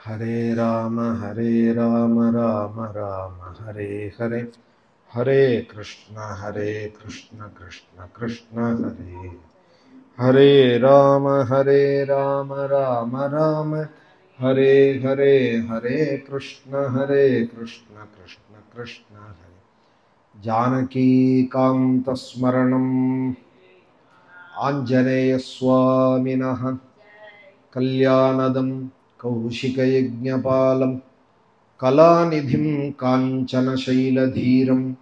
हरे राम राम राम हरे हरे, हरे कृष्ण कृष्ण कृष्ण हरे हरे, हरे राम राम हरे हरे, हरे कृष्ण कृष्ण कृष्ण हरे। जानकी कांतस्मरणम् आंजनेय स्वामिनः कल्याणदं कौशिकयज्ञपालं कलानिधिं काञ्चनशैलधीरं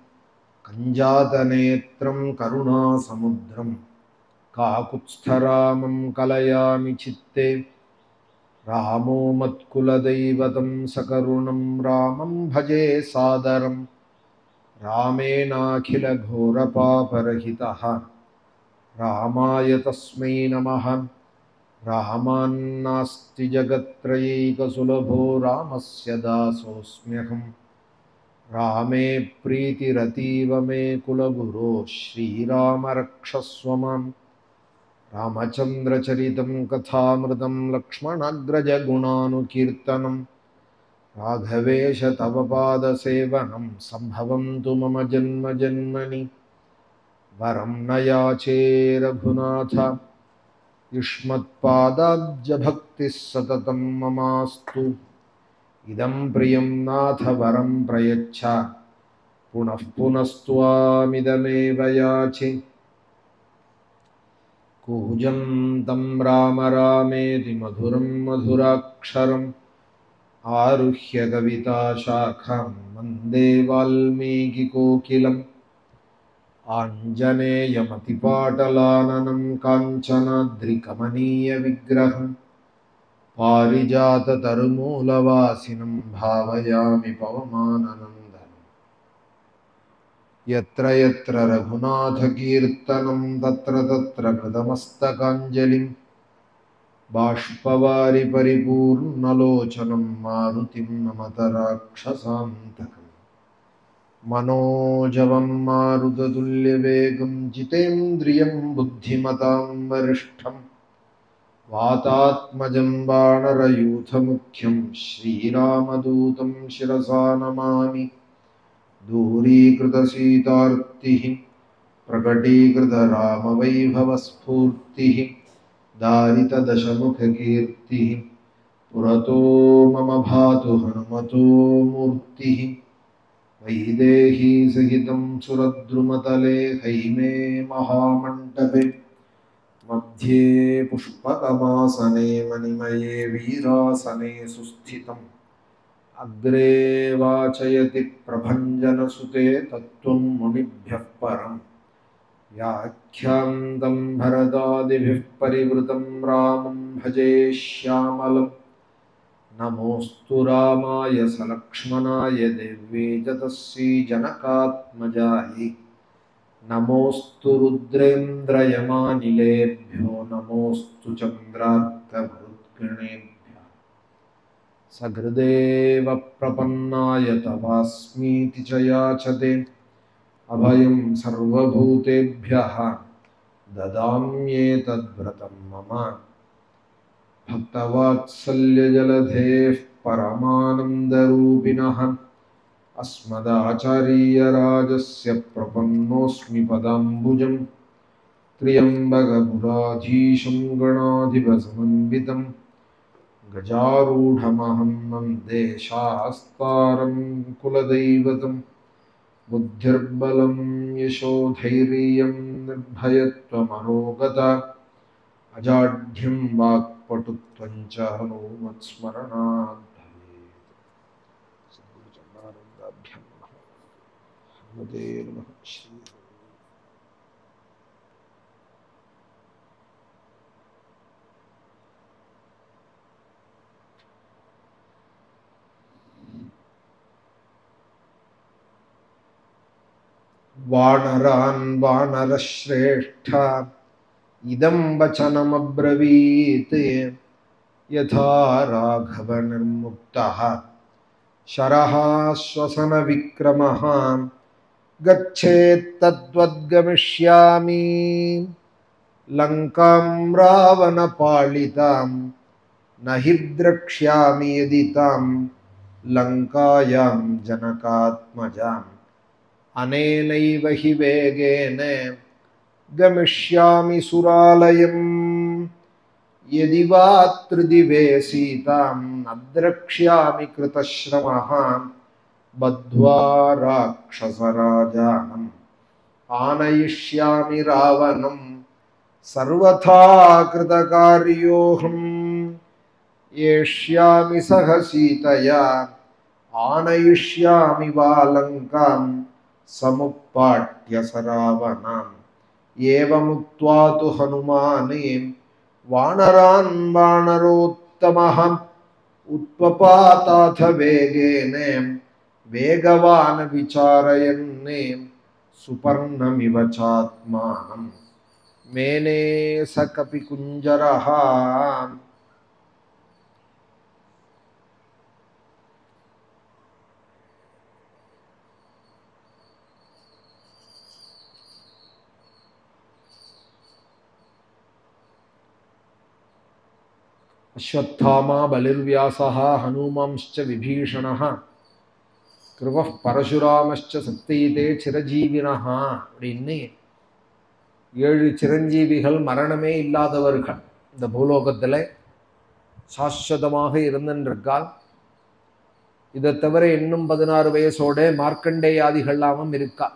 कञ्जातनेत्रं करुणासमुद्रं काकुत्स्थरामं कलयामि चित्ते। रामो मत्कुलदैवतं सकरुणं रामं भजे सादरं। रामेणाखिलघोरपापरहितः रामाय तस्मै नमः। रामान्नास्ति जगत्त्रयैकसुलभो रामस्य दासोऽस्म्यहम्। रामे प्रीतिरतीव मे कुलगुरो श्रीराम रक्षस्व माम्। रामचन्द्रचरितं कथामृतं लक्ष्मणाग्रजगुणानुकीर्तनं राघवेश तव पादसेवनं सम्भवं तु मम जन्म जन्मनि। वरं न याचे रघुनाथ युष्मत्पादाब्जभक्तिः सततं ममास्तु। इदं प्रियं नाथ वरं प्रयच्छ पुनः पुनस्त्वामिदमेव याचे। कूजन्तं राम रामेति मधुरं मधुराक्षरम् आरुह्य कविताशाखां वन्दे वाल्मीकिकोकिलम्। आञ्जनेयमतिपाटलाननं काञ्चनाद्रिकमनीयविग्रहम् पारिजाततरुमूलवासिनं भावयामि पवमाननन्दनं। यत्र यत्र रघुनाथकीर्तनं तत्र तत्र कृतमस्तकाञ्जलिं बाष्पवारि परिपूर्णलोचनं मारुतिं नमत राक्षसान्तकम्। मनोजवं मारुततुल्यवेगं जितेन्द्रियं बुद्धिमतां वरिष्ठं वातात्मजं वानरयूथमुख्यं श्रीरामदूतं शिरसा नमामि। दूरीकृतसीतार्तिः प्रकटीकृतरामवैभवस्फूर्तिः दारितदशमुखकीर्तिः पुरतो मम भातु हनुमतो मूर्तिः। वैदेही सहितं सुरद्रुमतले हैमे महामण्डपे मध्ये पुष्पकमासने मणिमये वीरासने सुस्थितम्। अग्रे वाचयति प्रभञ्जनसुते तत्त्वं मुनिभ्यः परम्। व्याख्यान्तं भरतादिभिः परिवृतं रामं भजे श्यामलम्। नमोऽस्तु रामाय सलक्ष्मणाय देव्यै च तस्यै जनकात्मजायै। नमोऽस्तु रुद्रेन्द्रयमानिलेभ्यो नमोऽस्तु चन्द्रार्कमरुद्गणेभ्यः। सकृदेव प्रपन्नाय तवास्मीति च याचते अभयं सर्वभूतेभ्यः ददाम्येतद्व्रतं मम। भक्तवात्सल्यजलधेः परमानन्दरूपिणः अस्मदाचार्यराजस्य प्रपन्नोऽस्मि पदाम्बुजं। त्र्यम्बकपुराधीशं गणाधिपसमन्वितं गजारूढमहं वन्दे शास्तारं कुलदैवतं। बुद्धिर्बलं यशोधैर्यं निर्भयत्वमरोगता अजाढ्यं वाक्पटुत्वं च हनूमत्स्मरणात् भवेत्। सद्गुरुचरणारविन्दाभ्यां नमः। हनुमते नमः। श्री वानरान् वानरश्रेष्ठ इदं वचनमब्रवीत्। यथा राघवनिर्मुक्तः शरः श्वसनविक्रमः गच्छेत्तद्वद्गमिष्यामि। लङ्कां रावणपालितां நஹி த்ரக்ஷ்யாமி யதி தாம் லங்காயாம் ஜனகாத்மஜாம் அனேனைவ ஹி வேகேன கமிஷ்யாமி சுராலயம் யதி வா த்ரிதிவே சீதாம் நத்ரக்ஷ்யாமி கிருதஸ்ரமஹ பத்வா ராக்ஷசராஜானம் ஆனயிஷ்யாமி ராவணம் சர்வதா கிருதகார்யோஹம் ஏஷ்யாமி சக சீதயா ஆனயிஷ்யாமி வாலங்காம் சமுப்பாட்ய சராவணாம் ஏவமுக்த்வா து ஹனுமானே வானரான் வானரோத்தமஹ உத்பபாதாத வேகேன வேகவான விசாரயன்னே சுபர்ணமிவ சாத்மானம் மேனே ச கபி குஞ்சரஹ. அஸ்வத்தாமா பலிர்வியாசः ஹனுமான்श्च விபீஷணः கிருவः பரசுராமश्च சப்தைதே சிரஜீவினः அப்படின்னு 7 சிரஞ்சீவிகள் மரணமே இல்லாதவர்கள் இந்த பூலோகத்தில் சாஸ்வதமாக இருந்திருக்கால். இதை தவிர இன்னும் 16 வயசோட மார்க்கண்டேயாதிகளாவும் இருக்கா.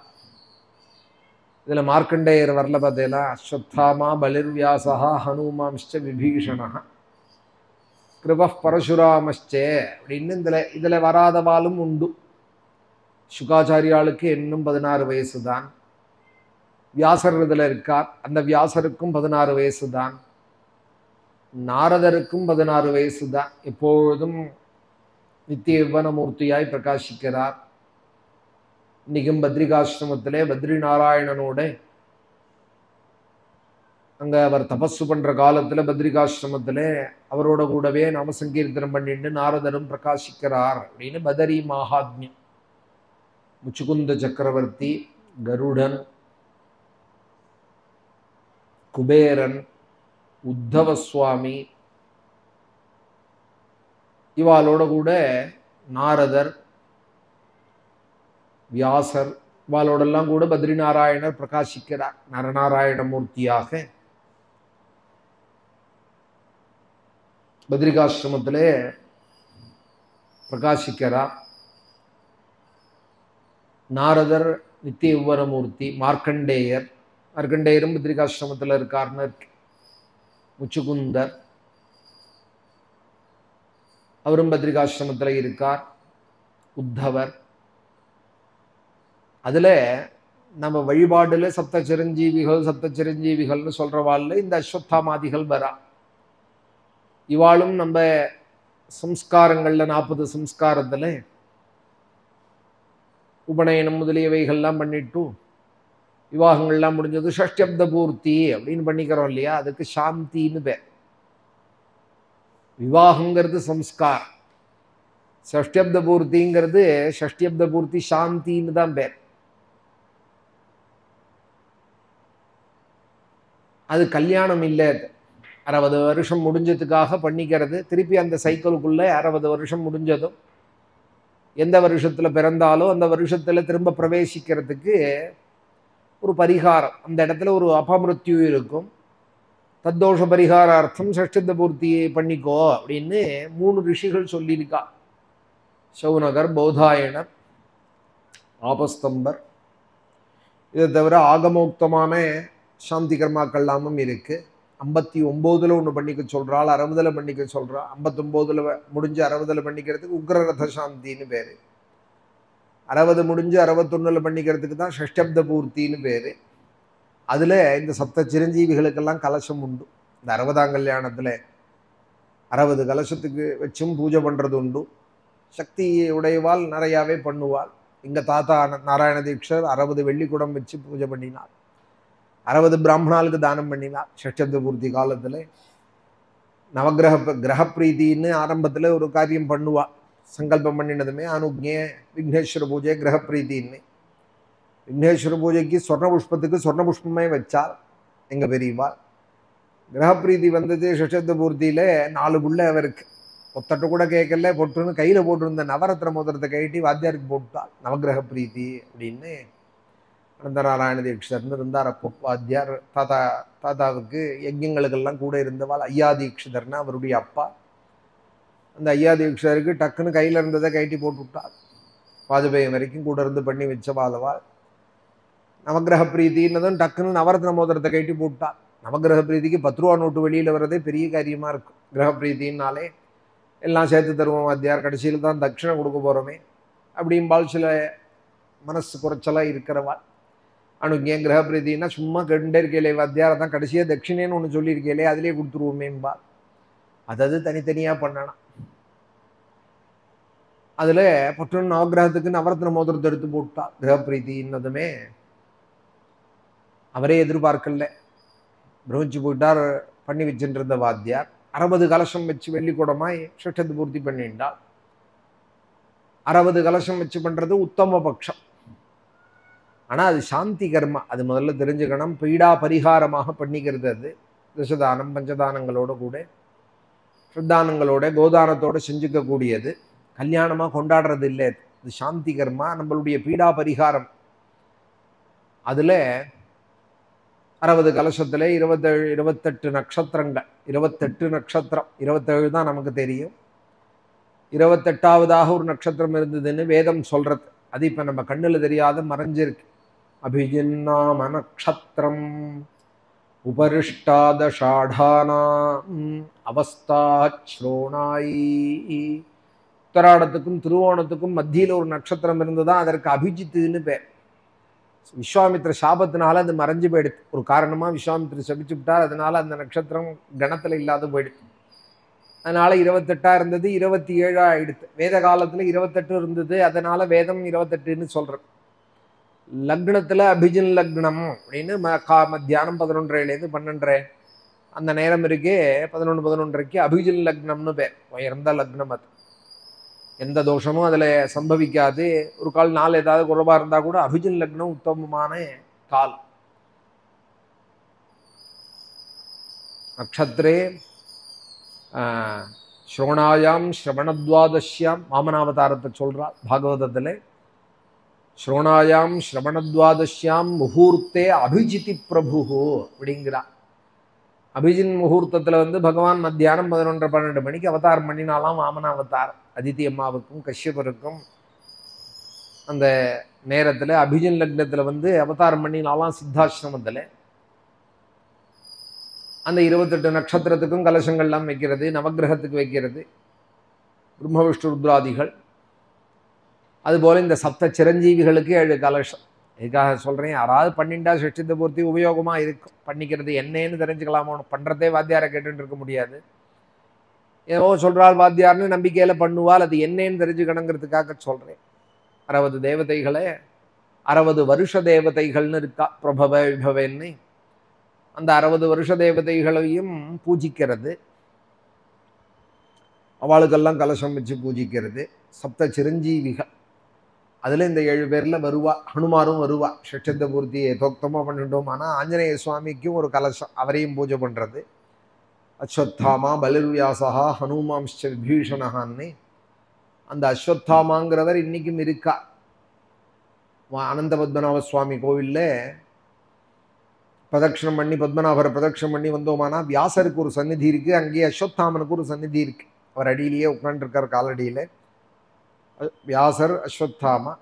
இதில் மார்க்கண்டேயர் வரல பார்த்தீங்களா? அஸ்வத்தாமா பலிர்வியாசः ஹனுமான்श्च விபீஷணः கிருபः பரசுராமஸ்சே அப்படின்னு இதில் வராதவாலும் உண்டு. சுகாச்சாரியாளுக்கு இன்னும் 16 வயசு தான். வியாசர் இதில் இருக்கார், அந்த வியாசருக்கும் 16 வயசு தான். நாரதருக்கும் 16 வயசு தான். எப்பொழுதும் நித்திய யுவனமூர்த்தியாய் பிரகாசிக்கிறார். இன்னைக்கும் பத்ரிகாசிரமத்திலே பத்ரி நாராயணனோட அங்கே அவர் தபஸு பண்ணுற காலத்தில் பத்ரிகாசிரமத்தில் அவரோட கூடவே நாம சங்கீர்த்தனம் பண்ணிட்டு நாரதரும் பிரகாசிக்கிறார் அப்படின்னு பதரி மகாத்மியம். முச்சுகுந்த சக்கரவர்த்தி, கருடன், குபேரன், உத்தவ சுவாமி இவாளோட கூட நாரதர், வியாசர் இவாளோடெல்லாம் கூட பத்ரி நாராயணர் பிரகாசிக்கிறார் நரநாராயண மூர்த்தியாக. பத்ரிகாசிரமத்திலே பிரகாசிக்கிறார். நாரதர் நித்திய யுவனமூர்த்தி, மார்க்கண்டேயர், மார்க்கண்டேயரும் பத்ரிகாசிரமத்தில் இருக்கார்னு இருக்கு. முச்சுகுந்தர் அவரும் பத்ரிகாசிரமத்தில் இருக்கார். உத்தவர். அதில் நம்ம வழிபாடுல சப்த சிரஞ்சீவிகள்னு சொல்றவாள்ல இந்த அஸ்வத்தாமாதிகள் வரா. இவாளும் நம்ம சம்ஸ்காரங்கள்ல 40 சம்ஸ்காரத்தில் உபநயனம் முதலியவைகள்லாம் பண்ணிட்டு விவாகங்கள்லாம் முடிஞ்சது ஷஷ்டியப்த பூர்த்தி அப்படின்னு பண்ணிக்கிறோம் இல்லையா? அதுக்கு சாந்தின்னு பேர். விவாகங்கிறது சம்ஸ்கார், ஷஷ்டியப்த பூர்த்திங்கிறது ஷஷ்டியப்த பூர்த்தி சாந்தின்னு தான் பேர். அது கல்யாணம் இல்லை. 60 வருஷம் முடிஞ்சதுக்காக பண்ணிக்கிறது. திருப்பி அந்த சைக்கிளுக்குள்ள 60 வருஷம் முடிஞ்சதும் எந்த வருஷத்தில் பிறந்தாலும் அந்த வருஷத்தில் திரும்ப பிரவேசிக்கிறதுக்கு ஒரு பரிகாரம். அந்த இடத்துல ஒரு அபமிருத்யு இருக்கும். தத்தோஷ பரிகாரார்த்தம் ஷஷ்டியப்த பூர்த்தியை பண்ணிக்கோ அப்படின்னு 3 ரிஷிகள் சொல்லியிருக்கா. சௌனகர், பௌதாயனர், ஆபஸ்தம்பர். இதை தவிர ஆகமோக்தமான சாந்தி கர்மாக்கள்லாமும் இருக்கு. 59 ஒன்று பண்ணிக்க சொல்றாள், 60 பண்ணிக்க சொல்றா. 59 முடிஞ்சு 60 பண்ணிக்கிறதுக்கு உக்ரரத சாந்தின்னு பேரு. 60 முடிஞ்சு 61 பண்ணிக்கிறதுக்கு தான் ஷஷ்டியப்த பூர்த்தின்னு பேரு. அதுல இந்த சப்த சிரஞ்சீவிகளுக்கெல்லாம் கலசம் உண்டு. இந்த 60ஆம் கல்யாணத்துல 60 கலசத்துக்கு வச்சும் பூஜை பண்றது உண்டு. சக்தி உடையவாள் நிறையாவே பண்ணுவாள். எங்க தாத்தா நாராயண தீட்சர் 60 வெள்ளிக்குடம் வச்சு பூஜை பண்ணினார். 60 பிராமணாளுக்கு தானம் பண்ணினார். ஷஷ்டியப்த பூர்த்தி காலத்துல நவகிரக பிரீத்தின்னு ஆரம்பத்துல ஒரு காரியம் பண்ணுவா. சங்கல்பம் பண்ணினதுமே அனுக்ஞே விக்னேஸ்வர பூஜை கிரக பிரீத்தின்னு. விக்னேஸ்வர பூஜைக்கு சொர்ண புஷ்பத்துக்கு சொர்ண புஷ்பமே வச்சார் எங்க பெரியவாள். கிரகப்பிரீதி வந்தது சஷப்த பூர்த்தியில 4 புள்ள அவருக்கு. ஒத்தட்ட கூட கேட்கல, பொட்டுன்னு கையில போட்டிருந்த நவரத்ன மோதிரத்தை கழட்டி வாத்தியாருக்கு போட்டாள். நவகிரக பிரீத்தி அப்படின்னு அனந்தநாராயண தீட்சிதர்னு இருந்தார். அப்போ வாத்தியார் தாத்தாவுக்கு யஜ்யங்களுக்கெல்லாம் கூட இருந்தவாள் ஐயா தீட்சிதர்னா அவருடைய அப்பா. அந்த ஐயா தீட்சிதருக்கு டக்குன்னு கையில இருந்ததை கழட்டி போட்டு விட்டாள். வாஜபேயம் வரைக்கும் கூட இருந்து பண்ணி வச்சவாளவாள். நவகிரக பிரீத்தின்னதும் டக்குன்னு நவரத்ன மோதிரத்தை கழட்டி போட்டாள். நவகிரக பிரீதிக்கு 10 ரூபா நோட்டு வெளியில வர்றதே பெரிய காரியமா இருக்கும். கிரக பிரீத்தின்னாலே எல்லாம் சேர்த்து தருவோம் வாத்தியார், கடைசியில் தான் தட்சிணை கொடுக்க போறோமே அப்படிம்பால் சில மனசு குறைச்சலா இருக்கிறவாள். அனுக்கியம் கிரக பிரீத்தின்னா சும்மா கேட்டுட்டே இருக்கேலே வாத்தியார், தான் கடைசியாக தட்சிணேன்னு ஒன்று சொல்லியிருக்கேலே அதிலே கொடுத்துருவோமேம்பால். அதாவது தனித்தனியா பண்ணணும். அதுல பட்டு நவகிரகத்துக்கு நவரத்ன மோதிரத்தை எடுத்து போட்டா. கிரக பிரீத்தின்னதுமே அவரே எதிர்பார்க்கல. பிரமிச்சு போயிட்டார். பண்ணி வச்சுட்டு இருந்த வாத்தியார் 60 கலசம் வச்சு வெள்ளிக்கூடமாய் ஷஷ்டத்து பூர்த்தி பண்ணிட்டாள். 60 கலசம் வச்சு பண்றது உத்தம பட்சம். ஆனா அது சாந்தி கர்மா. அது முதல்ல தெரிஞ்சுக்கணும். பீடா பரிகாரமாக பண்ணிக்கிறது. அது தசதானம் பஞ்சதானங்களோட கூட ஸ்ரத்தானங்களோட கோதானத்தோட செஞ்சுக்க கூடியது. கல்யாணமா கொண்டாடுறது இல்லை. அது சாந்தி கர்மா, நம்மளுடைய பீடா பரிகாரம். அதுல 60 கலசத்துல 28 நட்சத்திரங்கள். 28 நட்சத்திரம். 27 தான் நமக்கு தெரியும். 28ஆவதாக ஒரு நட்சத்திரம் இருந்ததுன்னு வேதம் சொல்றது. அது இப்ப நம்ம கண்ணுல தெரியாத மறைஞ்சிருக்கு. அபிஜின்னாம நக்ஷத்திரம் உபரிஷ்டாதஷாடானாம் அவஸ்தாச்ரோணாயி. உத்தராடத்துக்கும் திருவோணத்துக்கும் மத்தியில் ஒரு நட்சத்திரம் இருந்துதான் அதற்கு அபிஜித்துன்னு பேர். விஸ்வாமித்திர சாபத்தினால அது மறைஞ்சு போயிடுது. ஒரு காரணமா விஸ்வாமித்திர சபிச்சு விட்டார். அதனால அந்த நட்சத்திரம் கணத்துல இல்லாத போயிடுது. அதனால 28ஆ இருந்தது 27ஆ ஆயிடுது. வேத காலத்துல 28 இருந்தது. அதனால வேதம் 28ன்னு சொல்றது. லக்னத்துல அபிஜின் லக்னம் அப்படின்னு மத்தியானம் 11:30 12:30 அந்த நேரம் இருக்கே 11:11 அபிஜின் லக்னம்னு பேர். உயர்ந்த லக்னம். அது எந்த தோஷமும் அதுல சம்பவிக்காது. ஒரு கால் நாள் ஏதாவது குறைவா இருந்தா கூட அபிஜின் லக்னம் உத்தமமான கால். நக்ஷத்திரே ஸ்ரோணாயாம் ஸ்ரவணத்வாதசியாம் வாமனாவதாரத்தை சொல்றாள் பாகவதத்துல. ஸ்ரோணாயாம் ஸ்ரவணத்வாதசியாம் முகூர்த்தே அபிஜிதி பிரபு அப்படிங்கிறா. அபிஜின் முகூர்த்தத்துல பகவான் மத்தியானம் 11:12 மணிக்கு அவதாரம் பண்ணினாலாம். வாமனாவதாரம் அதித்தி அம்மாவுக்கும் கஷ்யபருக்கும் அந்த நேரத்துல அபிஜின் லக்னத்துல அவதாரம் பண்ணினாலாம் சித்தாசிரமத்துல. அந்த 28 நட்சத்திரத்துக்கும் கலசங்கள்லாம் வைக்கிறது, நவகிரகத்துக்கு வைக்கிறது, பிரம்ம விஷ்ணு ருத்ராதிகள். அதுபோல இந்த சப்த சிரஞ்சீவிகளுக்கு 7 கலசம். இதுக்காக சொல்றேன், யாராவது பண்ணிண்டா சஷ்டித்த பூர்த்தி உபயோகமா இருக்கும். பண்ணிக்கிறது என்னன்னு தெரிஞ்சுக்கலாமோ. பண்றதே வாத்தியாரை கேட்டுட்டு இருக்க முடியாது. ஏதோ சொல்றாள் வாத்தியார்னு நம்பிக்கையில பண்ணுவாள். அது என்னன்னு தெரிஞ்சுக்கணுங்கிறதுக்காக சொல்றேன். 60 தேவதைகளே 60 வருஷ தேவதைகள்னு இருக்கா. பிரபவ விபவன்னு அந்த 60 வருஷ தேவதைகளையும் பூஜிக்கிறது. அவளுக்கெல்லாம் கலசம் வச்சு பூஜிக்கிறது. சப்த சிரஞ்சீவிகள். அதுல இந்த 7 பேர்ல வருவா. ஹனுமாரும் வருவா. ஷஷ்டத்த பூர்த்தி ஏதோக்தமா பண்ணிட்டோம். ஆனா ஆஞ்சநேய சுவாமிக்கும் ஒரு கலசம், அவரையும் பூஜை பண்றது. அஸ்வத்தாமா பலிர்வியாசா ஹனுமாம்ச்ச விபீஷணகான்னு அந்த அஸ்வத்தாமாங்கிறவர் இன்னைக்கும் இருக்கா. அனந்த பத்மநாப சுவாமி கோவில்ல பிரதட்சணம் பண்ணி பத்மநாபரை பிரதட்சணம் பண்ணி வந்தோமானா வியாசருக்கு ஒரு சந்நிதி இருக்கு. அங்கேயே அஸ்வத்தாமனுக்கு ஒரு சந்நிதி இருக்கு. அவர் அடியிலேயே உட்காந்துருக்கார் காலடியில. வியாசர் அஸ்வத்தாமா,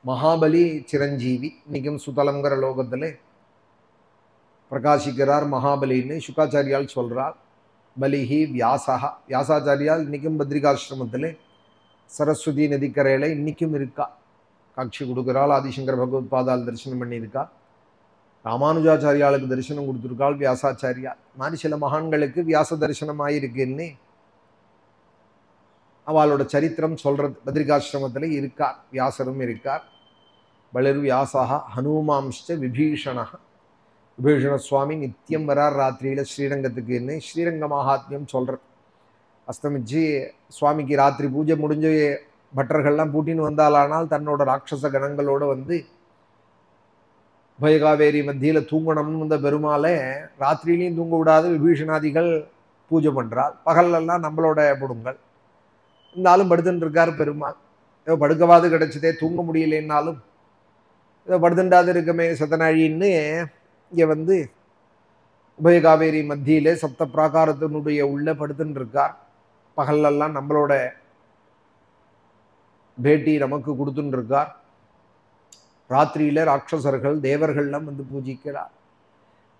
மகாபலி சிரஞ்சீவி. இன்னைக்கும் சுதலங்கிற லோகத்துல பிரகாசிக்கிறார் மகாபலின்னு சுகாச்சாரியால் சொல்றார். பலிஹி வியாசா. வியாசாச்சாரியால் இன்னைக்கும் பத்ரிகாசிரமத்துல சரஸ்வதி நதிக்கரையில இன்னைக்கும் இருக்கா. காட்சி கொடுக்கிறாள். ஆதிசங்கர பகவத் பாதால் தரிசனம் பண்ணியிருக்கா. ராமானுஜாச்சாரியாளுக்கு தரிசனம் கொடுத்துருக்காள் வியாசாச்சாரியா. மாதிரி சில மகான்களுக்கு வியாச தரிசனம் ஆயிருக்குன்னு அவளோட சரித்திரம் சொல்றது. பத்ரிகாசிரமத்துல இருக்கார். வியாசரும் இருக்கார். பலிர் வியாசா ஹனுமாம்ச்ச விபீஷணா. விபீஷண சுவாமி நித்தியம் வரார் ராத்திரியில ஸ்ரீரங்கத்துக்குன்னு ஸ்ரீரங்க மகாத்மியம் சொல்றது. அஸ்தமிச்சு சுவாமிக்கு ராத்திரி பூஜை முடிஞ்சு பட்டர்கள்லாம் பூட்டின்னு வந்தாலானால் தன்னோட ராட்சச கணங்களோட உபயகாவேரி மத்தியில் தூங்கணும்னு இந்த பெருமாளை ராத்திரியிலையும் தூங்க விடாது விபீஷணாதிகள் பூஜை பண்ணுறாள். பகல்லெல்லாம் நம்மளோட புடுங்கள். இருந்தாலும் படுத்துட்டு இருக்கார் பெருமாள். ஏதோ படுக்கவாது கிடைச்சதே, தூங்க முடியலைன்னாலும் ஏதோ படுத்துண்டாது இருக்கமே சத்தனாழின்னு இங்கே வந்து உபயகாவேரி மத்தியிலே சப்த பிராகாரத்தினுடைய உள்ள படுத்துட்டு இருக்கார். பகல்லெல்லாம் நம்மளோட பேட்டி நமக்கு கொடுத்துட்டு இருக்கார். ராத்திரியில ராட்சசர்கள் தேவர்கள்லாம் வந்து பூஜிக்கிறார்.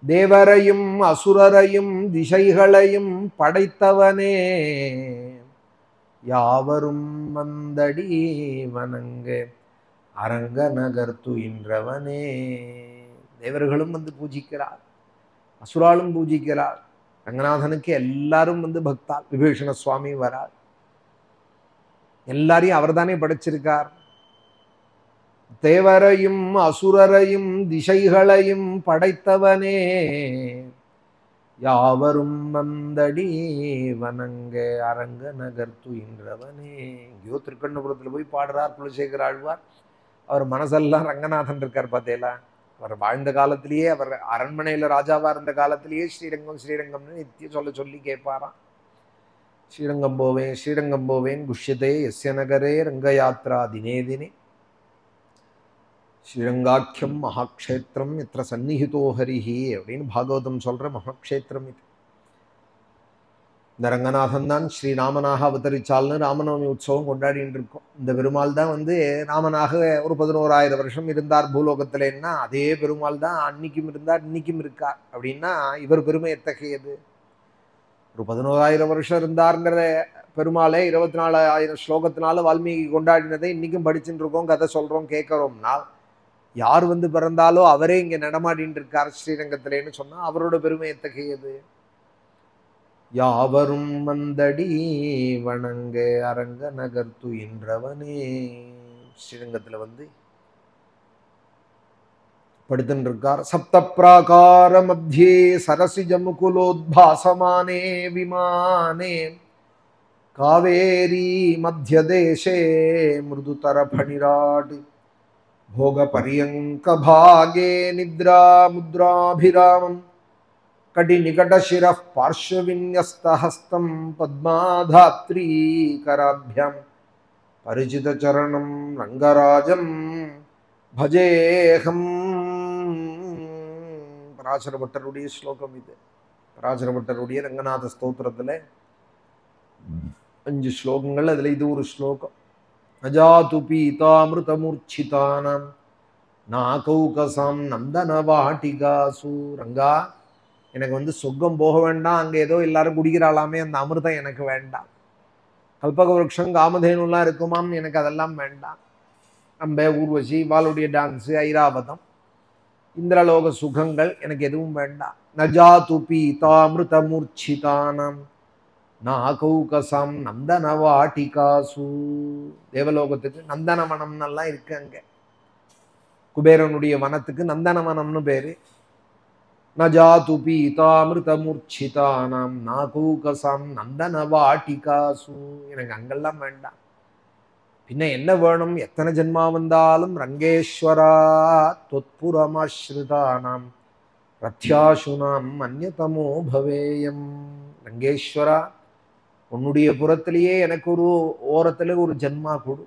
தேவரையும் அசுரரையும் திசைகளையும் படைத்தவனே, யாவரும் வந்தடி வணங்க அரங்க நகர் துயின்றவனே. தேவர்களும் வந்து பூஜிக்கிறார், அசுராலும் பூஜிக்கிறார். ரங்கநாதனுக்கு எல்லாரும் வந்து பக்தால். விபீஷண சுவாமி வரார். எல்லாரையும் அவர் தானே படைச்சிருக்கார். தேவரையும் அசுரரையும் திசைகளையும் படைத்தவனே, யாவரும் வந்தடி வணங்க அரங்க நகர் துயின்றவனே. எங்கேயோ திருக்கண்ணபுரத்தில் போய் பாடுறார் குலசேகர ஆழ்வார். அவர் மனசெல்லாம் ரங்கநாதன் இருக்கார். பார்த்தேலா, அவர் வாழ்ந்த காலத்திலேயே, அவர் அரண்மனையில் ராஜாவாக இருந்த காலத்திலேயே ஸ்ரீரங்கம் ஸ்ரீரங்கம்னு நித்தியம் சொல்லி கேட்பாராம். ஸ்ரீரங்கம் போவேன் ஸ்ரீரங்கம் போவேன் குஷ்யதே எஸ்ய நகரே ரங்கயாத்ரா தினே தினே, ஸ்ரீரங்காக்கியம் மகாக்ஷேத்திரம் எத்திர சந்நிஹிதோ ஹரிஹி அப்படின்னு பாகவதம் சொல்ற மகாக்ஷேத்திரம் இது. இந்த ரங்கநாதன் தான் ஸ்ரீராமனாக அவதரிச்சால்னு ராமநவமி உற்சவம் கொண்டாடிட்டு இருக்கோம். இந்த பெருமாள் தான் வந்து ராமனாக ஒரு 11,000 வருஷம் இருந்தார் பூலோகத்திலன்னா, அதே பெருமாள் தான் அன்னைக்கும் இருந்தார் இன்னைக்கும் இருக்கார். அப்படின்னா இவர் பெருமை எத்தகையது. ஒரு 11,000 வருஷம் இருந்தாருங்கிற பெருமாளே 24,000 ஸ்லோகத்தினால வால்மீகி கொண்டாடினதை இன்னைக்கும் படிச்சுட்டு இருக்கோம், கதை சொல்றோம், கேட்கறோம்னா யார் வந்து பிறந்தாலோ அவரே இங்க நடமாடின்னு இருக்கார் ஸ்ரீரங்கத்திலேன்னு சொன்னா அவரோட பெருமை எத்தகையது. யாவரும் வந்தடி வணங்க அரங்க நகர் துயின்றவனே. ஸ்ரீரங்கத்துல வந்து படுத்துட்டு இருக்கார். சப்த பிராகார மத்தியே சரசிஜ முகுலோத்பாசமானே விமானே, காவேரி மத்திய தேசே மிருதுதர பணிராட் भोग पर्यंक भागे निद्रा मुद्राभिरामं, कटि निकट शिरः पार्श्वविन्यस्त हस्तं पद्माधात्री कराभ्यां, परिचित चरणं रंगराजं भजेहम्. பராசர பட்டருடைய ஸ்லோகம் இது. பராசர பட்டருடைய ரங்கநாத ஸ்தோத்திரத்தில் 5 ஸ்லோகங்கள், அதில் இது ஒரு ஸ்லோகம். அஜாது பீதாமிருதமூர்ச்சிதானாம் நாகௌகசாம் நந்தன வாட்டிகாசு. ரங்கா, எனக்கு வந்து சொர்க்கம் போக வேண்டாம், அங்கே ஏதோ எல்லாரும் குடிக்கிறாளாமே அந்த அமிர்தம் எனக்கு வேண்டாம். கல்பக விருட்சம் காமதேனுலாம் இருக்குமாம், எனக்கு அதெல்லாம் வேண்டாம். அம்பே ஊர்வசி இவாளுடைய டான்ஸு ஐராவதம் இந்திரலோக சுகங்கள் எனக்கு எதுவும் வேண்டாம். நஜாது பீதாமிருதமூர்ச்சிதானாம் நாகௌகசாம் நந்தன வாட்டிகாசு. தேவலோகத்துக்கு நந்தனவனம்னெல்லாம் இருக்கு. அங்க குபேரனுடைய வனத்துக்கு நந்தனவனம்னு பேரு. நஜாது பீதாமிருதமூர்ச்சிதானாம் நாகௌகசாம் நந்தன வாட்டிகாசு. எனக்கு அங்கெல்லாம் வேண்டாம். பின்ன என்ன வேணும்? எத்தனை ஜென்மா வந்தாலும் ரங்கேஸ்வரா தொத்புரமாஸ்ருதானாம் ரத்யாசுனாம் அந்யதமோ பவேயம். ரங்கேஸ்வரா, உன்னுடைய புறத்திலேயே எனக்கு ஒரு ஓரத்துல ஒரு ஜென்மா கொடு.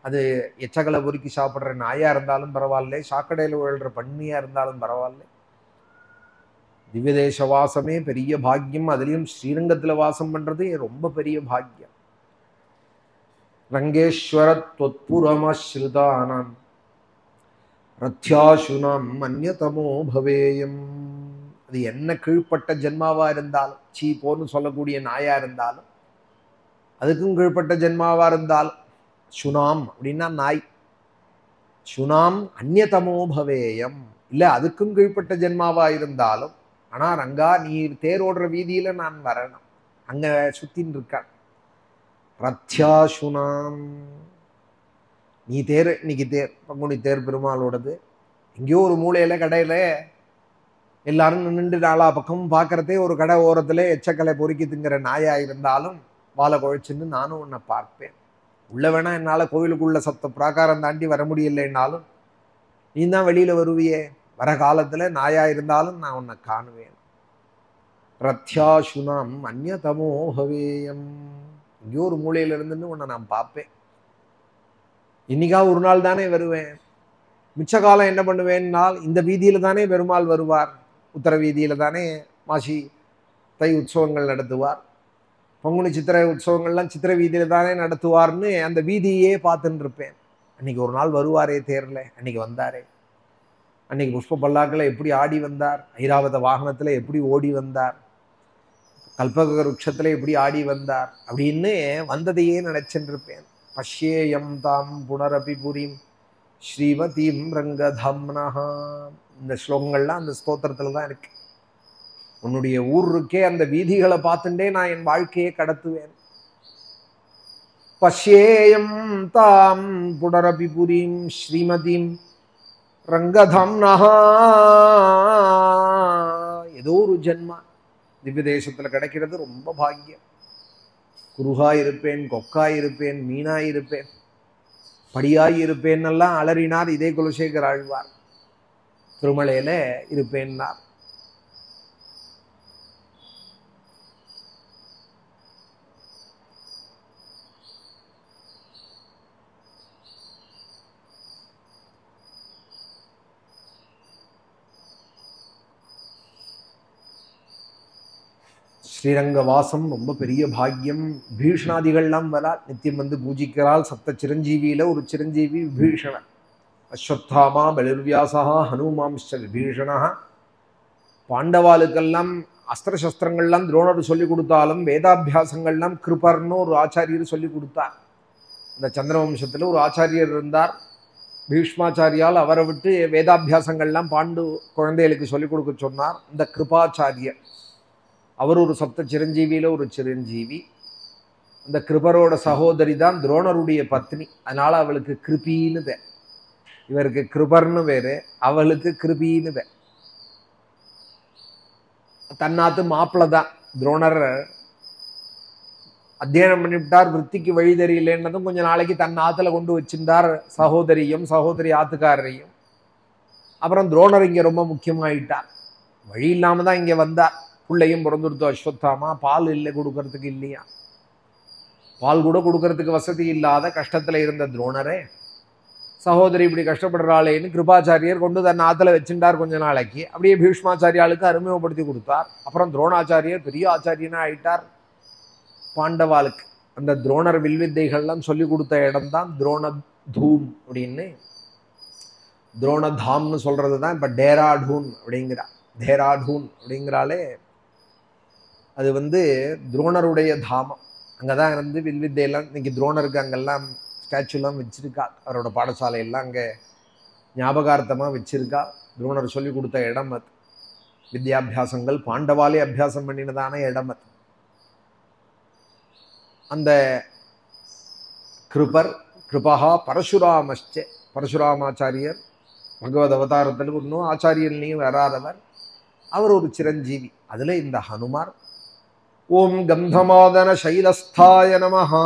அது எச்சகளை பொறுக்கி சாப்பிட்ற நாயா இருந்தாலும் பரவாயில்ல, சாக்கடையில் விழுற பண்ணியா இருந்தாலும் பரவாயில்ல. திவ்யதேச வாசமே பெரிய பாக்கியம். அதுலயும் ஸ்ரீரங்கத்துல வாசம் பண்றது ரொம்ப பெரிய பாக்கியம். ரங்கேஸ்வர தொத்புரமாஸ்ருதானாம் ரத்யாசுனாம் அந்யதமோ பவேயம். அது என்ன கீழ்ப்பட்ட ஜென்மாவா இருந்தாலும், சீ போன்னு சொல்லக்கூடிய நாயா இருந்தாலும், அதுக்கும் கீழ்ப்பட்ட ஜென்மாவா இருந்தாலும், சுனாம் அப்படின்னா நாய், சுனாம் அந்யதமோ பவேயம் இல்லை அதுக்கும் கீழ்ப்பட்ட ஜென்மாவா இருந்தாலும், ஆனா ரங்கா நீ தேரோடுற வீதியில நான் வரணும், அங்க சுத்தின்னு இருக்கான். ரத்யாசுனாம், நீ தேர், இன்னைக்கு தேர் பங்குனி தேர் பெருமாளோடது. எங்கேயோ ஒரு மூலையில கடையில எல்லாரும் நின்று நாலா பக்கமும் பார்க்கறதே ஒரு கடை ஓரத்துல எச்சக்கலை பொறுக்கி திங்கிற நாயா இருந்தாலும் வாழை குழைச்சுன்னு நானும் உன்னை பார்ப்பேன். உள்ள வேணா என்னால கோவிலுக்குள்ள சப்த பிராகாரம் தாண்டி வர முடியலைன்னாலும் நீ தான் வெளியில வருவியே. வர காலத்துல நாயா இருந்தாலும் நான் உன்னை காணுவேன். ரத்யாசுனாம் அந்யதமோ பவேயம். எங்கேயோ ஒரு மூலையில இருந்துன்னு உன்னை நான் பார்ப்பேன். இன்னைக்கா ஒரு நாள் தானே வருவேன். மிச்ச காலம் என்ன பண்ணுவேன்னால் இந்த வீதியில தானே பெருமாள் வருவார். உத்தர வீதியில தானே மாசி தை உற்சவங்கள் நடத்துவார். பங்குனி சித்திரை உற்சவங்கள்லாம் சித்திரை வீதியில தானே நடத்துவார்னு அந்த வீதியே பார்த்துட்டு இருப்பேன். அன்னைக்கு ஒரு நாள் வருவாரே தேர்ல. அன்னைக்கு வந்தாரே. அன்னைக்கு புஷ்ப பல்லாக்கில் எப்படி ஆடி வந்தார், ஐராவத வாகனத்துல எப்படி ஓடி வந்தார், கல்பக விருட்சத்துல எப்படி ஆடி வந்தார் அப்படின்னு வந்ததையே நினைச்சுட்டு இருப்பேன். பஷ்யேயம் தாம் புனரபி புரிம் ஸ்ரீமதீம் ரங்கதாம்னஹா. இந்த ஸ்லோகங்கள்லாம் அந்த ஸ்தோத்திரத்துல தான் இருக்கு. உன்னுடைய ஊர் இருக்கே, அந்த வீதிகளை பார்த்துட்டே நான் என் வாழ்க்கையை கடத்துவேன். பஷ்யேயம் தாம் புனரபி புரிம் ஸ்ரீமதீம் ரங்கதாம்னஹா. ஏதோ ஒரு ஜென்மா திவ்ய தேசத்துல கிடைக்கிறது ரொம்ப பாக்கியம். குருகாய் இருப்பேன், கொக்காய் இருப்பேன், மீனாய் இருப்பேன், படியாய் இருப்பேன் எல்லாம் அலறினார் இதே குலசேகர் ஆழ்வார். திருமலையில இருப்பேன்னார். ஸ்ரீரங்க வாசம் ரொம்ப பெரிய பாக்கியம். பீஷ்ணாதிகள்லாம் வரால் நித்தியம் வந்து பூஜிக்கிறாள். சப்த சிரஞ்சீவியில ஒரு சிரஞ்சீவி விபீஷணன். அஸ்வத்தாமா பலிர்வியாசா ஹனுமாம்ச்ச விபீஷணா. பாண்டவாளுக்கெல்லாம் அஸ்திர சஸ்திரங்கள்லாம் துரோணர் சொல்லி கொடுத்தாலும் வேதாபியாசங்கள்லாம் கிருபர்னு ஒரு ஆச்சாரியர் சொல்லி கொடுத்தார். இந்த சந்திரவம்சத்துல ஒரு ஆச்சாரியர் இருந்தார், பீஷ்மாச்சாரியால். அவரை விட்டு வேதாபியாசங்கள்லாம் பாண்டு குழந்தைகளுக்கு சொல்லிக் கொடுக்க சொன்னார் இந்த கிருபாச்சாரியர். அவர் ஒரு சப்த சிரஞ்சீவியில ஒரு சிரஞ்சீவி. அந்த கிருபரோட சகோதரி தான் துரோணருடைய பத்னி. அதனால அவளுக்கு கிருபின்னு பேர். இவருக்கு கிருபர்னு வேறு, அவளுக்கு கிருபின்னு பேர். தன்னாத்து மாப்பிள்ள தான். துரோணர் அத்தியனம் பண்ணிவிட்டார், விற்த்திக்கு வழி தெரியலன்னதும் கொஞ்ச நாளைக்கு தன் ஆத்துல கொண்டு வச்சிருந்தார் சகோதரியும் சகோதரி ஆத்துக்காரரையும். அப்புறம் துரோணர் இங்க ரொம்ப முக்கியமாயிட்டார். வழி இல்லாம தான் இங்க வந்தார். பிள்ளையும் பிறந்துடுத்து அஸ்வத்தாமா. பால் இல்லை, கொடுக்கறதுக்கு இல்லையா. பால் கூட கொடுக்கறதுக்கு வசதி இல்லாத கஷ்டத்துல இருந்த துரோணரே சகோதரி இப்படி கஷ்டப்படுறாளேன்னு கிருபாச்சாரியர் கொண்டு தன் ஆத்துல வச்சுட்டார் கொஞ்ச நாளைக்கு. அப்படியே பீஷ்மாச்சாரியாளுக்கு அறிமுகப்படுத்தி கொடுத்தார். அப்புறம் துரோணாச்சாரியர் பெரிய ஆச்சாரியனா ஆயிட்டார் பாண்டவாளுக்கு. அந்த துரோணர் வில்வித்தைகள்லாம் சொல்லி கொடுத்த இடம் தான் துரோண தூம் அப்படின்னு. துரோணதாம்னு சொல்றது தான் இப்ப டேராடூன் அப்படிங்கிறா. டேராடூன் அப்படிங்கிறாலே அது வந்து துரோணருடைய தாமம். அங்கதான் இருந்து வில்வித்தையெல்லாம் இன்னைக்கு துரோணருக்கு அங்கெல்லாம் ஸ்டாச்சுலாம் வச்சிருக்கா. அவரோட பாடசாலையெல்லாம் அங்கே ஞாபகார்த்தமா வச்சிருக்கா. துரோணர் சொல்லி கொடுத்த இடம் அது. வித்யாபியாசங்கள் பாண்டவாலே அபியாசம் பண்ணினதான இடம் அது. அந்த கிருபர் கிருபா பரசுராமச்ச. பரசுராமாச்சாரியர் பகவத் அவதாரத்தில் இன்னும் ஆச்சாரியன்லையும் வராதவர். அவர் ஒரு சிரஞ்சீவி. அதுல இந்த ஹனுமார். ஓம் கந்தமாதன சைலஸ்தாய நமஹா.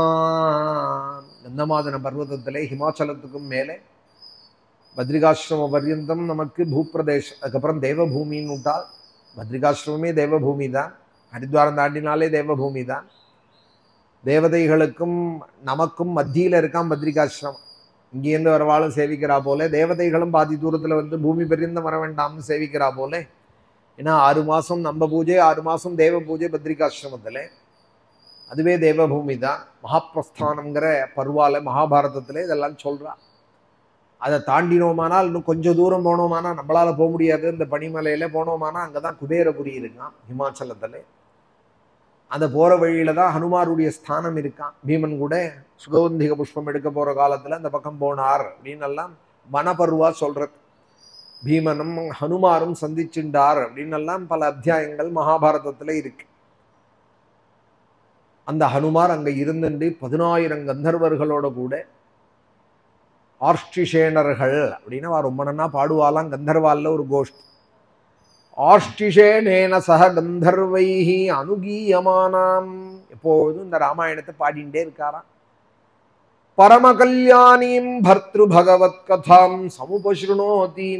கந்தமாதன பர்வதத்திலே ஹிமாச்சலத்துக்கும் மேலே பத்ரிகாசிரம பர்யந்தம் நமக்கு பூப்பிரதேசம். அதுக்கப்புறம் தேவபூமின்னு விட்டால் பத்ரிகாசிரமே தேவபூமி தான். ஹரித்வாரம் தாண்டினாலே தேவபூமி தான். தேவதைகளுக்கும் நமக்கும் மத்தியில இருக்கான் பத்ரிகாசிரமம். இங்கேருந்து வரவாளும் சேவிக்கிறா போல, தேவதைகளும் பாதி தூரத்துல வந்து பூமி பர்யந்தம் வர வேண்டாம்னு சேவிக்கிறா போல. ஏன்னா 6 மாசம் நம்ம பூஜை, 6 மாசம் தேவ பூஜை பத்ரிகாசிரமத்துல. அதுவே தேவபூமி தான். மகாபிரஸ்தானம்ங்கிற பருவால மகாபாரதத்துல இதெல்லாம் சொல்றா. அதை தாண்டினோமானால் இன்னும் கொஞ்சம் தூரம் போனோமானா நம்மளால போக முடியாது. இந்த பனிமலையில போனோமானா அங்கதான் குபேரபுரி இருக்கான் ஹிமாச்சலத்துல. அந்த போற வழியில தான் ஹனுமாருடைய ஸ்தானம் இருக்கான். பீமன் கூட சுகவந்திக புஷ்பம் எடுக்க போற காலத்துல அந்த பக்கம் போனார் அப்படின்னு எல்லாம் வனபருவா சொல்றது. பீமனும் ஹனுமாரும் சந்திச்சுண்டார் அப்படின்னு எல்லாம் பல அத்தியாயங்கள் மகாபாரதத்துல இருக்கு. அந்த ஹனுமார் அங்க இருந்துட்டு 10,000 கந்தர்வர்களோட கூட ஆர்ஷ்டிஷேனர்கள் அப்படின்னு ரொம்ப நன்னா பாடுவாலாம். கந்தர்வால்ல ஒரு கோஷ்டி. ஆர்ஷ்டிஷேனேன சக கந்தர்வைஹி அனுகீயமானாம். எப்போதும் இந்த ராமாயணத்தை பாடிண்டே இருக்காராம். பரம கல்யாணீம் பர்த்ரு பகவத் கதாம் சமுபஸ்ருணோதி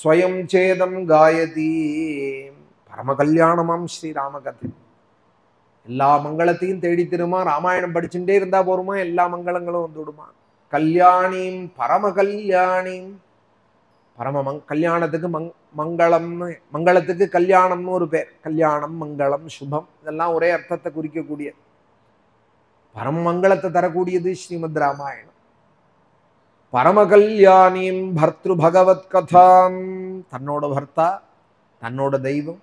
ஸ்வயம் சேதம் காயதி. பரம கல்யாணமாம் ஸ்ரீராம கதை. எல்லா மங்களத்தையும் தேடி திருமா. ராமாயணம் படிச்சுட்டே இருந்தா போருமா, எல்லா மங்களங்களும் வந்து விடுமா. கல்யாணிம் பரம கல்யாணிம். பரம கல்யாணத்துக்கு மங்களம்னு, மங்களத்துக்கு கல்யாணம்னு ஒரு பேர். கல்யாணம், மங்களம், சுபம் இதெல்லாம் ஒரே அர்த்தத்தை குறிக்கக்கூடிய பரம மங்களத்தை தரக்கூடியது ஸ்ரீமத் ராமாயணம். பரம கல்யாணிம் பர்த்ரு பகவத் கதாம். தன்னோட பர்த்தா, தன்னோட தெய்வம்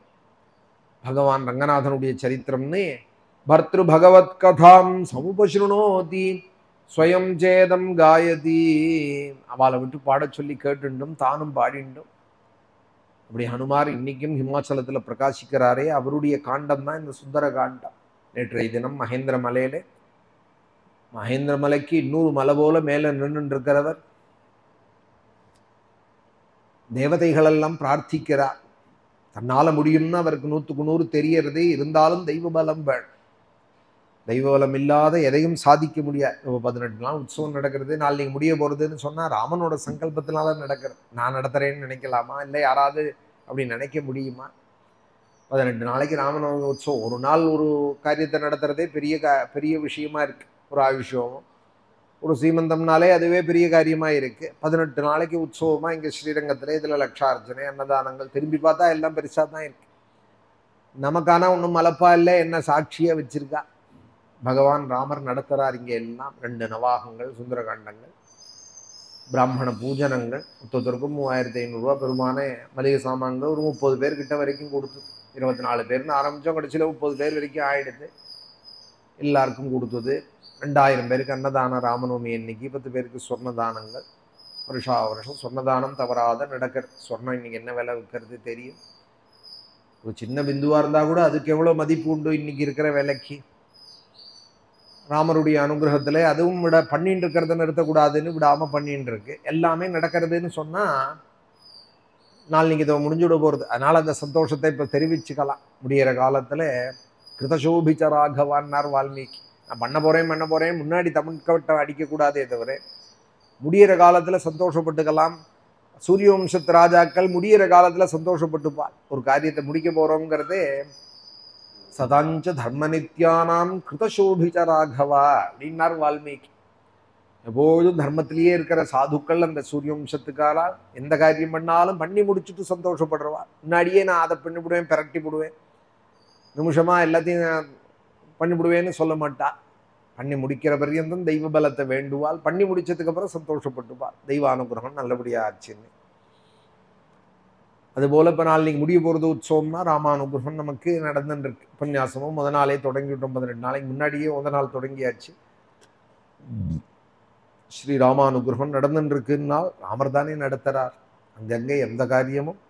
பகவான் ரங்கநாதனுடைய சரித்திரம்னு பர்த்ரு பகவத் கதாம் சமுபஸ்ருணோதி ஸ்வயம் சேதம் காயதி. அவளை விட்டு பாட சொல்லி கேட்டுண்டும் தானும் பாடிண்டும். அப்படி ஹனுமார் இன்னைக்கும் ஹிமாச்சலத்துல பிரகாசிக்கிறாரே, அவருடைய காண்டம் தான் இந்த சுந்தர காண்டம். நேற்றைய தினம் மகேந்திர மலையில, மகேந்திர மலைக்கு இன்னொரு மலை போல மேல நின்று இருக்கிறவர் தேவதைகளெல்லாம் பிரார்த்திக்கிறார். தன்னால முடியும்னு அவருக்கு 100க்கு 100 தெரியறது. இருந்தாலும் தெய்வ பலம் வேணும். தெய்வ பலம் இல்லாத எதையும் சாதிக்க முடியாது. 18 நாள் உற்சவம் நடக்கிறது, நாளைக்கு முடிய போறதுன்னு சொன்னா ராமனோட சங்கல்பத்தினால நடக்கிறது. நான் நடத்துறேன்னு நினைக்கலாமா? இல்லை யாராவது அப்படி நினைக்க முடியுமா? 18 நாளைக்கு ராமனோட உற்சவம். ஒரு நாள் ஒரு காரியத்தை நடத்துறதே பெரிய விஷயமா இருக்கு. ஒரு ஆயுஷம், ஒரு சீமந்தம்னாலே அதுவே பெரிய காரியமா இருக்கு. 18 நாளைக்கு உற்சவமா இங்க ஸ்ரீரங்கத்துல இதுல லட்சார்ச்சனை, அன்னதானங்கள், திரும்பி பார்த்தா எல்லாம் பெருசா தான் இருக்கு. நமக்கான ஒன்றும் மலப்பா இல்லை, என்ன சாட்சியா வச்சிருக்கா. பகவான் ராமர் நடத்துறார் இங்க எல்லாம். 2 நவாகங்கள், சுந்தரகாண்டங்கள், பிராமண பூஜனங்கள். மொத்தத்திற்கும் 3500 ரூபா பெருமான மளிகை சாமான்கள் ஒரு 30 பேர் கிட்ட வரைக்கும் கொடுத்து. 24 பேர்னு ஆரம்பிச்சோம், கடைசியில் 30 பேர் வரைக்கும் ஆயிடுது. எல்லாருக்கும் கொடுத்தது. 2000 பேருக்கு அன்னதானம் ராமநவமி அன்னைக்கு. 10 பேருக்கு சொர்ணதானங்கள். வருஷம் சொர்ணதானம் தவறாத நடக்கிறது. சொர்ணம் இன்னைக்கு என்ன விலை விற்கிறது தெரியும். ஒரு சின்ன பிந்துவா இருந்தா கூட அதுக்கு எவ்வளவு மதிப்பு உண்டு இன்னைக்கு இருக்கிற விலைக்கு. ராமருடைய அனுகிரகத்துல அதுவும் பண்ணிட்டு இருக்கிறத நிறுத்தக்கூடாதுன்னு விடாம பண்ணிட்டு இருக்கு. எல்லாமே நடக்கிறதுன்னு சொன்னா நாளைக்கு இதை முடிஞ்சுட போறது. அதனால அந்த சந்தோஷத்தை இப்ப தெரிவிச்சுக்கலாம். முடிகிற காலத்துல கிருதசோபிச்ச ராகவான்னார் வால்மீகி. நான் பண்ண போறேன் முன்னாடி தமிழ்கவட்டை அடிக்கக்கூடாதே தவிர முடிகிற காலத்துல சந்தோஷப்பட்டுக்கலாம். சூரிய வம்சத்து ராஜாக்கள் முடிகிற காலத்துல சந்தோஷப்பட்டுப்பார். ஒரு காரியத்தை முடிக்க போறோங்கிறதே சதாஞ்ச தர்ம நித்யானாம் கிருதசோபிச்ச ராகவா அப்படின்னார் வால்மீகி. எப்போதும் தர்மத்திலேயே இருக்கிற சாதுக்கள் அந்த சூரிய வம்சத்துக்காரால் எந்த காரியம் பண்ணாலும் பண்ணி முடிச்சுட்டு சந்தோஷப்படுறவார். முன்னாடியே நான் அதை பண்ணிவிடுவேன், பிரட்டி விடுவேன், நிமிஷமா எல்லாத்தையும் பண்ணிவிடுவேன்னு சொல்ல மாட்டா. பண்ணி முடிக்கிற பர்யந்தம் தெய்வ பலத்தை வேண்டுவாள். பண்ணி முடிச்சதுக்கு அப்புறம் சந்தோஷப்பட்டுப்பாள். தெய்வ அனுகிரகம் நல்லபடியா ஆச்சுன்னு. அதுபோல இப்போ நாளைக்கு முடிய போகிறது உற்சவம்னா ராமானுகிரகம் நமக்கு நடந்துட்டு இருக்கு. உபன்யாசமும் முத நாளே தொடங்கிவிட்டோம். 18 நாளைக்கு முன்னாடியே முத நாள் தொடங்கியாச்சு. ஸ்ரீ ராமானுகிரகம் நடந்துட்டு இருக்குன்னால் ராமர் தானே நடத்துறார். அங்கங்கே எந்த காரியமும்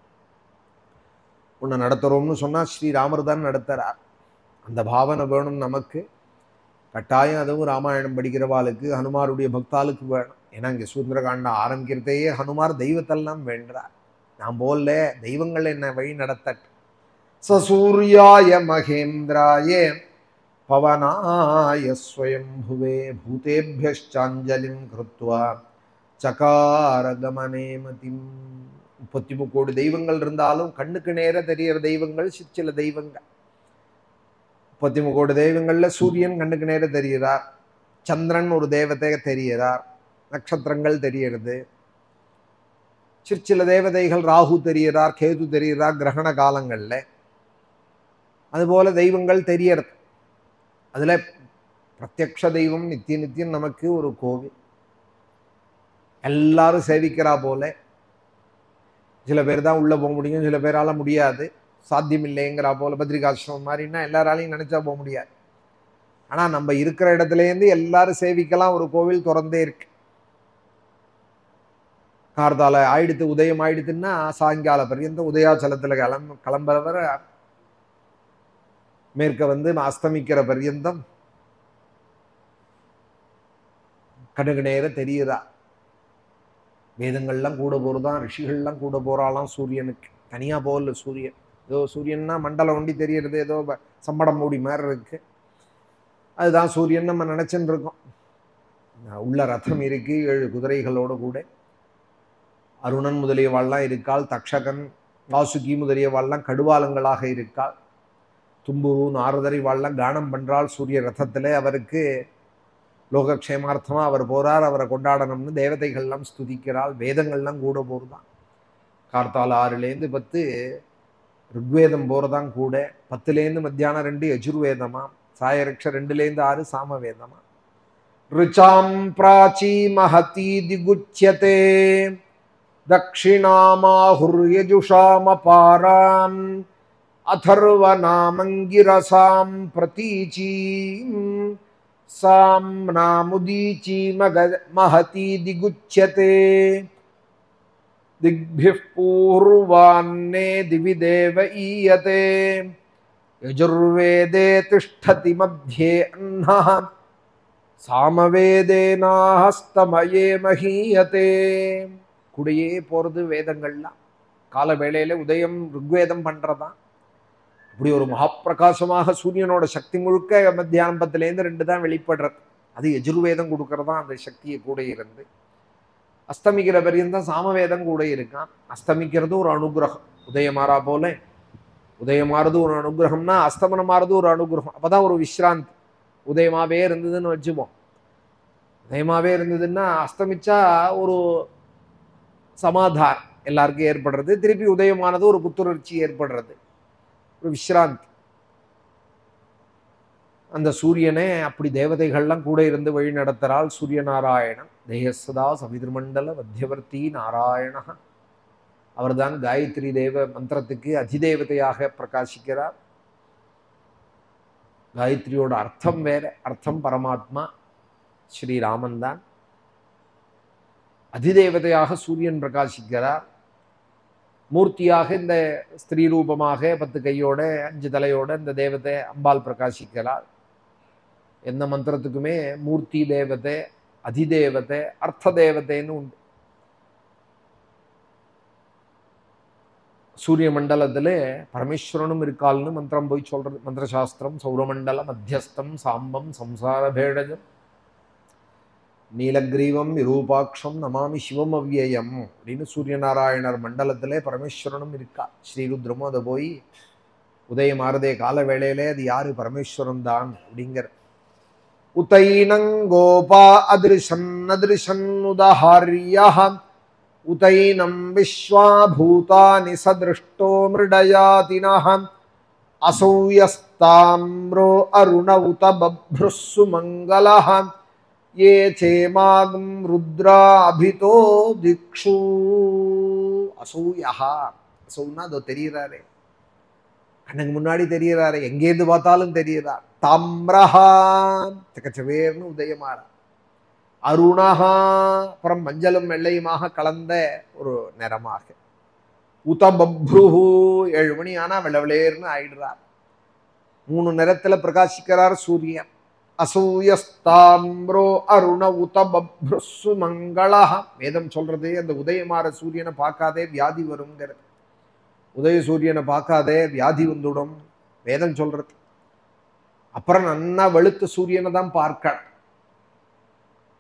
ஒன்று நடத்துறோம்னு சொன்னா ஸ்ரீராமர் தான் நடத்துறார். அந்த பாவனை வேணும் நமக்கு. கட்டாயம் அதுவும் ராமாயணம் படிக்கிறவாளுக்கு, ஹனுமாருடைய பக்தாளுக்கு வேணும். ஏன்னா இங்கே சுந்தரகாண்டம் ஆரம்பிக்கிறதையே ஹனுமார் தெய்வத்தெல்லாம் வேண்டார். நான் போல தெய்வங்கள் என்ன வழி நடத்த. சசூர்யாய மகேந்திராய பவனாய ஸ்வயம்புவே பூதேபியஞ்சாஞ்சலிம் கிருத்வா சகார கமனே மதிம். 33 கோடி தெய்வங்கள் இருந்தாலும் கண்ணுக்கு நேர தெரியற தெய்வங்கள் சில தெய்வங்கள். 33 கோடி தெய்வங்கள்ல சூரியன் கண்ணுக்கு நேர தெரிகிறார். சந்திரன் ஒரு தேவதை தெரிகிறார். நட்சத்திரங்கள் தெரிகிறது. சில தேவதைகள் ராகு தெரிகிறார், கேது தெரிகிறார் கிரகண காலங்கள்ல. அதுபோல தெய்வங்கள் தெரியறது. அதுல பிரத்யக்ஷ தெய்வம் நித்தியம் நமக்கு ஒரு கோவில். எல்லாரும் சேவிக்கிறா போல. சில பேர் தான் உள்ள போக முடியும், சில பேரால முடியாது, சாத்தியம் இல்லைங்கிறா போல. பத்ரிகாசிரமம் மாதிரின்னா எல்லாராலையும் நினைச்சா போக முடியாது. ஆனா நம்ம இருக்கிற இடத்துலேருந்து எல்லாரும் சேவிக்கலாம். ஒரு கோவில் திறந்தே இருக்கு. கார்த்தால ஆயிடுத்து, உதயம் ஆயிடுத்துன்னா சாயங்கால பர்யந்தம் உதயாச்சலத்துல கிளம்புறவர மேற்க வந்து அஸ்தமிக்கிற பர்யந்தம் கடுகு நேர தெரியுதா. வேதங்கள்லாம் கூட போறதான், ரிஷிகள்லாம் கூட போறாலாம் சூரியனுக்கு. தனியா போகல சூரியன். ஏதோ சூரியன்னா மண்டலம் ஒண்டி தெரியறது, ஏதோ சம்படம் மூடி மாதிரி இருக்கு. அதுதான் சூரியன் நம்ம நினைச்சுன்னு இருக்கோம். உள்ள ரதம் இருக்கு 7 குதிரைகளோட கூட. அருணன் முதலியவாள்லாம் இருக்காள், தக்ஷகன் வாசுகி முதலியவாள்லாம் கடுவாலங்களாக இருக்காள், தும்புரு நாரதரை வாள்லாம் கானம் பண்றாள் சூரிய ரதத்துல. அவருக்கு லோகக்ஷேமார்த்தமா அவர் போறார், அவரை கொண்டாடணும்னு தேவதைகள்லாம் ஸ்துதிக்கிறாள். வேதங்கள்லாம் கூட போறதான். கார்த்தால 6லேருந்து 10 ருக்வேதம் போறதான் கூட, 10லேருந்து மத்தியானம் 2 யஜுர்வேதமா, சாயரக்ஷ 2லேருந்து 6 சாமவேதமா. ருச்சாம் பிராச்சி மஹதி திகுச்யதே தக்ஷிணாமாஹுர்யஜுஷாமபாராம் அதர்வநாமங்கிரசாம் பிரதீச்சீம் சாம் நாமுதீச்சி மஹதி திகுச்யதே திக்பிः பூர்வான்னே திவி தேவ ஈயதே யஜுர்வேதே திஷ்டதி மத்யே அன்னः சாமவேதேனாஹஸ்தமயே மஹீயதே. கூடையே போறது வேதங்கள்லாம். கால வேளையில உதயம் ருக்வேதம் பண்றதான். இப்படி ஒரு மகாப்பிரகாசமாக சூரியனோட சக்தி முழுக்க மத்தியானம் 10லேருந்து 2 தான் வெளிப்படுறது. அது யஜுர்வேதம் கொடுக்கறதா அந்த சக்தியை கூட இருந்து. அஸ்தமிக்கிற பரியந்தான் சாமவேதம் கூட இருக்கான். அஸ்தமிக்கிறது ஒரு அனுகிரகம். உதயமாறா போல உதயமாறது ஒரு அனுகிரகம்னா அஸ்தமனமாறது ஒரு அனுகிரகம். அப்பதான் ஒரு விஸ்ராந்தி. உதயமாவே இருந்ததுன்னு வச்சுப்போம். உதயமாவே இருந்ததுன்னா அஸ்தமிச்சா ஒரு சமாதானம் எல்லாருக்கும் ஏற்படுறது. திருப்பி உதயமானது ஒரு புத்துணர்ச்சி ஏற்படுறது, ஒரு விஸ்ராந்தி. அந்த சூரியனே அப்படி தேவதைகள்லாம் கூட இருந்து வழி நடத்துறாள். சூரிய நாராயணன் தேயசதா சவிதிர்மண்டல மத்தியவர்த்தி நாராயண. அவர்தான் காயத்ரி தேவ மந்திரத்துக்கு அதிதேவதையாக பிரகாசிக்கிறார். காயத்ரியோட அர்த்தம் வேற, அர்த்தம் பரமாத்மா ஸ்ரீராமன் தான். அதிதேவதையாக சூரியன் பிரகாசிக்கிறார். மூர்த்தியாக இந்த ஸ்திரீ ரூபமாக 10 கையோட 5 தலையோட இந்த தேவதை அம்பாள் பிரகாசிக்கிறார். எந்த மந்திரத்துக்குமே மூர்த்தி தேவதை, அதிதேவதை, அர்த்த தேவதைன்னு உண்டு. சூரிய மண்டலத்துல பரமேஸ்வரனும் இருக்கால்னு மந்திரம் போய் சொல்றது. மந்திரசாஸ்திரம் சௌரமண்டல மத்தியஸ்தம் சாம்பம் சம்சார பேடஜம் நீலகிரீவம் விரூபாட்சம் நமாமி சிவம் அவ்யயம் அப்படின்னு சூரியநாராயணர் மண்டலத்திலே பரமேஸ்வரனும் இருக்கா. ஸ்ரீருத்ரமும் அதை போய் உதயமாறதே கால வேளையிலே அது யாரு? பரமேஸ்வரன் தான் அப்படிங்கிற. உதைனங்கோபா அதிருஷன் அதிருஷன் உதஹாரியா உதைனம் விஸ்வாபூதானி சதிருஷ்டோ மிருடயாதினஹ அசௌயஸ்தாம்ரோ அருண உத பப்ருஸ்ஸு மங்களஹ ஏ சேமாகும் ருத்ரா அபிதோ திக்ஷு. அசூயா, அசௌன்னா அதோ தெரிகிறாரே, கண்ணுக்கு முன்னாடி தெரிகிறாரே, எங்கேருந்து பார்த்தாலும் தெரிகிறார். தாம்ரஹா சக்கச்சவேர்னு உதயமாற. அருணஹா அப்புறம் மஞ்சளும் வெள்ளையுமாக கலந்த ஒரு நிறமாக. உதபப்ருஹு 7 மணி ஆனா வெள்ளவெளேர்னு ஆயிடுறார். 3 நிறத்துல பிரகாசிக்கிறார் சூரியன். அசூயஸ்தாம்ரோ அருண உதபப்ருஸ்ஸு மங்களஹ. வேதம் சொல்றது அந்த உதயமாற சூரியனை பார்க்காதே வியாதி வருங்கிறது. உதய சூரியனை பார்க்காதே வியாதி வந்துடும் வேதம் சொல்றது. அப்புறம் நன்னா வெளுத்த சூரியனை தான் பார்க்க.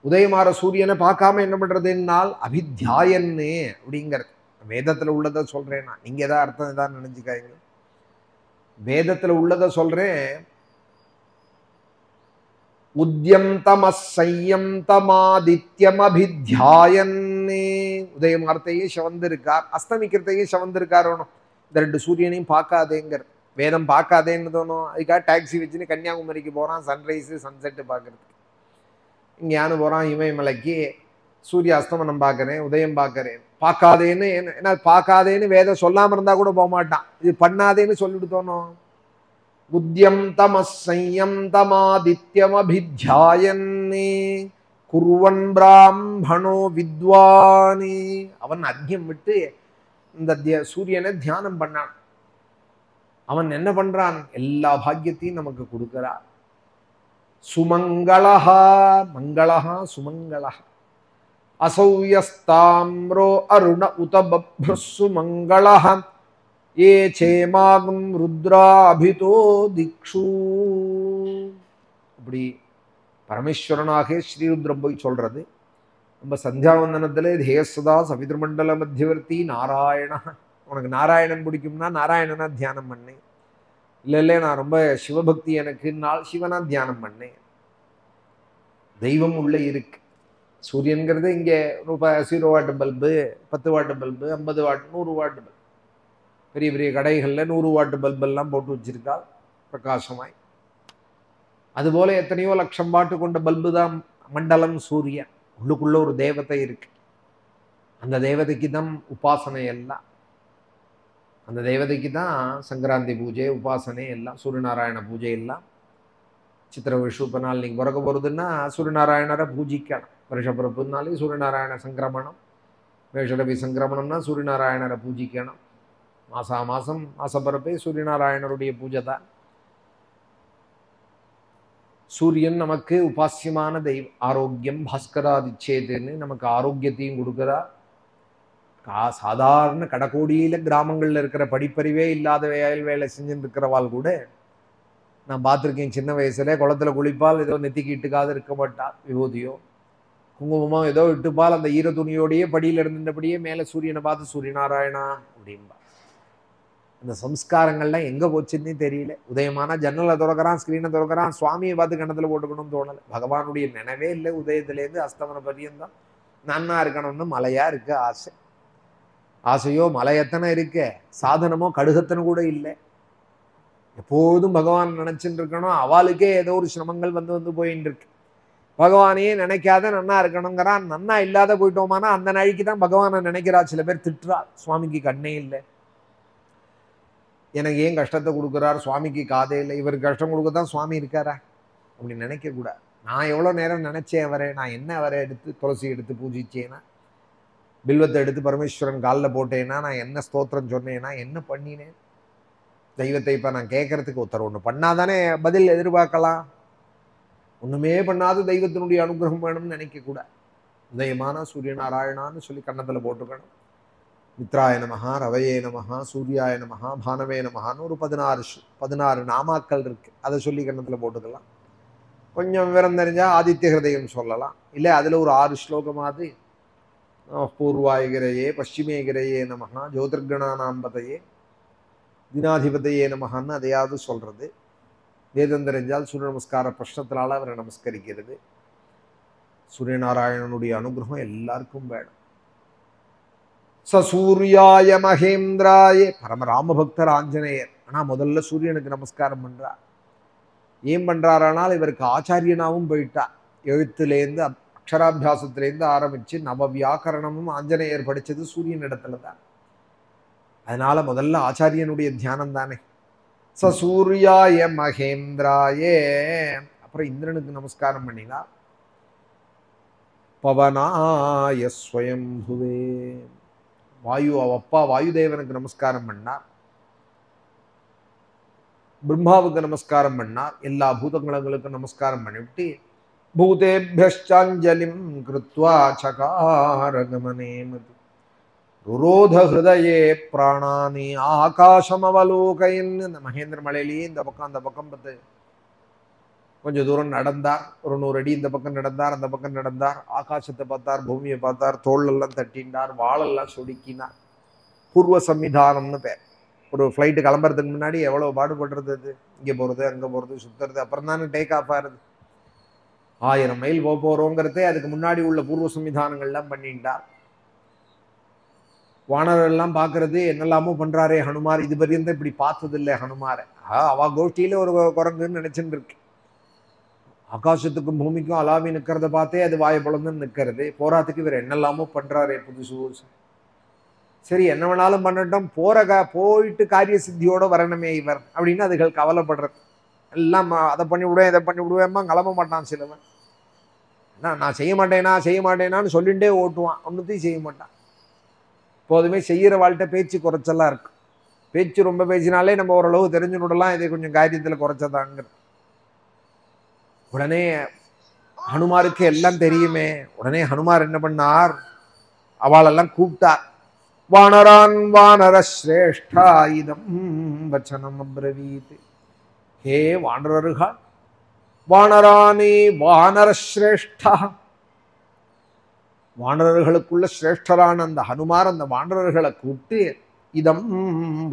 உதயமாற சூரியனை பார்க்காம என்ன பண்றதுன்னால் அபித்தியாயன்னு அப்படிங்கிறது. வேதத்துல உள்ளதை சொல்றேன் நான், நீங்க ஏதாவது அர்த்தம் ஏதாவது நினைச்சுக்காங்க. வேதத்துல உள்ளதை சொல்றேன். உத்யம் தமசையம் தமாதித்யம் அபித்தியாயன்னு. உதயமாரத்தையே சிவந்திருக்கார், அஸ்தமிக்கிறதையே சிவந்திருக்காரோனும். இந்த 2 சூரியனையும் பார்க்காதேங்கிற வேதம். பார்க்காதேன்னு தோணும். அதுக்காக டாக்ஸி வச்சுன்னு கன்னியாகுமரிக்கு போறான் சன்ரைஸு சன்செட்டு பார்க்கறதுக்கு. இங்கேயானு போறான் இமயமலைக்கு, சூரிய அஸ்தமனம் பார்க்கறேன் உதயம் பார்க்கறேன். பார்க்காதேன்னு என்ன பார்க்காதேன்னு வேதம் சொல்லாம இருந்தா கூட போக மாட்டான். இது பண்ணாதேன்னு சொல்லிட்டு தோணும். உத்யம் தமசையம் தமாதித்யம் அபித்தியாயன்னே குர்வன் பிராமணோ வித்வானி. அவன் அக்ஞம் விட்டு இந்த சூரியனை தியானம் பண்ணான். அவன் என்ன பண்றான்? எல்லா பாக்கியத்தையும் நமக்கு கொடுக்கிறான். சுமங்களஹா, மங்களஹா சுமங்களஹா. அசௌயஸ்தாம்ரோ அருண உதபப்ருஸ்ஸு மங்களஹ ஏ சேமாகும் ருத்ரா அபிதோ திக்ஷு. இப்படி பரமேஸ்வரனாக ஸ்ரீருத்ரம் போய் சொல்றது. நம்ம சந்தியாவந்தனத்துல தேயசதா சவிதிருமண்டல மத்தியவர்த்தி நாராயண. உனக்கு நாராயணன் பிடிக்கும்னா நாராயணனா தியானம் பண்ணேன். இல்லை நான் ரொம்ப சிவபக்தி எனக்குனால் சிவனா தியானம் பண்ணேன். தெய்வம் உள்ள இருக்கு. சூரியன்கிறது இங்கே 0 what bulb, 10 what bulb, 50 what, 100 what bulb, பெரிய பெரிய கடைகளில் 100 வாட் பல்பெல்லாம் போட்டு வச்சிருக்கா பிரகாசமாய். அதுபோல எத்தனையோ லட்சம் வாட்டு கொண்ட பல்பு தான் மண்டலம் சூரியன். உள்ளுக்குள்ள ஒரு தேவதை இருக்கு. அந்த தேவதைக்கு தான் உபாசனை எல்லாம். அந்த தேவதைக்கு தான் சங்கராந்தி பூஜை, உபாசனை எல்லாம், சூரியநாராயண பூஜை எல்லாம். சித்திர விஷுப்ப நாள் நீங்கள் பிறக்க போகிறதுன்னா சூரியநாராயணரை பூஜிக்கணும். வருஷப்பிறப்புனாலே சூரியநாராயண சங்கிரமணம், வேஷரவி சங்கிரமணம்னா சூரியநாராயணரை பூஜிக்கணும். மாதம் மாசப்பிறப்பே சூரியநாராயணருடைய பூஜை தான். சூரியன் நமக்கு உபாசியமான தெய்வம். ஆரோக்கியம் பாஸ்கராதிச்சேதுன்னு நமக்கு ஆரோக்கியத்தையும் கொடுக்குறார். சாதாரண கடக்கோடியில கிராமங்கள்ல இருக்கிற படிப்பறிவே இல்லாத வேலை செஞ்சுட்டு இருக்கிறவாள் கூட நான் பார்த்துருக்கேன். சின்ன வயசுல குளத்துல குளிப்பால் ஏதோ நெத்திக்கு இட்டுக்காது இருக்க மாட்டாள். விபூதியோ குங்குமமோ ஏதோ இட்டுப்பால் அந்த ஈர துணியோடையே படியில இருந்தபடியே மேலே சூரியனை பார்த்து சூரியநாராயணா அப்படின்பா. அந்த சம்ஸ்காரங்கள்லாம் எங்க போச்சுன்னே தெரியல. உதயமான ஜன்னலை திறக்கிறான், ஸ்கிரீனை திறக்கிறான், சுவாமியை பார்த்து கணத்துல போட்டுக்கணும்னு தோணலை. பகவானுடைய நினைவே இல்லை. உதயத்திலேருந்து அஸ்தமன பரியந்தம் நன்னா இருக்கணும்னு மலையா இருக்கு ஆசை. ஆசையோ மலை எத்தனை இருக்க, சாதனமோ கடுகத்தனை கூட இல்லை. எப்போதும் பகவான் நினைச்சுட்டு இருக்கணும். அவளுக்கே ஏதோ ஒரு சிரமங்கள் வந்து போயின்னு இருக்கு. பகவானையே நினைக்காத நன்னா இருக்கணுங்கிறான். நன்னா இல்லாத போயிட்டோமானா அந்த நாளைக்கு தான் பகவானை நினைக்கிறா. சில பேர் திட்டுறா, சுவாமிக்கு கண்ணே இல்லை, எனக்கு ஏன் கஷ்டத்தை கொடுக்குறார், சுவாமிக்கு காதே இல்லை, இவருக்கு கஷ்டம் கொடுக்கத்தான் சுவாமி இருக்காரா அப்படி நினைக்க கூடாது. நான் எவ்வளோ நேரம் நினைச்சேன் அவரை, நான் என்ன அவரை எடுத்து துளசி எடுத்து பூஜிச்சேனா, பில்வத்தை எடுத்து பரமேஸ்வரன் காலில் போட்டேன்னா, நான் என்ன ஸ்தோத்திரம் சொன்னேன்னா, என்ன பண்ணினேன் தெய்வத்தை. இப்போ நான் கேட்கறதுக்கு ஒருத்தர் ஒன்று பண்ணாதானே பதில் எதிர்பார்க்கலாம். ஒன்றுமே பண்ணாத தெய்வத்தினுடைய அனுகிரகம் வேணும்னு நினைக்கக்கூடாது. உதயமான சூரியநாராயணான்னு சொல்லி கன்னத்தில் போட்டுக்கணும். மித்ராய நமஹா, ரவையே நமஹா, சூர்யாய நமஹா, பானவே நமஹான்னு ஒரு 16 நாமாக்கள் இருக்கு. அதை சொல்லி கன்னத்தில் போட்டுக்கலாம். கொஞ்சம் விவரம் தெரிஞ்சா ஆதித்ய ஹிருதயம் சொல்லலாம். இல்லை அதில் ஒரு 6 ஸ்லோகமாவது பூர்வாயகிரையே பশ্চিமேகிரையே நமஹா, ஜோதிர்கணானாம்பதையே தினாதிபதையே நமஹான்னு அதையாவது சொல்றது. வேதம் தெரிஞ்சால் சூரிய நமஸ்கார பிரஷ்னத்தினால அவரை நமஸ்கரிக்கிறது. சூரியநாராயணனுடைய அனுகிரகம் எல்லாருக்கும் வேணும். சூர்யாய மகேந்திராய, பரம ராமபக்தர் ஆஞ்சநேயர். ஆனா முதல்ல சூரியனுக்கு நமஸ்காரம் பண்றார். ஏன் பண்றாரானால் இவருக்கு ஆச்சாரியனாவும் போயிட்டா. எழுத்துலேருந்து அக்ஷராபியாசத்திலேருந்து ஆரம்பிச்சு நவ வியாக்கரணமும் ஆஞ்சநேயர் படிச்சது சூரியன் இடத்துல தான். அதனால முதல்ல ஆச்சாரியனுடைய தியானம் தானே. சூர்யாய மகேந்திராயே. அப்புறம் இந்திரனுக்கு நமஸ்காரம் பண்ணினார். பவனாய ஸ்வயம்புவே, வாயு அப்பா வாயுதேவனுக்கு நமஸ்காரம் பண்ணார். பிரம்மாவுக்கு நமஸ்காரம் பண்ணார். எல்லா பூதங்களுக்கும் நமஸ்காரம் பண்ணிவிட்டு பூதேபியஞ்சாஞ்சலிம் கிருத்வா சகாரகமனே மதி ருரோத ஹிருதயே பிராணானி ஆகாசம் அவலோகையின். இந்த மகேந்திர மலையிலேயே இந்த பக்கம் அந்த பக்கம் பார்த்து கொஞ்சம் தூரம் நடந்தார். ஒரு 100 அடி இந்த பக்கம் நடந்தார், அந்த பக்கம் நடந்தார். ஆகாசத்தை பார்த்தார், பூமியை பார்த்தார், தோளெல்லாம் தட்டினார், வாழெல்லாம் சொடுக்கினார். பூர்வ சம்விதானம்னு பேர். ஒரு ஃப்ளைட்டு கிளம்புறதுக்கு முன்னாடி எவ்வளோ பாடுபடுறது, அது இங்கே போகிறது அங்கே போகிறது சுற்றுறது, அப்புறம் தானே டேக் ஆஃப் ஆகுது. 1000 மைல் போகிறோங்கிறதே அதுக்கு முன்னாடி உள்ள பூர்வ சம்விதானங்கள்லாம் பண்ணிட்டார். வானரெல்லாம் பார்க்கறது என்னெல்லாமோ பண்றாரே ஹனுமார். இது பரியந்த இப்படி பார்த்ததில்லை ஹனுமாரை. அவ கோஷ்டியில ஒரு குரங்குன்னு நினைச்சுட்டு இருக்கு. ஆகாசத்துக்கும் பூமிக்கும் அலாவி நிற்கிறத பார்த்தே அது வாயை பொழந்துன்னு நிற்கிறது. போராத்துக்கு இவர் என்னெல்லாமோ பண்றாரே புதுசு. சரி என்ன வேணாலும் பண்ணட்டும், போயிட்டு காரிய சித்தியோட வரணுமே இவர் அப்படின்னு அதுகள் கவலைப்படுறது. எல்லாம் அதை பண்ணி விடுவேன் இதை பண்ணி விடுவேம்மா கிளம்ப மாட்டான் சிலவன். நான் செய்ய மாட்டேனான்னு சொல்லிகிட்டே ஓட்டுவான், ஒன்றுத்தையும் செய்ய மாட்டான். எப்போதுமே செய்கிற வாழ்க்கை பேச்சு குறைச்சலாம் இருக்கு. பேச்சு ரொம்ப பேசினாலே நம்ம ஓரளவு தெரிஞ்சு விடலாம், இதை கொஞ்சம் காரியத்தில் குறைச்சதாங்க. உடனே ஹனுமாருக்கு எல்லாம் தெரியுமே. உடனே ஹனுமார் என்ன பண்ணார், அவளெல்லாம் கூப்பிட்டார். வானரான் வானர சிரேஷ்டா இதம் வச்சனம் அப்ரவீத். ஹே வானரர்கள், வானரானே வானர சிரேஷ்டா, வானரர்களுக்குள்ள சிரேஷ்டரான அந்த ஹனுமார் அந்த வானரர்களை கூப்பிட்டு இதம்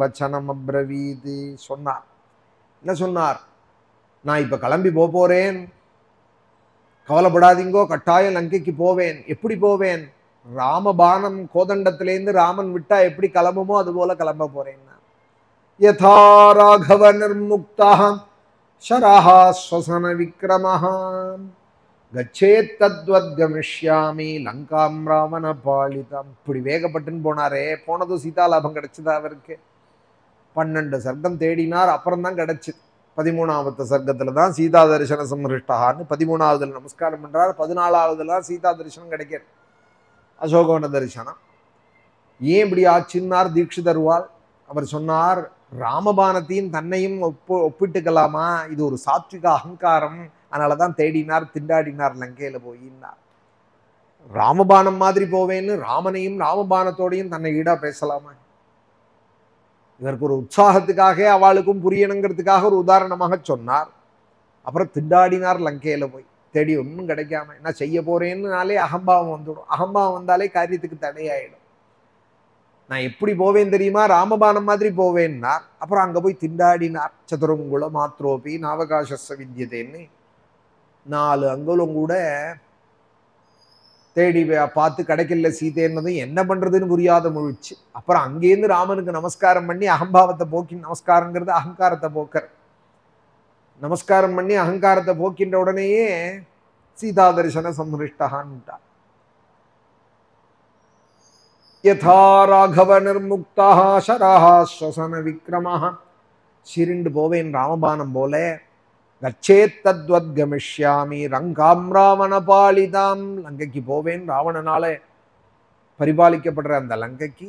வச்சனம் அப்ரவீது சொன்னார். என்ன சொன்னார்? நான் இப்ப கிளம்பி போறேன், கவலைப்படாதீங்கோ, கட்டாயம் லங்கைக்கு போவேன். எப்படி போவேன்? ராமபானம் கோதண்டத்திலேருந்து ராமன் விட்டா எப்படி கிளம்புமோ அது போல கிளம்ப போறேன். யதா ராகவ நிர்முக்தா ஷரஹா ஸ்வசன விக்ரமஹா கச்சேத் தத்வத் கமிஷ்யாமி லங்காம் ராவண பாலிதம். இப்படி வேகப்பட்டுன்னு போனாரே, போனதும் சீதா லாபம் கிடைச்சதா அவருக்கு? 12 சர்க்கம் தேடினார், அப்புறம் தான் கிடைச்சிது. 13வது சர்க்கத்துல தான் சீதா தரிசன சம்ஹிருஷ்டான்னு 13வதுல நமஸ்காரம் பண்றார். 14வதுல தான் சீதா தரிசனம் கிடைக்கிறது, அசோகவன தரிசனம். ஏன் இப்படி ஆச்சுன்னார் தீட்சிதர்வாள். அவர் சொன்னார், ராமபானத்தையும் தன்னையும் ஒப்பிட்டுக்கலாமா? இது ஒரு சாத்விக அகங்காரம், அதனாலதான் தேடினார், திண்டாடினார் லங்கையில போயின்னார். ராமபானம் மாதிரி போவேன்னு ராமனையும் ராமபானத்தோடையும் தன்னை ஈடா பேசலாமா? இதற்கு ஒரு உற்சாகத்துக்காக அவளுக்கும் புரியணுங்கிறதுக்காக ஒரு உதாரணமாக சொன்னார். அப்புறம் திண்டாடினார் லங்கையில போய். தேடி ஒன்றும் கிடைக்காம என்ன செய்ய போறேன்னாலே அகம்பாவம் வந்துடும். அகம்பாவம் வந்தாலே காரியத்துக்கு தடையாயிடும். நான் எப்படி போவேன் தெரியுமா? ராமபானம் மாதிரி போவேன்னார். அப்புறம் அங்க போய் திண்டாடினார். சதுரங்குல மாத்ரோபி நாவகாச வித்தியதேன்னு 4 அங்குலம் கூட தேடி பார்த்து கிடைக்கல சீதைன்னதும் என்ன பண்றதுன்னு புரியாத முழிச்சு. அப்புறம் அங்கேருந்து ராமனுக்கு நமஸ்காரம் பண்ணி அகம்பாவத்தை போக்கி, நமஸ்காரங்கிறது அகங்காரத்தை போக்கர், நமஸ்காரம் பண்ணி அகங்காரத்தை போக்கின்ற உடனேயே சீதா தரிசன சம்ஹிருஷ்டான்ட்டார். யதா ராகவ நிர்முக்தா ஷரஹா ஸ்வசன விக்ரமஹ. சிரிண்டு போவேன் ராமபானம் போல. கச்சேத் தத்வத் கமிஷ்யாமி ரங்காம் ராவண பாலிதாம். லங்கைக்கு போவேன், ராவணனால பரிபாலிக்கப்படுற அந்த லங்கைக்கு.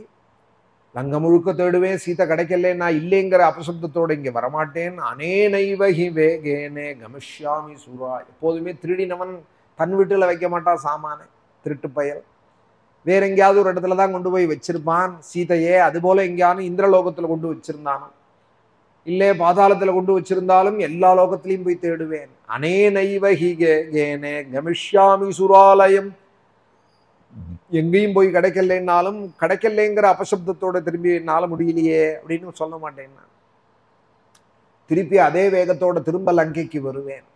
லங்க முழுக்க தேடுவேன், சீதை கிடைக்கல, நான் இல்லைங்கிற அபசப்தத்தோட இங்க வரமாட்டேன். அனேனைவஹி வேகேனே கமிஷ்யாமி சூரா. எப்போதுமே திருடினவன் தன் வீட்டுல வைக்க மாட்டான் சாமான, திருட்டு பயல். வேற எங்கேயாவது ஒரு இடத்துல தான் கொண்டு போய் வச்சிருப்பான் சீதையே. அதுபோல எங்கேயாவது இந்திரலோகத்துல கொண்டு வச்சிருந்தானோ, இல்லே பாதாளத்துல கொண்டு வச்சிருந்தாலும் எல்லா லோகத்திலையும் போய் தேடுவேன். அனேனைவஹி கேனே கமிஷ்யாமி சுராலயம். எங்கேயும் போய் கிடைக்கலன்னாலும், கிடைக்கலைங்கிற அபசப்தத்தோட திரும்பி என்னால முடியலையே அப்படின்னு சொல்ல மாட்டேன். திருப்பி அதே வேகத்தோட திரும்ப லங்கைக்கு வருவேன்.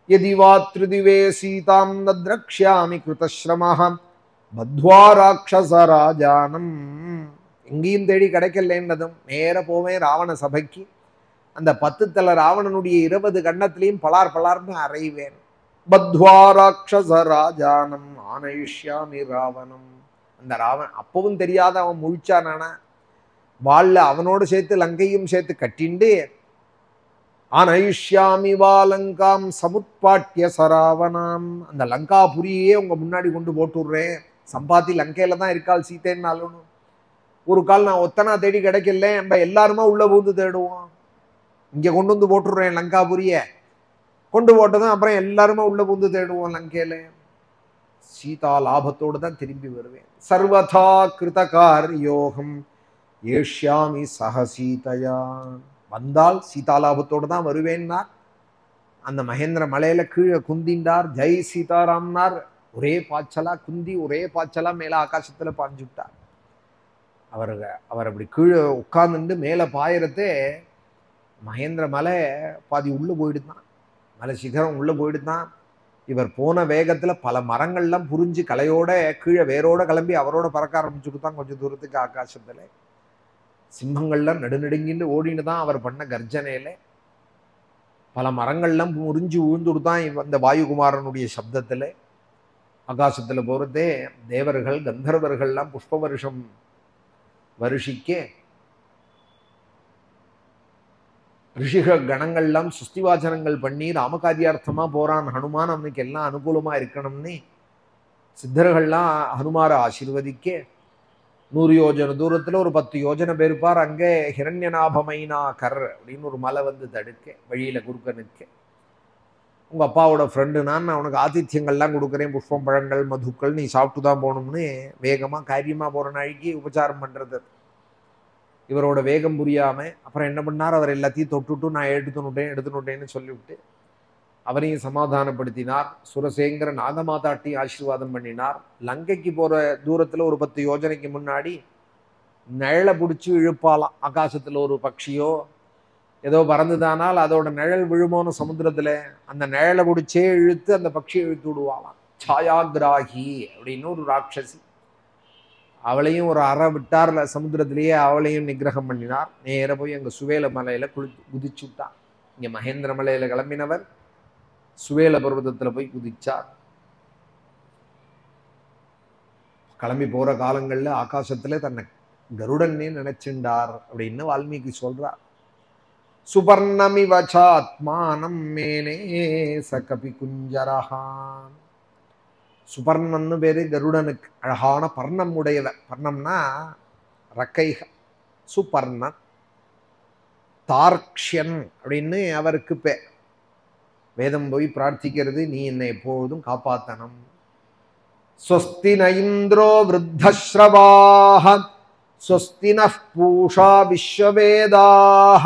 யதிவா த்ரிதிவே சீதாம் நத்ரக்ஷ்யாமி கிருதஸ்ரமஹ பத்வா ராட்சச ராஜானம். எங்கேயும் தேடி கிடைக்கலன்னதும் நேர போவேன் ராவண சபைக்கு. அந்த 10 தலை ராவணனுடைய 20 கண்ணத்திலையும் பலார் பலார்னு அறைவேன். பத்வா ராட்சச ராஜானம் ஆனயிஷ்யாமி ராவணம். அந்த ராவன் அப்பவும் தெரியாத அவன் முழிச்சானானா, வாள்ல அவனோடு சேர்த்து லங்கையும் சேர்த்து கட்டிண்டு ஆனயிஷ்யாமி வாலங்காம் சமுத்பாட்டிய சராவணாம். அந்த லங்காபுரியே உங்க முன்னாடி கொண்டு போட்டுடுறேன். சம்பாத்தி லங்கையில தான் இருக்காள் சீத்தைன்னாலும். ஒரு கால் நான் ஒத்தனா தேடி கிடைக்கல, நம்ம எல்லாருமே உள்ள பூந்து தேடுவோம். இங்க கொண்டு வந்து போட்டுடுறேன் லங்காபுரிய. கொண்டு போட்டதும் அப்புறம் எல்லாருமே உள்ள பூந்து தேடுவோம் லங்கையில. சீதா லாபத்தோடு தான் திரும்பி வருவேன். சர்வதா கிருதகார் யோகம் ஏஷ்யாமி சஹசீதயா. வந்தால் சீதா லாபத்தோடு தான் வருவேன்னா அந்த மகேந்திர மலையில கீழே குந்திண்டார். ஜெய் சீதாராம்னார். ஒரே பாய்ச்சலா குந்தி, ஒரே பாய்ச்சலா மேல ஆகாசத்துல பாஞ்சுட்டார். அவர் அப்படி கீழே உட்கார்ந்துட்டு மேல பாயறதே மகேந்திர மலை பாதி உள்ள போயிடுதான், மலை சிகரம் உள்ள போயிடுதான். இவர் போன வேகத்துல பல மரங்கள்லாம் புரிஞ்சு கலையோட கீழே வேரோட கிளம்பி அவரோட பறக்க ஆரம்பிச்சுட்டுதான் கொஞ்சம் தூரத்துக்கு ஆகாசத்துல. சிம்மங்கள்லாம் நடுநடுங்கின்னு ஓடின்னு தான் அவர் பண்ண கர்ஜனையில. பல மரங்கள்லாம் முறிஞ்சு விழுந்துடுதான் இந்த வாயுகுமாரனுடைய சப்தத்துல. ஆகாசத்துல போறதே தேவர்கள் கந்தர்வர்கள்லாம் புஷ்ப வருஷம் வருஷிக்க, ரிஷிக கணங்கள்லாம் சுஸ்திவாச்சனங்கள் பண்ணி ராமகாரியார்த்தமா போறான் ஹனுமான், அவனுக்கு எல்லாம் அனுகூலமா இருக்கணும்னு சித்தர்கள்லாம் ஹனுமாரை ஆசீர்வதிக்க 100 யோஜனை தூரத்துல ஒரு 10 யோஜனை பேருப்பார். அங்கே ஹிரண்யநாபமைனா கர் அப்படின்னு ஒரு மலை வந்து தடுக்க, வழியில குறுக்க நிற்க. உங்க அப்பாவோட ஃப்ரெண்டு நான் அவனுக்கு ஆதித்யங்கள்லாம் கொடுக்குறேன், புஷ்பம் பழங்கள் மதுக்கள், நீ சாப்பிட்டு தான் போகணும்னு வேகமா காரியமா போற நாளைக்கு உபச்சாரம் பண்றது. இவரோட வேகம் புரியாம அப்புறம் என்ன பண்ணார், அவர் எல்லாத்தையும் தொட்டுட்டு நான் எடுத்துனுட்டேன்னு சொல்லிவிட்டு அவரையும் சமாதானப்படுத்தினார். சுரசேங்கர நாகமாதாட்டி ஆசீர்வாதம் பண்ணினார். லங்கைக்கு போற தூரத்துல ஒரு 10 யோஜனைக்கு முன்னாடி நிழலை பிடிச்சி இழுப்பாலாம். ஆகாசத்துல ஒரு பட்சியோ ஏதோ பறந்துதானால் அதோட நிழல் விழுமோன்னு சமுத்திரத்துல அந்த நிழலை பிடிச்சே இழுத்து அந்த பட்சியை இழுத்து விடுவாளாம். சாயாகிராகி அப்படின்னு ஒரு ராட்சசி. அவளையும் ஒரு அற விட்டார்ல சமுத்திரத்திலேயே, அவளையும் நிகிரகம் பண்ணினார். நேர போய் அங்க சுவேல மலையில குதிச்சு விட்டான். இங்க மகேந்திர மலையில கிளம்பினவர் சுவேல பர்வதத்துல போய் குதிச்சார். கிளம்பி போற காலங்கள்ல ஆகாசத்துல தன்னை கருடன்னே நினைச்சுண்டார் அப்படின்னு வால்மீகி சொல்றார். சுபர்ணமிவ சாத்மானம் மேனே சகபி குஞ்சரஹான். சுபர்ணன்னு பேரு கருடனுக்கு. அழகான பர்ணம் உடையவர். பர்ணம்னா ரக்கைகள். சுபர்ணன். தார்க்ஷ்யன் அப்படின்னு அவருக்கு பேர். வேதம் போய் பிரார்த்திக்கிறது, நீ என்னை எப்போதும் காப்பாத்தனம். ஸ்வஸ்தி ந இந்திரோ விருத்தஸ்ரவாஹ ஸ்வஸ்தி நः பூஷா விஸ்வவேதாஹ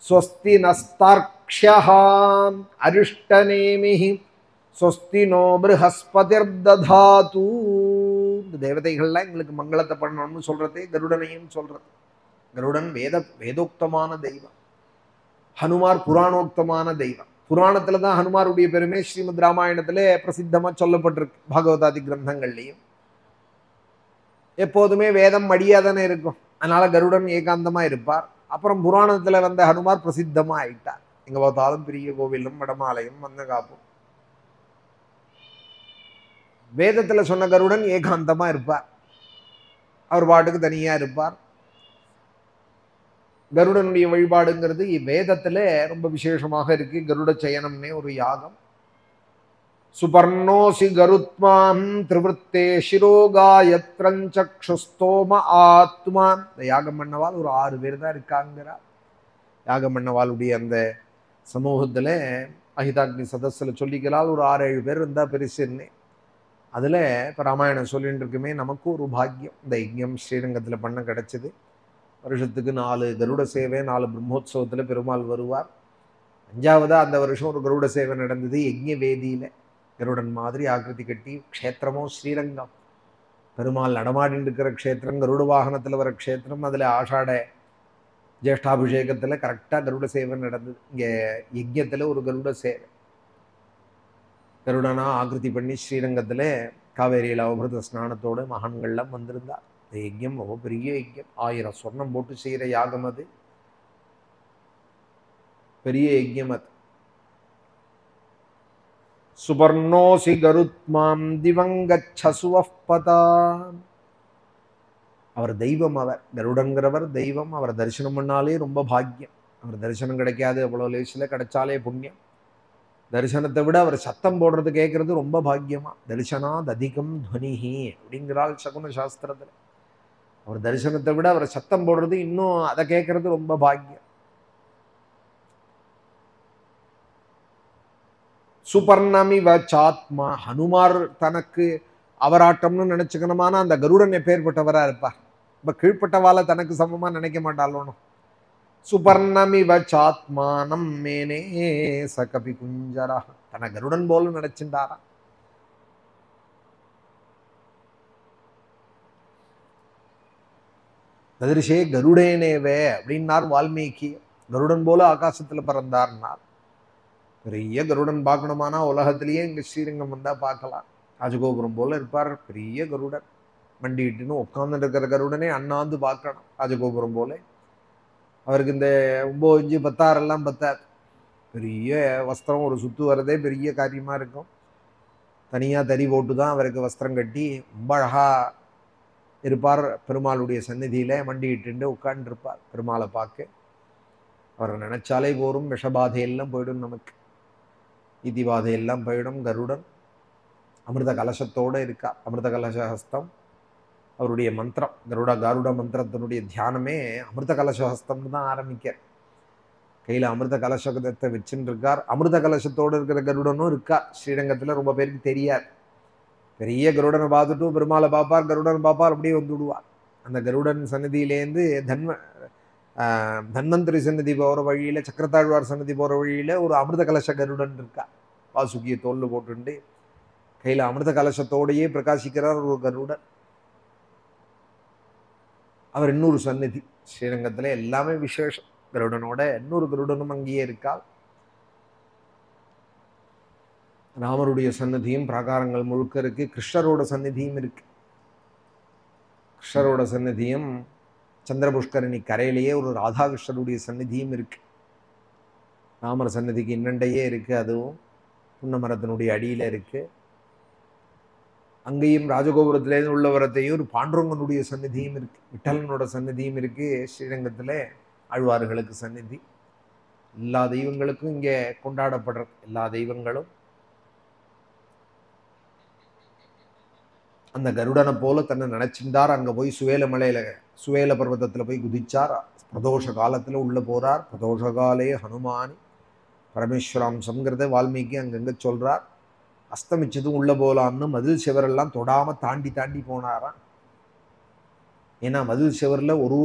ஸ்வஸ்தி நஸ்தார்க்ஷ்யஹ அரிஷ்டநேமிஹி ஸ்வஸ்தி நோ ப்ருஹஸ்பதிர்ததாது. இந்த தேவதைகள்லாம் எங்களுக்கு மங்களத்தை பண்ணணும்னு சொல்றதே கருடனையும் சொல்றது. கருடன் வேதோக்தமான தெய்வம். ஹனுமார் புராணோக்தமான தெய்வம். புராணத்துல தான் ஹனுமாருடைய பெருமை ஸ்ரீமத் ராமாயணத்துல பிரசித்தமா சொல்லப்பட்டிருக்கு. பாகவதாதி கிரந்தங்கள்லையும் எப்போதுமே வேதம் மடியாதானே இருக்கும். அதனால கருடன் ஏகாந்தமா இருப்பார். அப்புறம் புராணத்துல வந்த ஹனுமார் பிரசித்தமா ஆயிட்டார். எங்க பார்த்தாலும் பெரிய கோவிலும் வடமாலையும் மந்தகாப்பும். வேதத்துல சொன்ன கருடன் ஏகாந்தமா இருப்பார். அவர் பாட்டுக்கு தனியா இருப்பார். கருடனுடைய வழிபாடுங்கிறது வேதத்துல ரொம்ப விசேஷமாக இருக்கு. கருட சயனம்னே ஒரு யாகம். சுபர்ணோசி கருத்மாம் திரிவృத்தே சிரோகாயத்ரஞ்சக்ஷுஸ்தோம ஆத்மா. இந்த யாகம் பண்ணவால் ஒரு 6 பேர் தான் இருக்காங்கிறார். யாகம் பண்ணவாளுடைய அந்த சமூகத்துல அஹிதாக்னி சதஸ்ல சொல்லிக்கிறாள் ஒரு 6-7 பேர் இருந்தா பெருசுன்னு. அதுல இப்ப ராமாயணம் சொல்லிட்டு இருக்குமே, நமக்கு ஒரு பாக்கியம் இந்த யஜ்ஞம் ஸ்ரீரங்கத்துல பண்ண கிடைச்சது. வருஷத்துக்கு 4 கருட சேவை, 4 பிரம்மோத்சவத்துல பெருமாள் வருவார். 5ஆவதா அந்த வருஷம் ஒரு கருட சேவை நடந்தது யஜ்ஞ வேதியில. கருடன் மாதிரி ஆக்கிருதி கட்டி, க்ஷேத்திரமோ ஸ்ரீரங்கம். பெருமாள் நடமாடின்னு இருக்கிற க்ஷேத்திரம், கருட வாகனத்துல வர க்ஷேத்திரம். அதுல ஆஷாட ஜேஷ்டாபிஷேகத்துல கரெக்டா கருட சேவை நடந்தது. இங்க யஜ்ஞத்துல ஒரு கருட சேவை கருடனா ஆக்கிருதி பண்ணி ஸ்ரீரங்கத்துல காவேரியில அவபிருத ஸ்நானத்தோடு மகான்கள்லாம் வந்திருந்தார். இந்த யஜ்ஞம் ரொம்ப பெரிய யஜ்ஞம். 1000 சொர்ணம் போட்டு செய்யற யாகம் அது. பெரிய யஜ்ஞம் அது. சுபர்ணோசி கருத்மாம் திவங்கச்சசுவஃ பதா. அவர் தெய்வம். அவர் கருடங்கிறவர் தெய்வம். அவர் தரிசனம் பண்ணாலே ரொம்ப பாக்கியம். அவர் தரிசனம் கிடைக்காது அவ்வளோ லேசில், கிடைச்சாலே புண்ணியம். தரிசனத்தை விட அவர் சத்தம் போடுறது கேட்கறது ரொம்ப பாக்கியமா. தரிசனாத் அதிகம் துவனிஹி அப்படிங்கிறாள் சகுன சாஸ்திரத்துல. அவர் தரிசனத்தை விட அவர் சத்தம் போடுறது இன்னும் அதை கேட்கறது ரொம்ப பாக்கியம். சுபர்ணமிவ சாத்மா. ஹனுமார் தனக்கு அவராட்டம்னு நினைச்சுக்கணுமானா அந்த கருடன் எப்பேற்பட்டவரா இருப்பார். இப்ப கீழ்பட்டவால தனக்கு சமமா நினைக்க மாட்டாளோன்னு. சுபர்ணமிவ சாத்மானம் மேனே சகபி குஞ்சரா. தன கருடன் போல நினைச்சுட்டாரா. ததிரிஷே கருடேனேவே அப்படின்னார் வால்மீகி. கருடன் போல ஆகாசத்துல பறந்தார்னார். பெரிய கருடன் பார்க்கணுமானா உலகத்திலேயே இங்க ஸ்ரீரங்கம் வந்தா பார்க்கலாம். ராஜகோபுரம் போல இருப்பார் பெரிய கருடன். மண்டிட்டுன்னு உட்கார்ந்து இருக்கிற கருடனே அண்ணாந்து பார்க்கணும். ராஜகோபுரம் போல. அவருக்கு இந்த 9 இன்ச்சு 16 எல்லாம் பத்தாது. பெரிய வஸ்திரம் ஒரு சுத்து வரதே பெரிய காரியமா இருக்கும். தனியா தறி போட்டு தான் அவருக்கு வஸ்திரம் கட்டி ரொம்ப அழகா இருப்பார். பெருமாளுடைய சந்நிதியில மண்டிட்டு உட்கார்ந்து இருப்பார். பெருமாளை பார்க்க அவரை நினைச்சாலே போரும். விஷபாதையெல்லாம் போயிடும் நமக்கு. இதிபாதையெல்லாம் போயிடும். கருடன் அமிர்த கலசத்தோடு இருக்கார். அமிர்த கலச ஹஸ்தம் அவருடைய மந்திரம். கருட மந்திரத்தினுடைய தியானமே அமிர்த கலசஹஸ்தம்னு தான் ஆரம்பிக்க. கையில அமிர்த கலசத்தை வச்சுன்னு இருக்கார். அமிர்த கலசத்தோடு இருக்கிற கருடனும் இருக்கார் ஸ்ரீரங்கத்துல. ரொம்ப பேருக்கு தெரியாது. பெரிய கருடனை பார்த்துட்டும் பெருமாளை பார்ப்பார், கருடன் பார்ப்பார், அப்படியே வந்து விடுவார். அந்த கருடன் சன்னதியிலேருந்து தன்வந்திரி சன்னதி போகிற வழியில், சக்கரத்தாழ்வார் சன்னதி போகிற வழியில் ஒரு அமிர்த கலச கருடன் இருக்கா. வாசுகியை தோல்ல போட்டுண்டு கையில் அமிர்த கலசத்தோடையே பிரகாசிக்கிறார் ஒரு கருடன். அவர் இன்னொரு சன்னதி ஸ்ரீரங்கத்தில் எல்லாமே விசேஷம். கருடனோட இன்னொரு கருடனும் அங்கேயே இருக்கால். ராமருடைய சன்னதியும் பிராகாரங்கள் முழுக்க இருக்கு. கிருஷ்ணரோட சன்னதியும் இருக்கு. கிருஷ்ணரோட சன்னதியும் சந்திரபுஷ்கரணி கரையிலேயே ஒரு ராதாகிருஷ்ணருடைய சன்னதியும் இருக்கு. ராமர் சன்னதிக்கு இன்னண்டையே இருக்கு. அதுவும் புன்னமரத்தினுடைய அடியில இருக்கு. அங்கேயும் ராஜகோபுரத்திலேருந்து உள்ள வரத்தையும் ஒரு பாண்டுரங்கனுடைய சன்னதியும் இருக்கு. விட்டலனோட சன்னதியும் இருக்கு. ஸ்ரீரங்கத்துல ஆழ்வார்களுக்கு சன்னதி. எல்லா தெய்வங்களுக்கும் இங்கே கொண்டாடப்படுற எல்லா தெய்வங்களும் அந்த கருடனை போல தன்னை நினைச்சிருந்தார். அங்க போய் சுவேல பர்வதத்துல போய் குதிச்சார். பிரதோஷ காலத்துல உள்ள போறார். பிரதோஷ காலே ஹனுமானி பரமேஸ்வராம்சம்ங்கிறத வால்மீகி அங்கங்க சொல்றார். அஸ்தமிச்சதும் உள்ள போலாம்னு மதில் சிவரெல்லாம் தொடாம தாண்டி தாண்டி போனாராம். ஏன்னா மதில் சிவர்ல ஒரு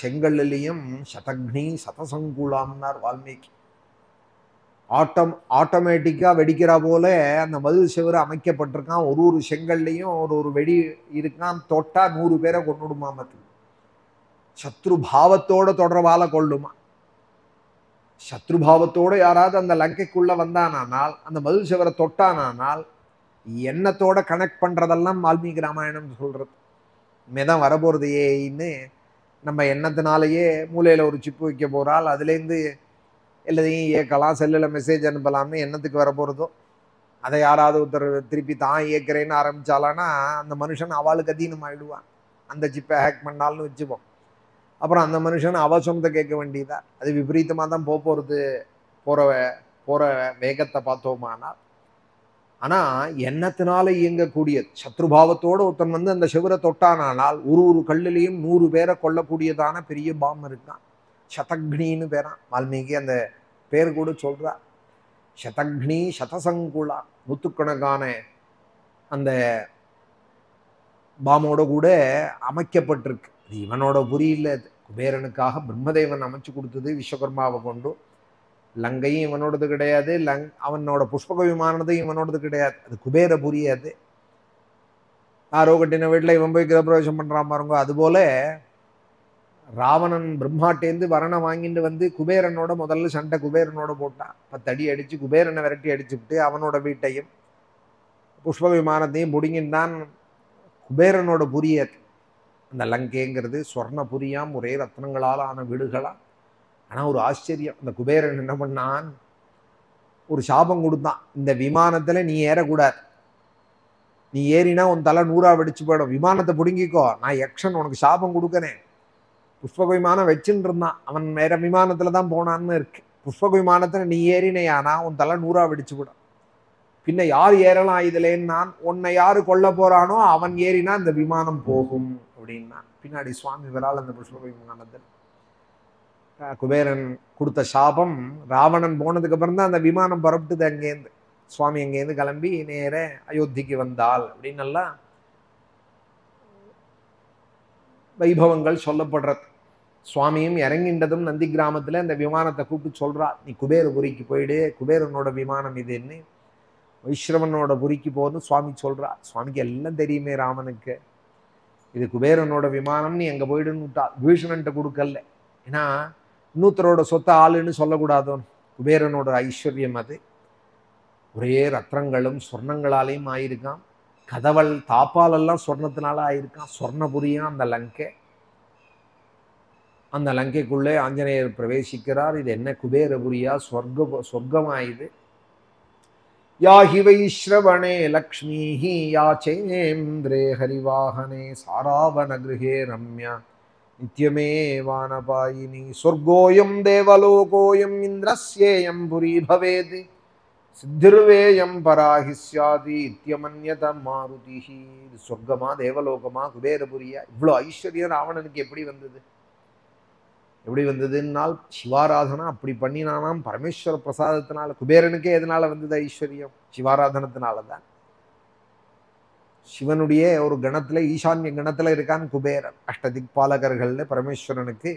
செங்கல்லையும் சதக்னி சதசங்குலாம்னார் வால்மீகி. ஆட்டோமேட்டிக்கா வெடிக்கிறா போல அந்த மதில் சிவர் அமைக்கப்பட்டிருக்கான். ஒரு செங்கல்லையும் ஒரு வெடி இருக்கான். தொட்டா 100 பேரை கொண்டுடுமா. சத்ருபாவத்தோட தொடர்பால கொள்ளுமா. சத்ருபாவத்தோட யாராவது அந்த லங்கைக்குள்ள வந்தானால், அந்த மதில் சிவரை தொட்டானால், எண்ணத்தோட கனெக்ட் பண்றதெல்லாம் வால்மீகி ராமாயணம் சொல்றது. இனிமேதான் வரப்போறது ஏன்னு நம்ம எண்ணத்தினாலேயே மூலையில ஒரு சிப்பு வைக்க போறால், அதுலேருந்து எல்லாத்தையும் இயக்கலாம், செல்லில் மெசேஜ் அனுப்பலாம்னு எண்ணத்துக்கு வரப்போகிறதோ அதை யாராவது ஒருத்தர் திருப்பி தான் இயக்கிறேன்னு ஆரம்பித்தாலான்னா அந்த மனுஷன் அவளுக்கு அதீனம் ஆகிடுவான். அந்த சிப்பை ஹேக் பண்ணால்னு வச்சுப்போம். அப்புறம் அந்த மனுஷன் அவ சொன்னதை கேட்க வேண்டியதா. அது விபரீதமாக தான் போகிறது. போகிற வேகத்தை பார்த்தோமானால். ஆனால் எண்ணத்தினால இயங்கக்கூடிய சத்ருபாவத்தோடு ஒருத்தன் வந்து அந்த சிவரை தொட்டானால் ஒரு கல்லுலேயும் 100 பேரை கொல்லக்கூடியதான பெரிய பாம் இருக்கான். சதக்னின்னு பேரான். வால்மீகி அந்த பேர் கூட சொல்றார். சதக்னி சதசங்குலா, நூற்றுக்கணக்கான அந்த பாமோட கூட அமைக்கப்பட்டிருக்கு. அது இவனோட புரி இல்லை. அது குபேரனுக்காக பிரம்மதேவன் அமைச்சு கொடுத்தது விஸ்வகர்மாவை கொண்டு. லங்கையும் இவனோடது கிடையாது. அவனோட புஷ்பக விமானதும் இவனோடது கிடையாது. அது குபேர புரி. அது யாரோ கட்டின வீட்டில் இவன் போய் கிரகப்பிரவேசம் பண்றான் பாருங்க. அதுபோல ராவணன் பிரம்மாட்டேந்து வரனை வாங்கிட்டு வந்து குபேரனோட முதல்ல சண்டை குபேரனோட போட்டான். 10 அடி அடிச்சு குபேரனை விரட்டி அடிச்சுவிட்டு அவனோட வீட்டையும் புஷ்ப விமானத்தையும் முடிங்கின்றான். குபேரனோட புரிய அந்த லங்கைங்கிறது சொர்ண புரியாம், ஒரே ரத்னங்களால் ஆன வீடுகளா. ஆனா ஒரு ஆச்சரியம், அந்த குபேரன் என்ன பண்ணான், ஒரு சாபம் கொடுத்தான். இந்த விமானத்துல நீ ஏறக்கூடாது. நீ ஏறினா உன் தலை 100 வெடிச்சு போயிடும். விமானத்தை பிடுங்கிக்கோ, நான் யக்ஷன் உனக்கு சாபம் கொடுக்கறேன். புஷ்பக விமானம் வச்சுட்டு இருந்தான். அவன் வேற விமானத்துல தான் போனான்னு இருக்கு. புஷ்பக விமானத்துல நீ ஏறினையானா உன் தலை 100 வெடிச்சு விடும். பின்ன யார் ஏறலாம் இதுலேன்னு, உன்னை யாரு கொல்ல போறானோ அவன் ஏறினா இந்த விமானம் போகும் அப்படின்னா. பின்னாடி சுவாமி வரால் அந்த புஷ்பக விமானத்தில். குபேரன் கொடுத்த சாபம், ராவணன் போனதுக்கு அப்புறம் தான் அந்த விமானம் புறப்பட்டுது அங்கேருந்து. சுவாமி அங்கேருந்து கிளம்பி நேர அயோத்திக்கு வந்தாள் அப்படின்னு எல்லாம் வைபவங்கள் சொல்லப்படுறது. சுவாமியும் இறங்கின்றதும் நந்தி கிராமத்துல அந்த விமானத்தை கூப்பிட்டு சொல்றா, நீ குபேரபுரிக்கு போயிடு, குபேரனோட விமானம் இதுன்னு. வைஷ்ரவனோட புரிக்கு போன்னு சுவாமி சொல்றா. சுவாமிக்கு எல்லாம் தெரியுமே ராமனுக்கு. இது குபேரனோட விமானம், நீ அங்க போயிடுன்னு விட்டா. பீஷணன்ட்ட கொடுக்கல. ஏன்னா இன்னொருத்தரோட சொத்த ஆளுன்னு சொல்லக்கூடாதோ. குபேரனோட ஐஸ்வர்யம் அது. ஒரே ரத்னங்களும் சொர்ணங்களாலையும் ஆயிருக்கான். கதவல் தாப்பாலெல்லாம் சொர்ணத்தினால ஆயிருக்கான். சொர்ணபுரியா அந்த லங்கை. அந்த லங்கைக்குள்ளே ஆஞ்சநேயர் பிரவேசிக்கிறார். இது என்ன குபேரபுரியா, சொர்க்கமாயுது. யாஹி வைஸ்ரவணே லக்ஷ்மீஹி யாச்சேந்திரே ஹரிவாகனே சாராவன கிருஹே ரம்யா நித்யமே வானபாயினி சொர்க்கோயம் தேவலோகோயம் இந்திரஸ்யேயம் புரி பவேதி சித்திர்வேயம் பராஹி ஸ்யாதி இத்யமன்யத மாருதிஹி. இது சொர்க்கமா தேவலோகமா குபேரபுரியா? இவ்வளோ ஐஸ்வர்யம் ராவணனுக்கு எப்படி வந்தது? எப்படி வந்ததுன்னால் சிவாராதனா அப்படி பண்ணினானாம் பரமேஸ்வர பிரசாதத்தினால. குபேரனுக்கே எதனால வந்தது ஐஸ்வர்யம்? சிவாராதனத்தினால தான். சிவனுடைய ஒரு கணத்துல, ஈசான்ய கணத்துல இருக்கான் குபேரன். அஷ்டதிக்பாலகர்கள்ல பரமேஸ்வரனுக்கு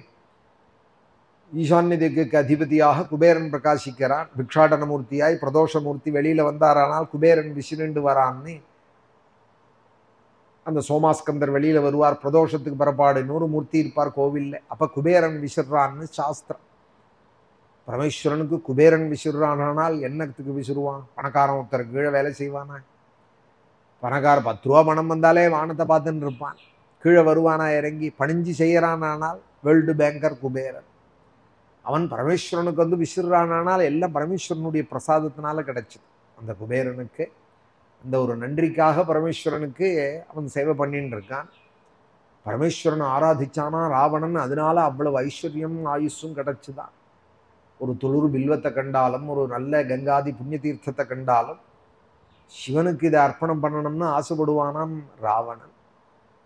ஈசான்ய திக்குக்கு அதிபதியாக குபேரன் பிரகாசிக்கிறான். பிக்ஷாடன மூர்த்தியாய் பிரதோஷ மூர்த்தி வெளியில வந்தாரானால் குபேரன் விசிறிண்டு வரான்னு அந்த சோமாஸ்கந்தர் வெளியில வருவார். பிரதோஷத்துக்கு பிறப்பாடு 100 மூர்த்தி இருப்பார் கோவில்ல. அப்ப குபேரன் விசிறான்னு சாஸ்திரம். பரமேஸ்வரனுக்கு குபேரன் விசிறானால் என்னத்துக்கு விசிறுவான்? பணக்காரன் ஒருத்தர் கீழே வேலை செய்வானா? பணக்கார 10 ரூபா பணம் வந்தாலே வானத்தை பார்த்துன்னு இருப்பான். கீழே வருவானா இறங்கி பணிஞ்சு செய்யறானால் வேர்ல்டு பேங்கர் குபேரன். அவன் பரமேஸ்வரனுக்கு வந்து விசிறானால் எல்லாம் பரமேஸ்வரனுடைய பிரசாதத்தினால கிடைச்சது. அந்த குபேரனுக்கு அந்த ஒரு நன்றிக்காக பரமேஸ்வரனுக்கு அவன் சேவை பண்ணிட்டு இருக்கான். பரமேஸ்வரனை ஆராதிச்சானா ராவணன், அதனால அவ்வளவு ஐஸ்வர்யம் ஆயுஷும் கிடைச்சுதான். ஒரு துளுர் பில்வத்தை கண்டாலும் ஒரு நல்ல கங்காதி புண்ணிய தீர்த்தத்தை கண்டாலும் சிவனுக்கு இதை அர்ப்பணம் பண்ணணும்னு ஆசைப்படுவானாம் ராவணன்.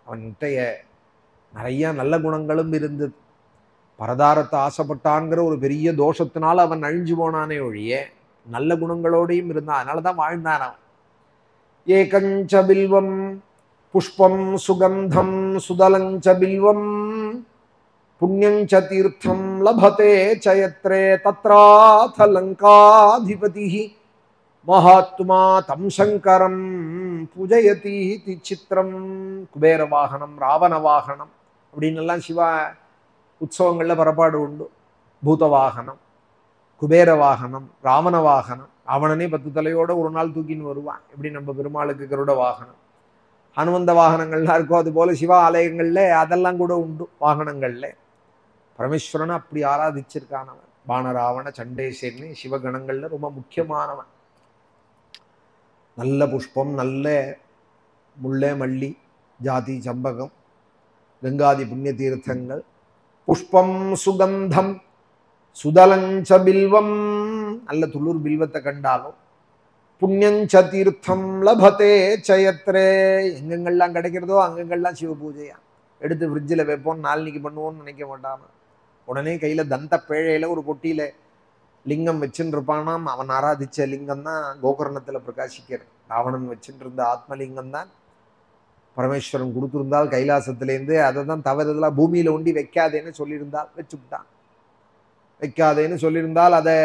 அவன்கிட்ட நிறைய நல்ல குணங்களும் இருந்தது. பரதாரத்தை ஆசைப்பட்டான்கிற ஒரு பெரிய தோஷத்தினால அவன் அழிஞ்சு போனானே ஒழிய நல்ல குணங்களோடையும் இருந்தான். அதனாலதான் வாழ்ந்தான் அவன். ஏகஞ்ச பில்வம் புஷ்பம் சுகந்தம் சுதலஞ்ச பில்வம் புண்ணியஞ்ச தீர்த்தம் லபதே சயத்ரே தத்ராத லங்காதிபதி மகாத்மா தம் சங்கரம் பூஜயதி சித்திரம். குபேர வாகனம், ராவண வாகனம் அப்படின்னு எல்லாம் சிவா உற்சவங்கள்ல பரப்பாடு உண்டு. பூத வாகனம், குபேர வாகனம், ராவண வாகனம். ராவணனே 10 தலையோட ஒரு நாள் தூக்கின்னு வருவான். எப்படி நம்ம பெருமாளுக்கு கருட வாகனம், ஹனுமந்த வாகனங்கள்லாம் இருக்கோ அது போல சிவா ஆலயங்கள்ல அதெல்லாம் கூட உண்டு. வாகனங்கள்ல பரமேஸ்வரனை அப்படி ஆராதிச்சிருக்கானவன். பானராவண சண்டேசேன்னு சிவகணங்கள்ல ரொம்ப முக்கியமானவன். நல்ல புஷ்பம், நல்ல முல்லை மல்லி ஜாதி சம்பகம் கங்காதி புண்ணிய தீர்த்தங்கள். புஷ்பம் சுகந்தம் சுதலஞ்ச பில்வம், நல்ல துளுர் பில்வத்தை கண்டாலும். புண்ணியஞ்ச தீர்த்தம் லபதே சயத்ரே, எங்கெங்கெல்லாம் கிடைக்கிறதோ அங்கெங்கெல்லாம் சிவ பூஜையா எடுத்து ஃப்ரிட்ஜில் வைப்போம், நாளைக்கு பண்ணுவோம்னு நினைக்க மாட்டாம உடனே கையில தந்த பேழையில ஒரு பொட்டியில லிங்கம் வச்சுட்டு இருப்பானாம். அவன் ஆராதிச்ச லிங்கம் தான் கோகர்ணத்துல பிரகாசிக்கிறது. ராவணன் வச்சுட்டு இருந்த ஆத்மலிங்கம் தான் பரமேஸ்வரன் கொடுத்துருந்தால் கைலாசத்திலேருந்து அதை தான் தவறுதலா பூமியில ஒண்டி வைக்காதேன்னு சொல்லியிருந்தால் வச்சுவிட்டான். வைக்காதேன்னு சொல்லியிருந்தால் அதை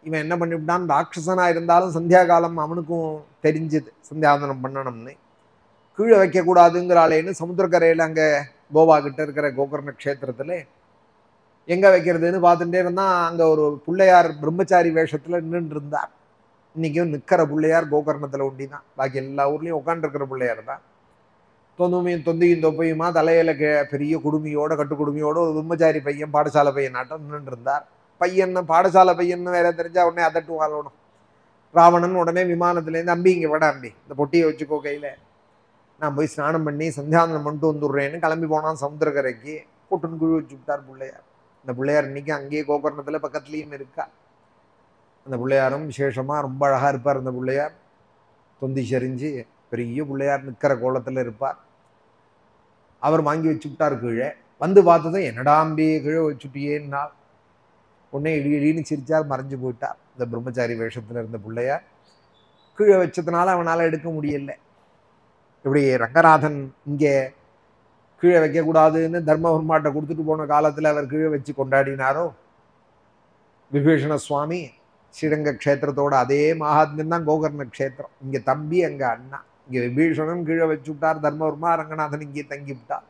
இவன் என்ன பண்ணிவிட்டான், ராட்சசனா இருந்தாலும் சந்தியா காலம் அவனுக்கும் தெரிஞ்சது சந்தியாவந்தனம் பண்ணணும்னு. கீழே வைக்கக்கூடாதுங்கிறாளேன்னு சமுத்திரக்கரையில் அங்கே கோவா கிட்ட இருக்கிற கோகர்ண க்ஷேத்திரத்தில் எங்கே வைக்கிறதுன்னு பார்த்துட்டே இருந்தான். அங்கே ஒரு பிள்ளையார் பிரம்மச்சாரி வேஷத்தில் நின்றுட்டு இருந்தார். இன்றைக்கும் நிற்கிற பிள்ளையார் கோகர்ணத்தில் ஒண்டி தான். பாக்கி எல்லா ஊர்லேயும் உட்காந்துருக்கிற பிள்ளையார் தான். தொந்தியும் தொப்பையுமா தலையில பெரிய குடுமியோட கட்டு குடுமியோட ஒரு பிரம்மச்சாரி பையன் பாடசாலை பையன் நாட்டம் நின்றுட்டு இருந்தார். பையன் பாடசாலை பையன்னு வேற தெரிஞ்சா உடனே அதட்டு வாழணும். ராவணன் உடனே விமானத்துலேருந்து அம்பி இங்கே விட அம்பி இந்த பொட்டியை வச்சுக்கோ கையில், நான் போய் ஸ்நானம் பண்ணி சந்தியாவந்தனம் பண்ணிட்டு வந்துடுறேன்னு கிளம்பி போனான் சமுத்திரக்கரைக்கு. கூட்டுன்னு குழி வச்சு விட்டார் பிள்ளையார். இந்த பிள்ளையார் இன்னைக்கு அங்கேயே கோகர்ணத்தில் பக்கத்துலேயும் இருக்கா. அந்த பிள்ளையாரும் விசேஷமாக ரொம்ப அழகாக இருப்பார். அந்த பிள்ளையார் தொந்தி செறிஞ்சு பெரிய பிள்ளையார் நிற்கிற கோலத்தில் இருப்பார். அவர் வாங்கி வச்சு விட்டார் கீழே. வந்து பார்த்ததும் என்னடா அம்பி கீழே வச்சுட்டியேன்னா உடனே இடின்னு சிரிச்சார், மறைஞ்சு போயிட்டார். இந்த பிரம்மச்சாரி வேஷத்தில் இருந்த பிள்ளையார் கீழே வச்சதுனால அவனால் எடுக்க முடியல. இப்படி ரங்கநாதன் இங்கே கீழே வைக்கக்கூடாதுன்னு தர்மவர்மாட்டை கொடுத்துட்டு போன காலத்தில் அவர் கீழே வச்சு கொண்டாடினாரோ விபீஷண சுவாமி. ஸ்ரீரங்க க்ஷேத்திரத்தோட அதே மகாத்மியம் தான் கோகர்ண க்ஷேத்திரம். இங்கே தம்பி, அங்கே அண்ணா. இங்கே விபீஷணன் கீழே வச்சு விட்டார் தர்மவர்மா, ரங்கநாதன் இங்கே தங்கி விட்டார்.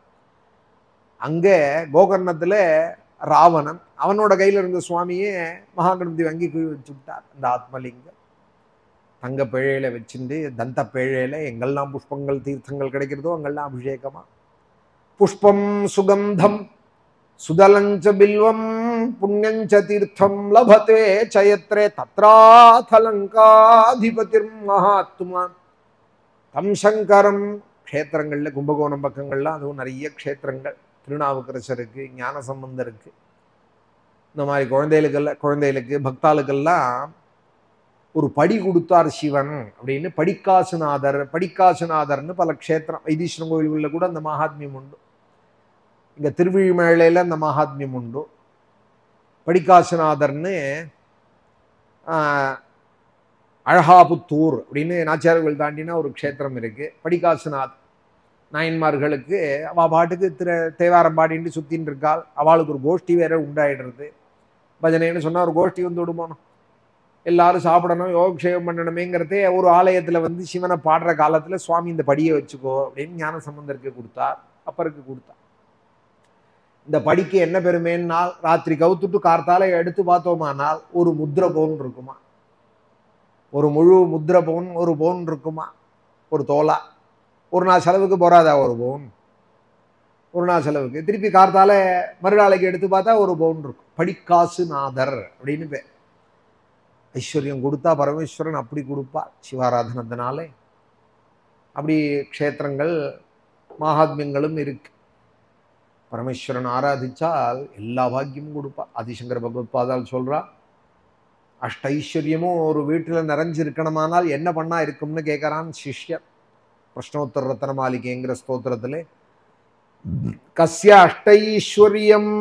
அங்கே கோகர்ணத்தில் ராவணன் அவனோட கையில் இருந்த சுவாமியே மகாகணபதி வாங்கி கீழே வச்சு விட்டார். அந்த ஆத்மலிங்கம் தங்க பேழையில வச்சுட்டு தந்த பேழையில எங்கெல்லாம் புஷ்பங்கள் தீர்த்தங்கள் கிடைக்கிறதோ அங்கெல்லாம் அபிஷேகமா. புஷ்பம் சுகந்தம் சுதலஞ்ச பில்வம் புண்ணியஞ்ச தீர்த்தம் லபதே சயத்ரே தத்ராதலங்காதிபதிர் மகாத்மா தம் சங்கரம். க்ஷேத்திரங்கள்ல கும்பகோணம் பக்கங்கள்லாம் அதுவும் நிறைய க்ஷேத்திரங்கள். திருநாவுக்கரசருக்கு, ஞான சம்பந்தருக்கு, இந்த மாதிரி குழந்தைகளுக்கு பக்தாளுக்கெல்லாம் ஒரு படி கொடுத்தார் சிவன் அப்படின்னு. படிக்காசுநாதர்னு பல க்ஷேத்திரம் வைத்தீஸ்வரன் கோயில்களில் கூட அந்த மகாத்மியம் உண்டு. இங்க திருவிழிமேளையில அந்த மகாத்மியம் உண்டு. படிக்காசுநாதர்னு அழகாபுத்தூர் அப்படின்னு நாச்சியார் கோயில் தாண்டினா ஒரு க்ஷேத்திரம் இருக்கு. படிக்காசுநாத் நாயன்மார்களுக்கு அவள் பாட்டுக்கு தேவாரம் பாடிட்டு சுத்தின்னு இருக்காள். அவளுக்கு ஒரு கோஷ்டி வேற உண்டாயிடுறது. பஜனைன்னு சொன்னா ஒரு கோஷ்டி வந்து விடுமோனோ, எல்லாரும் சாப்பிடணும், யோகக்ஷேமம் பண்ணணுமேங்கிறதே ஒரு ஆலயத்துல வந்து சிவனை பாடுற காலத்துல சுவாமி இந்த படியை வச்சுக்கோ அப்படின்னு ஞான சம்பந்தருக்கு கொடுத்தார், அப்பருக்கு கொடுத்தார். இந்த படிக்கு என்ன பெருமைன்னால், ராத்திரி கவுத்துட்டு கார்த்தால எடுத்து பார்த்தோமானால் ஒரு முத்திர பவுன் இருக்குமா, ஒரு முழு முத்திர பவுன் ஒரு பவுன் இருக்குமா, ஒரு தோலா. ஒரு நாள் செலவுக்கு போறாதா ஒரு பவுன், ஒரு நாள் செலவுக்கு. திருப்பி கார்த்தால மறுநாளைக்கு எடுத்து பார்த்தா ஒரு பவுன் இருக்கும். படிக்காசு நாதர் அப்படின்னு பேர். ஐஸ்வர்யம் கொடுத்தா பரமேஸ்வரன் அப்படி கொடுப்பார் சிவாராதனத்தினாலே. அப்படி க்ஷேத்திரங்கள் மகாத்மியங்களும் இருக்கு. பரமேஸ்வரன் ஆராதிச்சால் எல்லா பாக்கியமும் கொடுப்பார். ஆதிசங்கர பகவத்பாதால் சொல்றா, அஷ்டைஸ்வர்யமும் ஒரு வீட்டில் நிறைஞ்சிருக்கணுமானால் என்ன பண்ணா இருக்கும்னு கேட்கறான் சிஷ்யர். பிரஷ்னோத்தர ரத்ன மாளிகைங்கிற ஸ்தோத்திரத்திலே, கஸ்ய அஷ்டைஸ்வர்யம்,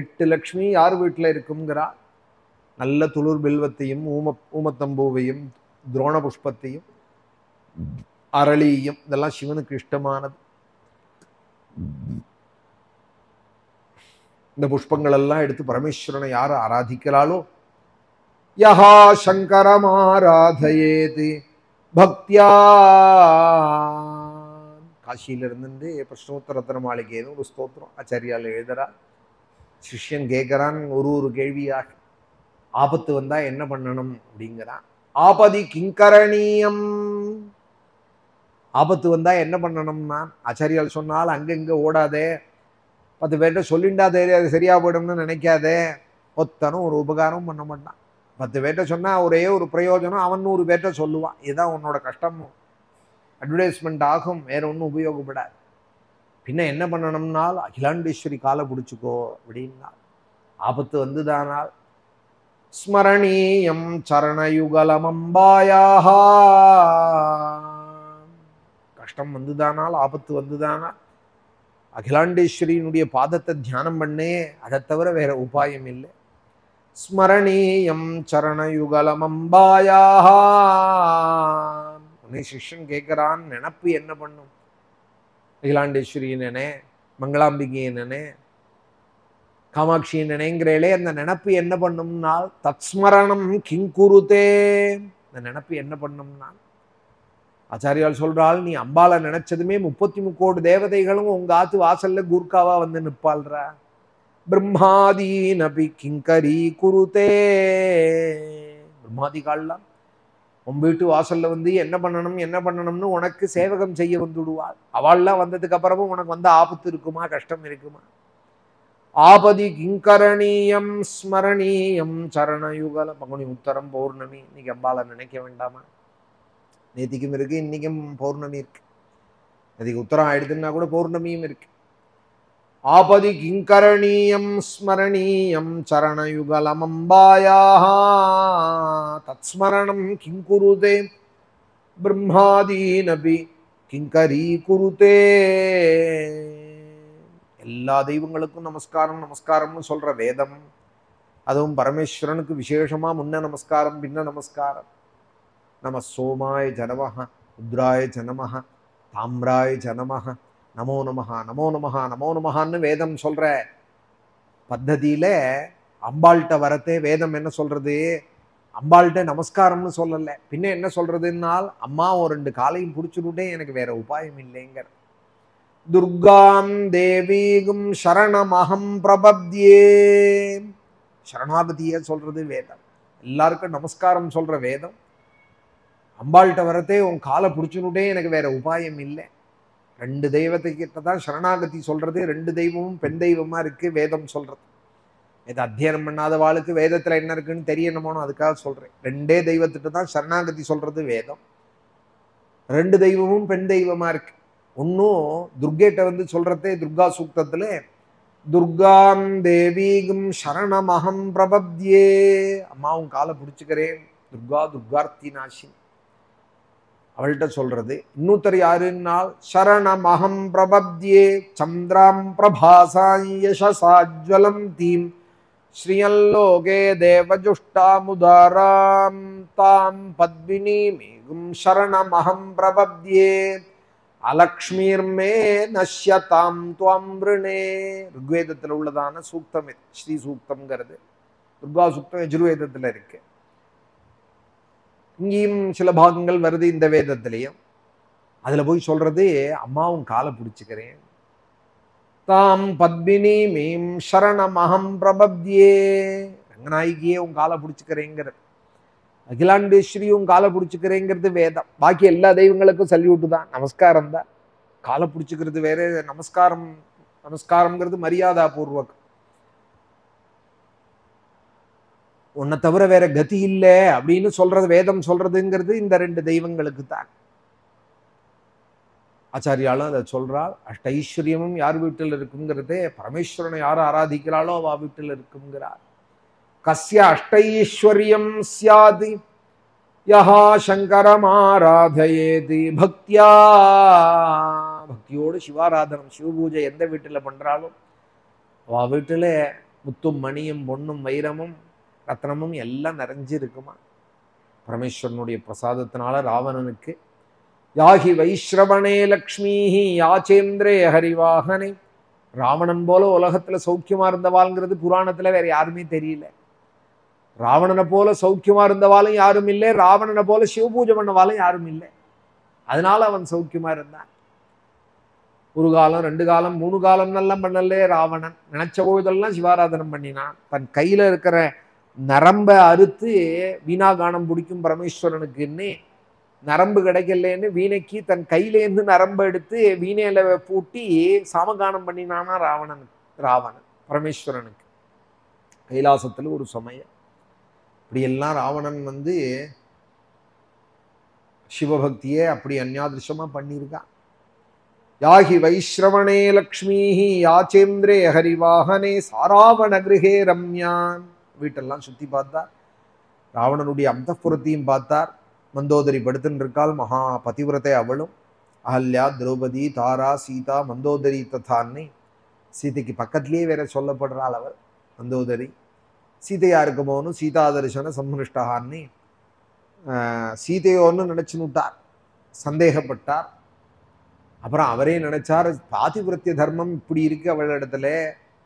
8 லட்சுமி யார் வீட்டில் இருக்குங்கிறா. நல்ல துளிர் பில்வத்தையும் ஊமத்தம்பூவையும் துரோண புஷ்பத்தையும் அரளியும், இதெல்லாம் சிவனுக்கு இஷ்டமானது. இந்த புஷ்பங்கள் எல்லாம் எடுத்து பரமேஸ்வரனை யார் ஆராதிக்கிறாளோ, யஹா சங்கரம் ஆராதயேதி பக்தியா. காசியில இருந்து பிரஷ்னோத்தர ரத்ன மாளிகைன்னு ஒரு ஸ்தோத்திரம் ஆச்சாரியால் எழுதுறா. சிஷ்யன் கேட்கிறான் ஒரு கேள்வியாக, ஆபத்து வந்தா என்ன பண்ணணும் அப்படிங்கிறான். ஆபதி கிங்கரணீயம், ஆபத்து வந்தா என்ன பண்ணணும்னா, ஆச்சாரியால் சொன்னால் அங்கங்க ஓடாதே, 10 பேர்கிட்ட சொல்லிண்டா தெரியாது சரியா போயிடும்னு நினைக்காதே. ஒத்தனும் ஒரு உபகாரம் பண்ண மாட்டான். 10 பேர்கிட்ட சொன்னா ஒரே ஒரு பிரயோஜனம், அவன் 100 பேர்கிட்ட சொல்லுவான். இதுதான் உன்னோட கஷ்டம். அட்வர்டைஸ்மெண்ட் ஆகும், வேற ஒன்றும் உபயோகப்படாது. பின்ன என்ன பண்ணணும்னால் அகிலாண்டேஸ்வரி காலை பிடிச்சிக்கோ அப்படின்னா. ஆபத்து வந்துதானால் ஸ்மரணீயம் சரணயுகலமம்பாயாக, கஷ்டம் வந்துதானால் ஆபத்து வந்துதானால் அகிலாண்டேஸ்வரியினுடைய பாதத்தை தியானம் பண்ணே, அதை தவிர வேற உபாயம் இல்லை. ஸ்மரணீயம் சரணயுகலமம்பாயாக. உன்னை சிஷ்யன் கேட்கிறான், நினப்பு என்ன பண்ணும்? அகிலாண்டேஸ்வரி நினை, மங்களாம்பிகை நினை, காமாட்சி நினைங்கிறேளே, அந்த நினப்பு என்ன பண்ணும்னால் தத்ஸ்மரணம் கிங்குருதே. இந்த நினப்பு என்ன பண்ணும்னா, ஆச்சாரியால் சொல்றாள், நீ அம்பாளை நினைச்சதுமே 33 கோடி தேவதைகளும் உங்க ஆத்து வாசல்ல கூர்க்காவா வந்து நிற்பாள்ற. பிரம்மாதீனபி கிங்கரி குருதே. பிரம்மாதிகால்லாம் உன் வீட்டு வாசல்ல வந்து என்ன பண்ணணும்னு உனக்கு சேவகம் செய்ய வந்துடுவாள். அவள்லாம் வந்ததுக்கு அப்புறமும் உனக்கு வந்து ஆபத்து இருக்குமா, கஷ்டம் இருக்குமா? ஆபதி கிங்கரணீயம் ஸ்மரணீயம் சரணயுகல. பங்குனி உத்தரம் பௌர்ணமி, இன்னைக்கு அம்பாளை நினைக்க வேண்டாமா? நேத்திக்கும் இருக்கு, இன்னைக்கும் பௌர்ணமி இருக்கு. நேத்திக்கு உத்தரம் ஆயிடுதுன்னா கூட பௌர்ணமியும் இருக்கு. ஆபதி கிங்கரணீயம் ஸ்மரணீயம் சரணயுகலமம்பாயாக தத்ஸ்மரணம் கிங்குருதே பிரம்மாதீனபி கிங்கரி குருதே. எல்லா தெய்வங்களுக்கும் நமஸ்காரம் நமஸ்காரம்னு சொல்ற வேதம், அதுவும் பரமேஸ்வரனுக்கு விசேஷமா முன்ன நமஸ்காரம் பின்ன நமஸ்காரம். நம சோமாய ஜனமஹ, ருத்ராய ஜனமஹ, தாம்ராய ஜனமஹ, நமோ நமஹ நமோ நமஹ நமோ நமஹான்னு வேதம் சொல்ற பத்ததியில அம்பாள்கிட்ட வரத்தே வேதம் என்ன சொல்றது? அம்பாள்கிட்ட நமஸ்காரம்னு சொல்லல, பின்ன என்ன சொல்றதுன்னால், அம்மா ஒரு 2 காலையும் பிடிச்சுட்டே எனக்கு வேற உபாயம் இல்லைங்கிற. துர்காம் தேவீகும் சரணமஹம் பிரபத்யே. சரணாகதியே சொல்றது வேதம். எல்லாருக்கும் நமஸ்காரம் சொல்ற வேதம். அம்பாள்கிட்ட வரத்தே உன் காலை பிடிச்சுட்டே எனக்கு வேற உபாயம் இல்லை. 2 தெய்வத்துக்கிட்ட தான் சரணாகதி சொல்றது. 2 தெய்வமும் பெண் தெய்வமா இருக்கு வேதம் சொல்றது. இது அத்தியனம் பண்ணாத வாளுக்கு வேதத்துல என்ன இருக்குன்னு தெரியணுமோனோ அதுக்காக சொல்றேன். 2 தெய்வத்திட்ட தான் சரணாகதி சொல்றது வேதம். 2 தெய்வமும் பெண் தெய்வமா இருக்கு. ஒன்னும் துர்கேட்ட வந்து சொல்றதே துர்கா சூக்தத்துல, துர்காம் தேவீகும் சரணமஹம் பிரபத்யே. அம்மாவும் காலை பிடிச்சுக்கிறேன், துர்கா துர்கார்த்தி நாசினி, அவள்கிட்ட சொல்றது. இன்னொருத்தர் யாருன்னால், சரணமஹம் பிரபத்யே சந்திராம் பிரபாசாம் யசசாஜ்வலம் தீம் ஸ்ரீயல்லோகே தேவஜுஷ்டாமுதாராம் தாம் பத்மினீமேகும் சரணமஹம் பிரபத்யே அலக்ஷ்மீர்மே நஷ்யதாம் துவாம் ருணே. ருக்வேதத்தில் உள்ளதான சூக்தம் ஸ்ரீ சூக்தம்ங்கிறது. துர்கா சுக்தம் யஜுர்வேதத்துல இருக்கு. இங்கேயும் சில பாகங்கள் வருது இந்த வேதத்திலையும். அதுல போய் சொல்றது, அம்மாவும் காலை பிடிச்சுக்கிறேன், தாம் பத்மினி மீம் சரணமஹம் பிரபத்யே, ரங்கநாயகியே உன் காலை பிடிச்சுக்கிறேங்கிறது, அகிலாண்டேஸ்வரியும் காலை பிடிச்சுக்கிறேங்கிறது வேதம். பாக்கி எல்லா தெய்வங்களுக்கும் சல்யூட்டு தான், நமஸ்காரம் தான். காலை பிடிச்சுக்கிறது வேற, நமஸ்காரம்ங்கிறது மரியாதா பூர்வகம். உன்னை தவிர வேற கதி இல்லை அப்படின்னு சொல்றது வேதம் சொல்றதுங்கிறது இந்த ரெண்டு தெய்வங்களுக்கு தான். ஆச்சாரியாலும் அதை சொல்றாள். அஷ்டைஸ்வரியமும் யார் வீட்டில் இருக்குங்கிறதே பரமேஸ்வரனை யார் ஆராதிக்கிறாளோ அவ வீட்டில் இருக்குங்கிறார். கஸ்ய அஷ்டைஸ்வரியம் ஸ்யாதி யஹா சங்கரம் ஆராதயேதி பக்தியா, பக்தியோடு சிவாராதனம் சிவபூஜை எந்த வீட்டில் பண்றாலும் அவ வீட்டில் முத்தும் மணியும் பொன்னும் வைரமும் ரத்னமும் எல்லாம் நிறைஞ்சு இருக்குமா. பரமேஸ்வரனுடைய பிரசாதத்தினால ராவணனுக்கு யாகி வைஸ்ரவணே லக்ஷ்மிஹி யாச்சேந்திரே ஹரிவாகனை, ராவணன் போல உலகத்துல சௌக்கியமா இருந்தவாள்ங்கிறது புராணத்துல வேற யாருமே தெரியல. ராவணனை போல சௌக்கியமா இருந்தவாளும் யாரும் இல்லை, ராவணனை போல சிவபூஜை பண்ணவாலும் யாரும் இல்லை. அதனால அவன் சௌக்கியமா இருந்தான். ஒரு காலம், 2 காலம், 3 காலம் எல்லாம் பண்ணலே ராவணன். நினைச்ச பொழுதெல்லாம் சிவாராதனம் பண்ணினான். தன் கையில இருக்கிற நரம்பை அறுத்து வீணாகானம் பிடிக்கும் பரமேஸ்வரனுக்குன்னு, நரம்பு கிடைக்கலன்னு வீணைக்கு தன் கையிலேருந்து நரம்பை எடுத்து வீணையில பூட்டி சாமகானம் பண்ணினானா ராவணன் பரமேஸ்வரனுக்கு கைலாசத்துல ஒரு சமயம். இப்படியெல்லாம் ராவணன் சிவபக்தியே அப்படி அந்யாதிருஷமா பண்ணியிருக்கான். யாகி வைஸ்ரவணே லக்ஷ்மிஹி யாச்சேந்திரே ஹரிவாகனே சாராவண கிரகே ரம்யான், வீட்டெல்லாம் சுத்தி பார்த்தார். ராவணனுடைய அந்தப்புறத்தையும் பார்த்தார். மந்தோதரி படுத்துன்னு இருக்காள், மகா பதிவிரத்தை அவளும். அஹல்யா, திரௌபதி, தாரா, சீதா, மந்தோதரி ததான்னு சீதைக்கு பக்கத்திலேயே வேற சொல்லப்படுறாள் அவள் மந்தோதரி. சீதையா இருக்குமோன்னு சீதா தரிசன சம்ஹிருஷ்டான்னு சீதையோன்னு நினைச்சுனுட்டார், சந்தேகப்பட்டார். அப்புறம் அவரே நினைச்சார், பாதிவிரத்திய தர்மம் இப்படி இருக்கு அவளிடத்துல,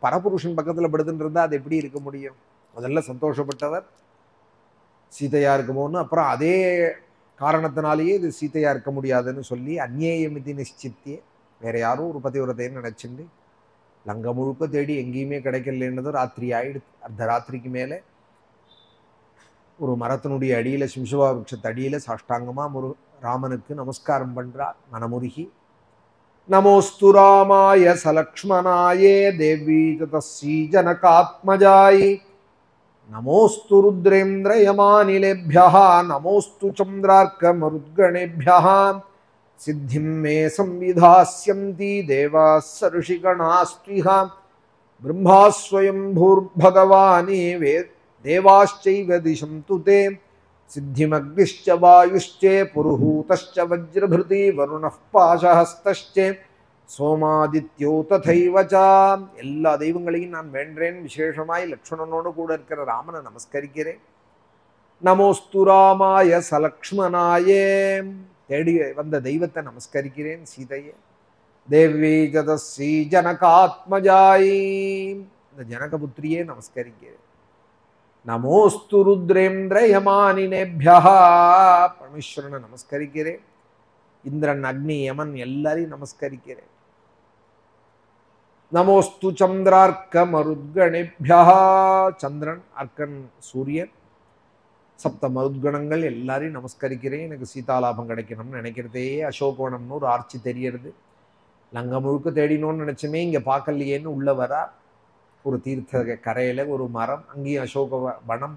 பரபுருஷன் பக்கத்துல படுத்துட்டு இருந்தா அது எப்படி இருக்க முடியும். முதல்ல சந்தோஷப்பட்டவர் சீதையா இருக்குமோன்னு. அப்புறம் அதே காரணத்தினாலேயே இது சீதையா இருக்க முடியாதுன்னு சொல்லி அந்நேயமிதி நிச்சித்தியே, வேற யாரும் ஒரு பதிவிரத்தைன்னு நினைச்சுண்டு லங்க முழுக்க தேடி எங்கேயுமே கிடைக்கலன்னது ராத்திரி ஆயிடுது. அர்த்தராத்திரிக்கு மேலே ஒரு மரத்தினுடைய அடியில, சிம்சுவா விருட்சத்து அடியில சாஷ்டாங்கமா ராமனுக்கு நமஸ்காரம் பண்றார் மனமுருகி. நமோஸ்து ராமாய சலக்ஷ்மணாயே தேவி தஸ்ஸீ ஜனகாத்மஜாயை, நமோஸ்து ருத்ரேந்திர யமானிலேभ्यः, நமோஸ்து சந்திரார்க்க மருத்கணேभ्यः, சித்திம் மே சம்விதாஸ்யந்தி தேவாஸ் ஸர்ஷிகணாஸ்த்விஹ, பிரம்மாஸ்வயம் பூர்பகவானே தேவாश्चैव दिशन्तु ते, सिद्धिमग्निश्च वायुश्च पुरुहूतश्च वज्रभृति वरुणः पाशहस्तश्च சோமாதித்யோ ததைவ ச. எல்லா தெய்வங்களையும் நான் வேண்டேன். விசேஷமாய் லக்ஷ்மணனோடு கூட இருக்கிற ராமனை நமஸ்கரிக்கிறேன். நமோஸ்து ராமாய சலக்ஷ்மணாயே, தேடி வந்த தெய்வத்தை நமஸ்கரிக்கிறேன் சீதையே. தேவி ஜதஸ்ஸீ ஜனகாத்மஜாயை, இந்த ஜனகபுத்திரியே நமஸ்கரிக்கிறேன். நமோஸ்து ருத்ரேந்திர யமானினேभ्यः, பரமேஸ்வரனை நமஸ்கரிக்கிறேன். இந்திரன், அக்னி, யமன் எல்லாரையும் நமஸ்கரிக்கிறேன். நமோஸ்து சந்திரார்க்க மருத்கணேभ्यः, சந்திரன், அர்க்கன், சூரியன், சப்த மருத்கணங்கள் எல்லாரையும் நமஸ்கரிக்கிறேன். எனக்கு சீதாலாபம் கிடைக்கணும்னு நினைக்கிறதே அசோகவனம்னு ஒரு ஆர்ச்சி தெரியறது. லங்க முழுக்க தேடினோன்னு நினைச்சுமே இங்க பார்க்கலையேன்னு உள்ள வரா. ஒரு தீர்த்த கரையில ஒரு மரம், அங்கேயும் அசோக வனம்,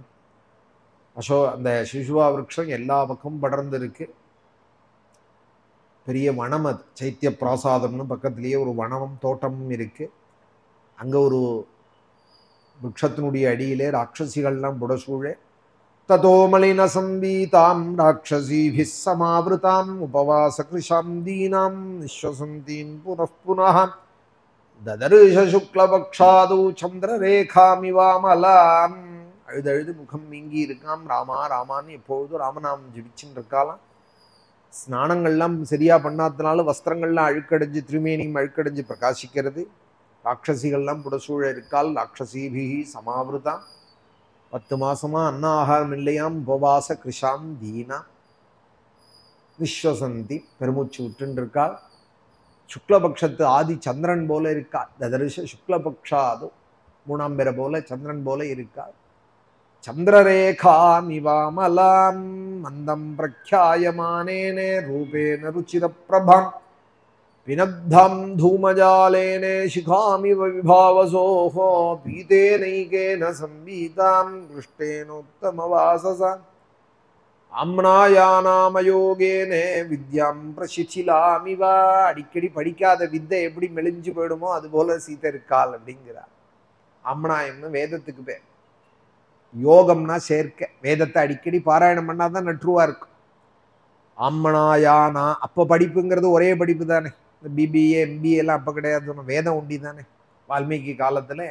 அந்த சிசுவா விருட்சம் எல்லா பக்கமும் படர்ந்து இருக்கு. பெரிய வனம் அது, சைத்திய பிராசாதம்னு பக்கத்திலேயே ஒரு வனமும் தோட்டமும் இருக்கு. அங்க ஒரு விருட்சத்தினுடைய அடியிலே ராட்சசிகள்லாம் புடசூழே. ததோமலின சம்பீதாம் ராட்சசீபிஸ் சமாவிருதாம் உபவாச கிருஷாம் தீனாம் நிஸ்வசந்தீன் புனః புனः ததர்ஷ சுக்லபக்ஷாது சந்திரரேகாமிவாமலாம். அழுதழுது முகம் வீங்கி இருக்காம். ராமா ராமான்னு எப்பொழுதும் ராமநாமம் ஜபிச்சுன்னு இருக்காலாம். ஸ்நானங்கள்லாம் சரியா பண்ணாதனால வஸ்திரங்கள்லாம் அழுக்கடைஞ்சு, திருமேனியும் அழுக்கடைஞ்சு பிரகாசிக்கிறது. ராட்சசிகள்லாம் புடசூழ இருக்கால். ராட்சசீபிஹி சமாவிருதாம், 10 மாசமா அன்ன ஆகாரம் இல்லையாம், உபவாச கிருஷாம் தீனா விஸ்வசந்தி, பெருமூச்சு விட்டுன்னு இருக்காள். சுக்லபக்ஷத்து ஆதி சந்திரன் போல இருக்கா. ததரிச சுக்லபக்ஷாது 3ஆம் பிறை போல சந்திரன் போல இருக்கா. சந்திரரேகாமிவாமலாம் மந்தம் பிரக்யாயமானேனே ரூபேன ருச்சிரப்பிரபாம் வினத்தாம் தூமஜாலேனே சிகாமிவ விபாவசோஹோ பீதேனைகேன சம்பீதாம் திருஷ்டேனோத்தமவாசசாம் ஆம்னாயானாமயோகேனே வித்யாம் பிரசிச்சிலாமிவா. அடிக்கடி படிக்காத வித்தை எப்படி மெலிஞ்சு போயிடுமோ அது போல சீதை இருக்காள் அப்படிங்கிறார். ஆம்னாயம்னு வேதத்துக்கு பேர். யோகம்னா சேர்க்க. வேதத்தை அடிக்கடி பாராயணம் பண்ணாதான் நட்ருவா இருக்கும். ஆம்னாயானா அப்ப படிப்புங்கிறது ஒரே படிப்பு தானே. இந்த பிபிஏ எம்பிஏ எல்லாம் அப்ப கிடையாது, வேதம் உண்டி தானே. வால்மீகி காலத்துல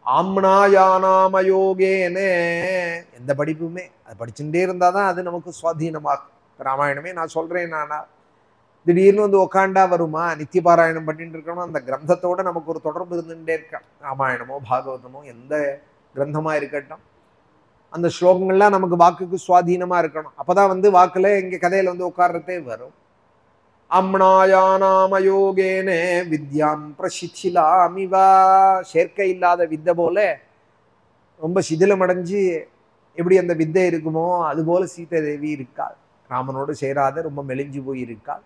ஆம்னாயானாமயோகேனே எந்த படிப்புமே அது படிச்சுட்டே இருந்தாதான் அது நமக்கு சுவாதீனமாகும். ராமாயணமே நான் சொல்றேன், நானா திடீர்னு வந்து உக்காண்டா வருமா? நித்திய பாராயணம் பண்ணிட்டு இருக்கணும். அந்த கிரந்தத்தோட நமக்கு ஒரு தொடர்பு இருந்துட்டே இருக்கான். ராமாயணமோ பாகவதமோ எந்த கிரந்தமா இருக்கட்டும், அந்த ஸ்லோகங்கள்லாம் நமக்கு வாக்குக்கு சுவாதீனமா இருக்கணும். அப்பதான் வந்து வாக்குல இங்க கதையில வந்து உட்கார்றதே வரும். அம்னாயானாமயோகேனே வித்யாம் பிரசிச்சிலாமிவா. சேர்க்கை இல்லாத வித்தை போல ரொம்ப சிதிலமடைஞ்சு எப்படி அந்த வித்தை இருக்குமோ அது போல சீதை தேவி இருக்காள். ராமனோடு சேராத ரொம்ப மெலிஞ்சு போய் இருக்காள்.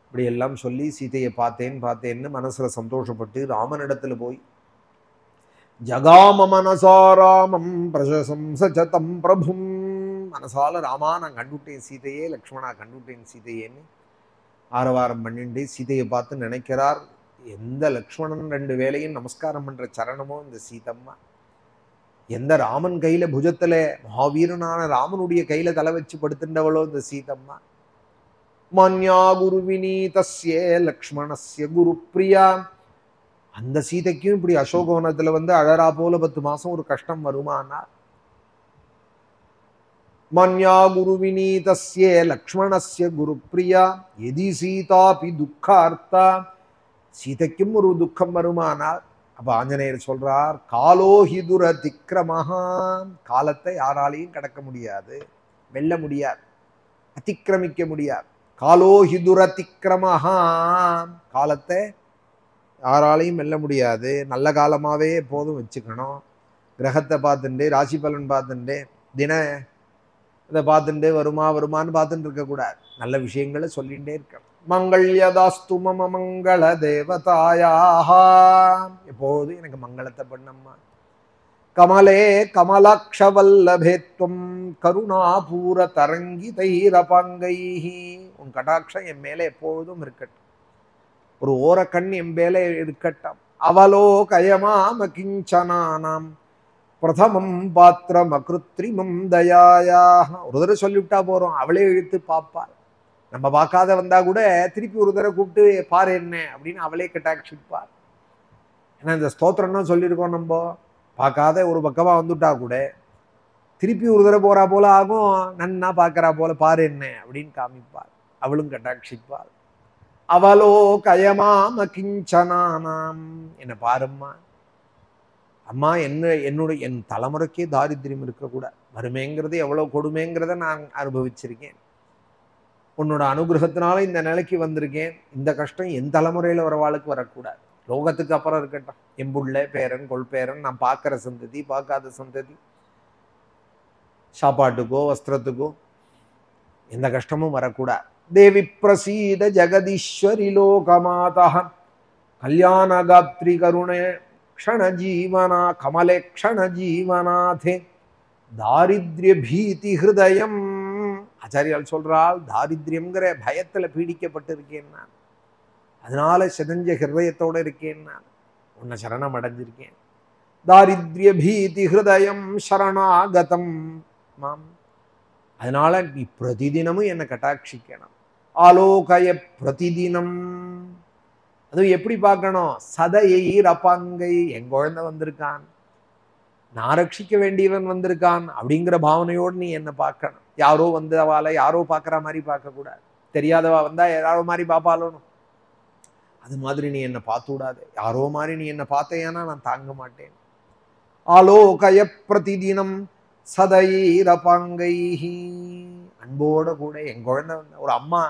இப்படி எல்லாம் சொல்லி சீதையை பார்த்தேன்னு மனசுல சந்தோஷப்பட்டு ராமனிடத்துல போய் ஜகாம மனசாராமம் பிரசம்சதம் பிரபும், மனசால ராமா நான் கண்டுட்டேன் சீதையே, லக்ஷ்மணா கண்டுட்டேன் சீதையேன்னு ஆரவாரம் பண்ணிட்டு சீதையை பார்த்து நினைக்கிறார். எந்த லக்ஷ்மணன் 2 வேளையும் நமஸ்காரம் பண்ற சரணமோ இந்த சீதம்மா. எந்த ராமன் கையில புஜத்துல மகாவீரனான ராமனுடைய கையில தலை வச்சு படுத்துட்டவளோ இந்த சீதம்மா. மன்யா குரு வினீதஸ்ய லக்ஷ்மணஸ்ய குரு பிரியா. அந்த சீதைக்கும் இப்படி அசோகவனத்துல வந்து அழறா போல 10 மாசம் ஒரு கஷ்டம் வருமானா. மன்யா குரு வினீதஸ்ய லக்ஷ்மணஸ்ய குரு பிரியா எதி சீதாபி துக்கார்த்தா. சீதைக்கும் ஒரு துக்கம் வருமானால் அப்ப ஆஞ்சநேயர் சொல்றார், காலோஹி துரதிக்ரமஹா. காலத்தை யாராலையும் கடக்க முடியாது, வெல்ல முடியாது, அதிக்கிரமிக்க முடியாது. காலோஹி துரதிக்ரமஹா. காலத்தை யாராலையும் வெல்ல முடியாது. நல்ல காலமாவே எப்போதும் வச்சுக்கணும். கிரகத்தை பார்த்துட்டு ராசி பலன் பார்த்துட்டு தின இதை பார்த்துட்டு வருமானு பார்த்துட்டு இருக்கக்கூடாது. நல்ல விஷயங்களை சொல்லிகிட்டே இருக்கணும். மங்கள்யதாஸ்து மம மங்கள தேவதாயாக. எப்போது எனக்கு மங்களத்தை பண்ணம்மா. கமலே கமலாட்சவல்லபேத்வம் கருணாபூர தரங்கி தைரபாங்கைஹி. உன் கடாட்சம் என் மேலே எப்போதும் இருக்கட்டும், ஒரு ஓரக்கண் என் மேலே இருக்கட்டும். அவலோகயமாம கிஞ்சனானாம் பிரதமம் பாத்திரம் அகிருத்ரிமம் தயாயாக. ஒரு தடவை சொல்லிவிட்டா போறோம், அவளே இழுத்து பார்ப்பாள். நம்ம பார்க்காத வந்தா கூட திருப்பி ஒரு தடவை கூப்பிட்டு பாரு என்ன அப்படின்னு அவளே கட்டாட்சிப்பாள். ஏன்னா இந்த ஸ்தோத்திரம்னா சொல்லியிருக்கோம், நம்ம பார்க்காத ஒரு பக்கமா வந்துட்டா கூட திருப்பி ஒரு தடவை போறா போல ஆகும். நன்னா பார்க்கறா போல பாரு என்ன அப்படின்னு காமிப்பாள். அவளும் கட்டாட்சிப்பாள். அவளோ கயமாம கிஞ்சனானாம். என்ன பாரும்மா அம்மா, என் தலைமுறைக்கே தாரித்திரியம் இருக்கக்கூடாது. வறுமைங்கிறது எவ்வளவு கொடுமைங்கிறத நான் அனுபவிச்சிருக்கேன். உன்னோட அனுகிரகத்தினால இந்த நிலைக்கு வந்திருக்கேன். இந்த கஷ்டம் என் தலைமுறையில வரவாளுக்கு வரக்கூடாது. லோகத்துக்கு அப்புறம் இருக்கட்டும், எம்புள்ள பேரன் கொள்பேரன் நான் பார்க்கிற சந்ததி பார்க்காத சந்ததி சாப்பாட்டுக்கோ வஸ்திரத்துக்கோ எந்த கஷ்டமும் வரக்கூடாது. தேவி பிரசீத ஜெகதீஸ்வரி லோகமாதா கல்யாணகாத்ரி கருணே க்ஷண ஜீவனா கமலே க்ஷண ஜீவனாதே தாரித்ரிய பீதி ஹிருதயம். ஆச்சாரியால் சொல்றால், தாரித்ரியம்ங்கிற பயத்துல பீடிக்கப்பட்டிருக்கேன் நான், அதனால செதஞ்ச ஹிருதயத்தோட இருக்கேன் நான், உன்னை சரணம் அடைஞ்சிருக்கேன். தாரித்ரிய பீதி ஹிருதயம் சரணாகதம் மாம். அதனால நீ பிரதிதினமும் என்னை கட்டாட்சிக்கணும். ஆலோகய பிரதிதினம். அதுவும் எப்படி பார்க்கணும்? சதையை ரப்பாங்கை. என் குழந்தை வந்திருக்கான், நான் ரட்சிக்க வேண்டியவன் வந்திருக்கான் அப்படிங்கிற பாவனையோடு நீ என்ன பார்க்கணும். யாரோ வந்து அவளை யாரோ பார்க்குற மாதிரி பார்க்கக்கூடாது. தெரியாதவா வந்தா யாரோ மாதிரி பார்ப்பாலும் அது மாதிரி நீ என்னை பார்த்து விடாது. யாரோ மாதிரி நீ என்னை பார்த்தேன்னா நான் தாங்க மாட்டேன். ஆலோகய பிரதிதினம் சதைரபாங்கைஹி. அன்போட கூட என் குழந்தை ஒரு அம்மா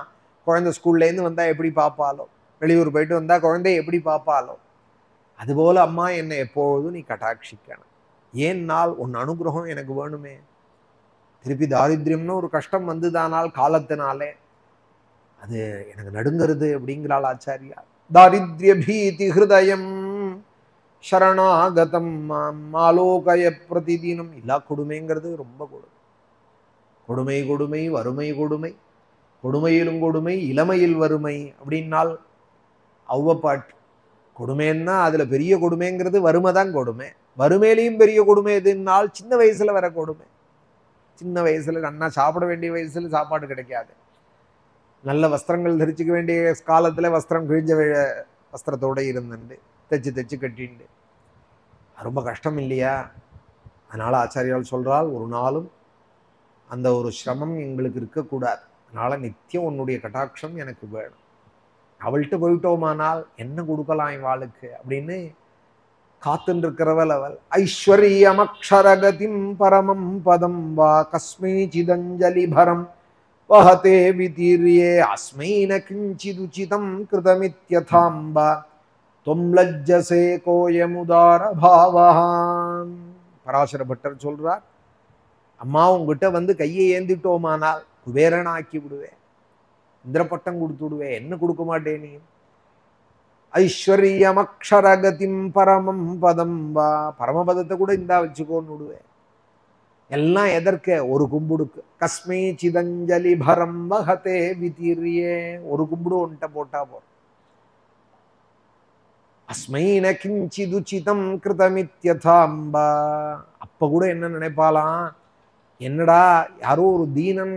குழந்தை ஸ்கூல்லேருந்து வந்தால் எப்படி பார்ப்பாலோ, வெளியூர் போயிட்டு வந்தால் குழந்தைய எப்படி பார்ப்பாலோ, அதுபோல் அம்மா என்னை எப்பொழுதும் நீ கட்டாட்சிக்கணும். ஏன்னால் உன் அனுகிரகம் எனக்கு வேணுமே. திருப்பி தாரித்யம்னு ஒரு கஷ்டம் வந்துதானால் காலத்தினாலே அது எனக்கு நடுங்கிறது அப்படிங்கிறாள் ஆச்சாரியா. தாரித்ய பீதி ஹிருதயம் சரணாகதம் ஆலோகய பிரதிதினம். இல்லா கொடுமைங்கிறது ரொம்ப கொடுமை. கொடுமை கொடுமை, வறுமை கொடுமை, கொடுமையிலும் கொடுமை, இளமையில் வறுமை அப்படின்னால் அவ்வப்பாட்டு. கொடுமைன்னா அதுல பெரிய கொடுமைங்கிறது வறுமை தான் கொடுமை. வறுமையிலையும் பெரிய கொடுமை எதுனால் சின்ன வயசுல வர கொடுமை. சின்ன வயசுல நன்னா சாப்பிட வேண்டிய வயசுல சாப்பாடு கிடைக்காது. நல்ல வஸ்திரங்கள் தரிச்சுக்க வேண்டிய காலத்துல வஸ்திரம் கிழிஞ்ச வஸ்திரத்தோட இருந்துண்டு தைச்சு தைச்சு கட்டிண்டு ரொம்ப கஷ்டம் இல்லையா? அதனால ஆச்சாரியால் சொல்றால், ஒரு நாளும் அந்த ஒரு சிரமம் எங்களுக்கு இருக்கக்கூடாது. அதனால நித்தியம் உன்னுடைய கட்டாட்சம் எனக்கு வேணும். அவள்கிட்ட போயிட்டோமானால் என்ன கொடுக்கலாம் இவாளுக்கு அப்படின்னு காத்துன்னு இருக்கிறவள் அவள். ஐஸ்வர்யமக்ஷரகதிம் பரமம் பதம் வா கஸ்மை சிதஞ்சலி பரம் வஹதே விதீர்யே அஸ்மைன கிஞ்சிதுச்சிதம் கிருதமித்யதாம்பா தொம் லஜ்ஜசே கோயமுதார பாவஹான். பராசர பட்டர் சொல்றார், அம்மா உங்ககிட்ட வந்து கையை ஏந்திட்டோமானால் குபேரன் ஆக்கி விடுவேன், இந்திரப்பட்டம் கொடுத்து விடுவேன், என்ன கொடுக்க மாட்டேன் நீ. ஐஸ்வர்யமக்ஷரகதிம் பரமம் பதம் வா, பரமபதத்தை கூட இந்தா வச்சுக்கோன்னு விடுவேன். எல்லாம் எதற்கு? ஒரு கும்புடுக்கு. கஸ்மை சிதஞ்சலி பரம் வஹதே விதீர்யே, ஒரு கும்புடு ஒன்ட்ட போட்டா போறோம். அஸ்மைன கிஞ்சிதுச்சிதம் கிருதமித்யதாம்பா. அப்ப கூட என்ன நினைப்பாலாம், என்னடா யாரோ ஒரு தீனன்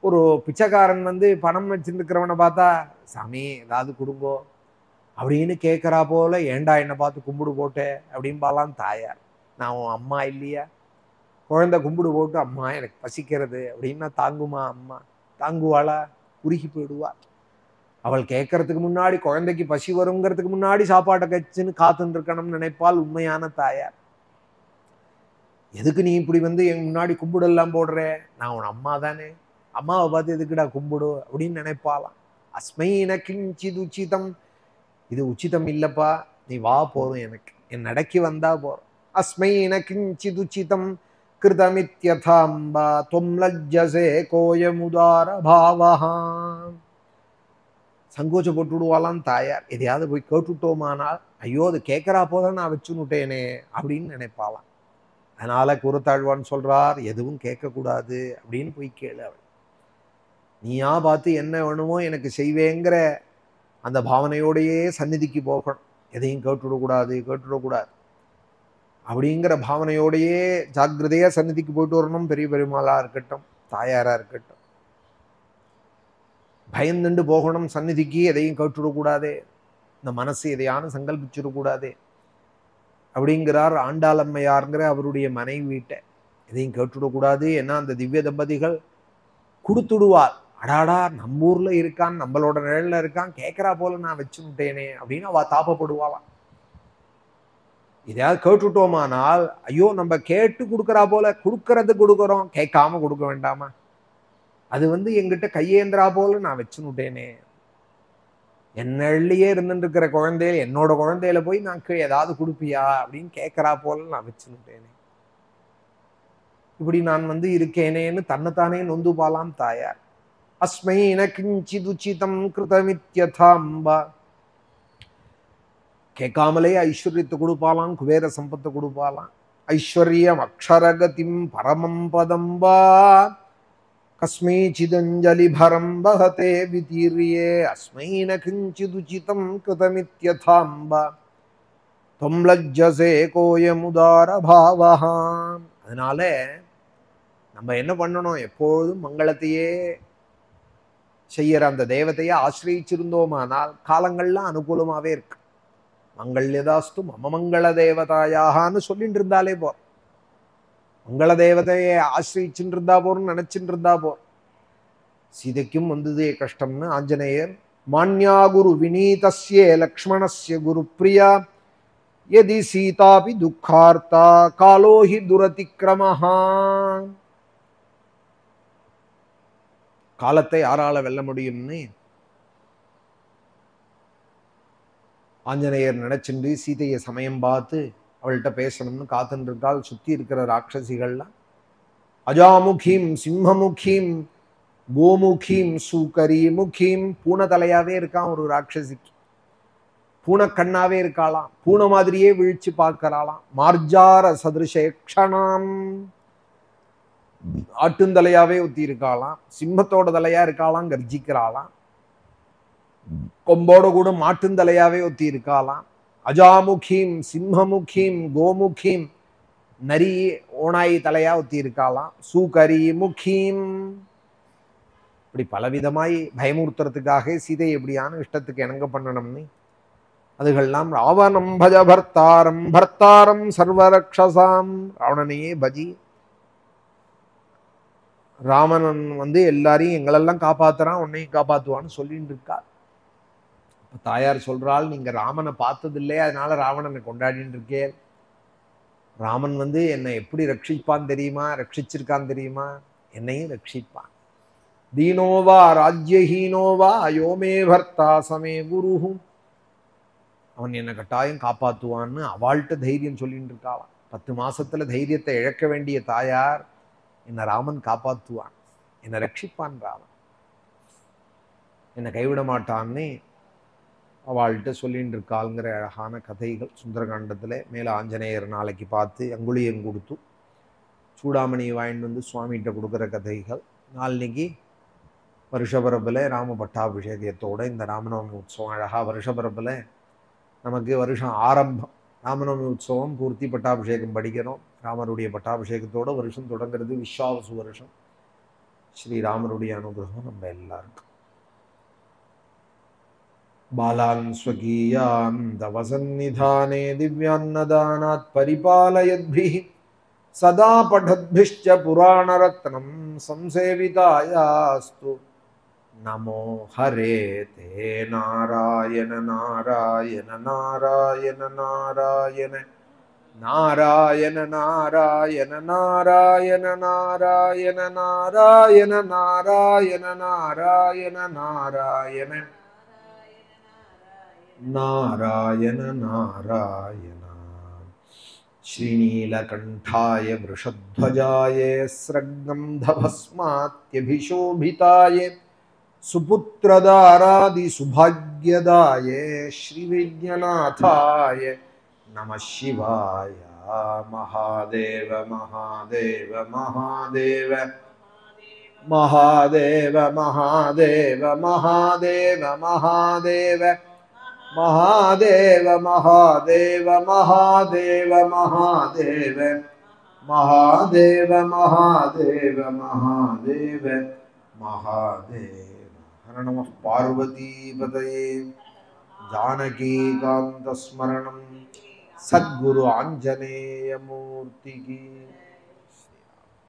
ஒரு பிச்சைக்காரன் வந்து பணம் வச்சிருக்கிறவனை பார்த்தா, சாமி ஏதாவது கொடுங்கோ அப்படின்னு கேட்கறா போல, ஏண்டா என்னை பார்த்து கும்பிடு போட்டே அப்படின்பாலாம் தாயார். நான் உன் அம்மா இல்லையா? குழந்தை கும்பிடு போட்டு, அம்மா எனக்கு பசிக்கிறது அப்படின்னா தாங்குமா அம்மா? தாங்குவாளா? உருகி போயிடுவா. அவள் கேட்கறதுக்கு முன்னாடி, குழந்தைக்கு பசி வருங்கிறதுக்கு முன்னாடி சாப்பாட்டை கச்சுன்னு காத்துன்னு இருக்கணும்னு நினைப்பால் உண்மையான தாயார். எதுக்கு நீ இப்படி வந்து என் முன்னாடி கும்பிடெல்லாம் போடுற? நான் உன் அம்மா தானே, அம்மாவை பார்த்து எதுக்குடா கும்பிடு அப்படின்னு நினைப்பாலாம். அஸ்மைன கிஞ்சித் உச்சிதம், இது உச்சிதம் இல்லப்பா, நீ வா போதும், எனக்கு என் நடக்கி வந்தா போறோம். அஸ்மைன கிஞ்சித் உச்சிதம் கிருதமித்யதாம்பா தொம் லஜ்ஜசே கோயமுதார பாவஹாம். சங்கோச்சப்பட்டு விடுவாலாம் தாயார். எதையாவது போய் கேட்டுட்டோமானால், ஐயோ அது கேட்கறா போதான் நான் வச்சுன்னுட்டேனே அப்படின்னு நினைப்பாலாம். அதனால கூறத்தாழ்வான்னு சொல்றார், எதுவும் கேட்கக்கூடாது அப்படின்னு போய் கேளு. அவள் நீயா பார்த்து என்ன வேணுமோ எனக்கு செய்வேங்கிற அந்த பாவனையோடையே சந்நிதிக்கு போகணும். எதையும் கேட்டுவிடக்கூடாது அப்படிங்கிற பாவனையோடையே ஜாக்கிரதையா சந்நிதிக்கு போயிட்டு வரணும். பெரிய பெருமாளா இருக்கட்டும், தாயாரா இருக்கட்டும், பயந்துண்டு போகணும் சந்நிதிக்கு. எதையும் கேட்டுவிடக்கூடாதே, இந்த மனசு எதையானு சங்கல்பிச்சிடக்கூடாதே அப்படிங்கிறார் ஆண்டாளம்மையாருங்கிற அவருடைய மனைவி வீட்டை. எதையும் கேட்டுவிடக்கூடாது. ஏன்னா அந்த திவ்ய தம்பதிகள் கொடுத்துடுவார். அடாடா நம்ம ஊர்ல இருக்கான், நம்மளோட நிழல்ல இருக்கான், கேட்கறா போல நான் வச்சுட்டேனே அப்படின்னு அவ தாப்பப்படுவாளாம். இதையாவது கேட்டுட்டோமானால், ஐயோ நம்ம கேட்டு கொடுக்கறா போல, கொடுக்கறது கொடுக்குறோம், கேட்காம கொடுக்க வேண்டாமா? அது வந்து எங்கிட்ட கையேந்திரா போல நான் வச்சுட்டேனே. என்னள்ளியே இருந்துட்டு இருக்கிற குழந்தையில, என்னோட குழந்தையில போய் நான் ஏதாவது கொடுப்பியா அப்படின்னு கேட்கறா போல நான் வச்சுட்டேனே, இப்படி நான் வந்து இருக்கேனேன்னு தன்னைத்தானே நொந்து பாலாம் தாயார். அஸ்மைன கிஞ்சிதுச்சிதம் கிருதமித்யதாம்பா. கேட்காமலே ஐஸ்வர்யத்தை கொடுப்பாலாம், குபேர சம்பத்தை கொடுப்பாலாம். ஐஸ்வர்யம் அக்ஷரகதிம் பரமம் பதம் வா கஸ்மை சிதஞ்சலி பரம் வஹதே விதீர்யே அஸ்மைன கிஞ்சிதுச்சிதம் கிருதமித்யதாம்பா தொம் லஜ்ஜசே கோயமுதார பாவஹாம். அதனால நம்ம என்ன பண்ணணும், எப்பொழுதும் மங்களத்தையே செய்யற அந்த தேவதையை ஆசிரியிச்சிருந்தோமானால் காலங்கள்லாம் அனுகூலமாவே இருக்கு. மங்கள்யதாஸ்து மம மங்கள தேவதாயான்னு சொல்லிட்டு இருந்தாலே போர். மங்கள தேவதையை ஆசிரியிச்சுட்டு இருந்தா போறோம்னு நினைச்சுட்டு இருந்தா போர். சீதைக்கும் வந்ததே கஷ்டம்னு ஆஞ்சநேயர் மான்யா குரு வினீதஸ்யே லக்ஷ்மணஸ்ய குரு பிரியா யதி சீதாபி துக்கார்த்தா காலோஹி துரதிக்ரமஹா. காலத்தை யாரால வெல்ல முடியும்னு ஆஞ்சநேயர் நினைச்சுண்டு சீதையை சமயம் பார்த்து அவள்கிட்ட பேசணும்னு காத்துட்டு இருக்காள். சுத்தி இருக்கிற ராட்சசிகள்லாம் அஜாமுகீம் சிம்மமுகீம் கோமுகீம் சூக்கரிமுகீம், பூனை தலையாவே இருக்கான் ஒரு ராட்சசிக்கு, பூனை கண்ணாவே இருக்காளாம், பூனை மாதிரியே விழிச்சு பார்க்கறாளாம். மார்ஜார சதுருஷேக்ஷணாம், ஆட்டுந்தலையாவே ஒத்தி இருக்காளாம், சிம்மத்தோட தலையா இருக்காளாம், கர்ஜிக்கிறாளாம். கொம்போட கூட மாட்டுந்தலையாவே ஒத்தி இருக்காளாம். அஜாமுகீம் சிம்மமுகீம் கோமுகீம், நரி ஓனாய் தலையா ஒத்தி இருக்காளாம். சூகரி முகீம், இப்படி பலவிதமாய் பயமுறுத்துறதுக்காக சீதையை எப்படியான இஷ்டத்துக்கு இணங்க பண்ணணும்னு அதுகள்லாம் ராவணம் பஜ பர்த்தாரம் பர்த்தாரம் சர்வரக்ஷசாம், ராவணனையே பஜி, ராவணன் எல்லாரையும் எங்களெல்லாம் காப்பாத்துறான், உன்னையும் காப்பாத்துவான்னு சொல்லிட்டு இருக்கா. தாயார் சொல்றாள், நீங்க ராமனை பார்த்ததில்லை, அதனால ராவணனை கொண்டாடிட்டு இருக்கேன். ராமன் என்னை எப்படி ரட்சிப்பான் தெரியுமா, ரட்சிச்சிருக்கான் தெரியுமா, என்னையும் ரட்சிப்பான். தீனோவா ராஜ்யஹீனோவா அயோமே பர்த்தா சமே குருஹும், அவன் என்னை கட்டாயம் காப்பாத்துவான்னு அவள்கிட்ட தைரியம் சொல்லிட்டு இருக்காளாம். 10 மாசத்துல தைரியத்தை இழக்க வேண்டிய தாயார், என்னை ராமன் காப்பாத்துவான், என்னை ரட்சிப்பான், ராமன் என்னை கைவிட மாட்டான்னு அவள்கிட்ட சொல்லிட்டு இருக்காளுங்கிற அழகான கதைகள் சுந்தரகாண்டத்துல. மேல ஆஞ்சநேயர் நாளைக்கு பார்த்து அங்குளியம் கொடுத்து சூடாமணியை வாங்கிட்டு சுவாமிகிட்ட கொடுக்குற கதைகள். நாளைக்கு வருஷபரப்பில் ராம பட்டாபிஷேகத்தோட இந்த ராமநவமி உற்சவம் அழகா வருஷபரப்பில் நமக்கு வருஷம் ஆரம்பம். ராமநவமி உற்சவம் பூர்த்தி, பட்டாபிஷேகம் படிக்கிறோம். ராமருடைய பட்டாபிஷேகத்தோட வருஷம் தொடங்கிறது. விஸ்வாவசு வருஷம். ஸ்ரீராமருடைய அனுகிரகம் நம்ம எல்லாருக்கும். பாலான் ஸ்வகீயான் தவசன்னிதானே திவ்யான்னதானாத் பரிபாலயத்பிஹி சதா படத்பிஷ்ச புராணரத்னம் சம்சேவிதாயாஸ்து. நமோ ஹரே தே நாராயண நாராயண நாராயண நாராயண நாராயண நாராயண நாராயண நாராயண நாராயண நாராயண நாராயண நாராயண நாராயண நாராயண. ஸ்ரீநீலகண்டாய விருஷத்வஜாய ஸ்ரக்நம்தபஸ்மாத்யபிஷோபிதாய சுபுத்ரதாராதி சுபாக்யதாய ஸ்ரீவித்யநாதாய நம சிவாய. மகாதேவ மகாதேவ மகாதேவ மகாதேவ மகாதேவ மகாதேவ மகாதேவ மகாதேவ மகாதேவ மகாதேவ மகாதேவ மகாதேவ மகாதேவ மகாதேவ மகாதேவ. ஹர நம பார்வதீபதயே. ஜானகீகாந்த ஸ்மரணம். சத்குரு ஆஞ்சநேய மூர்த்திக்கு.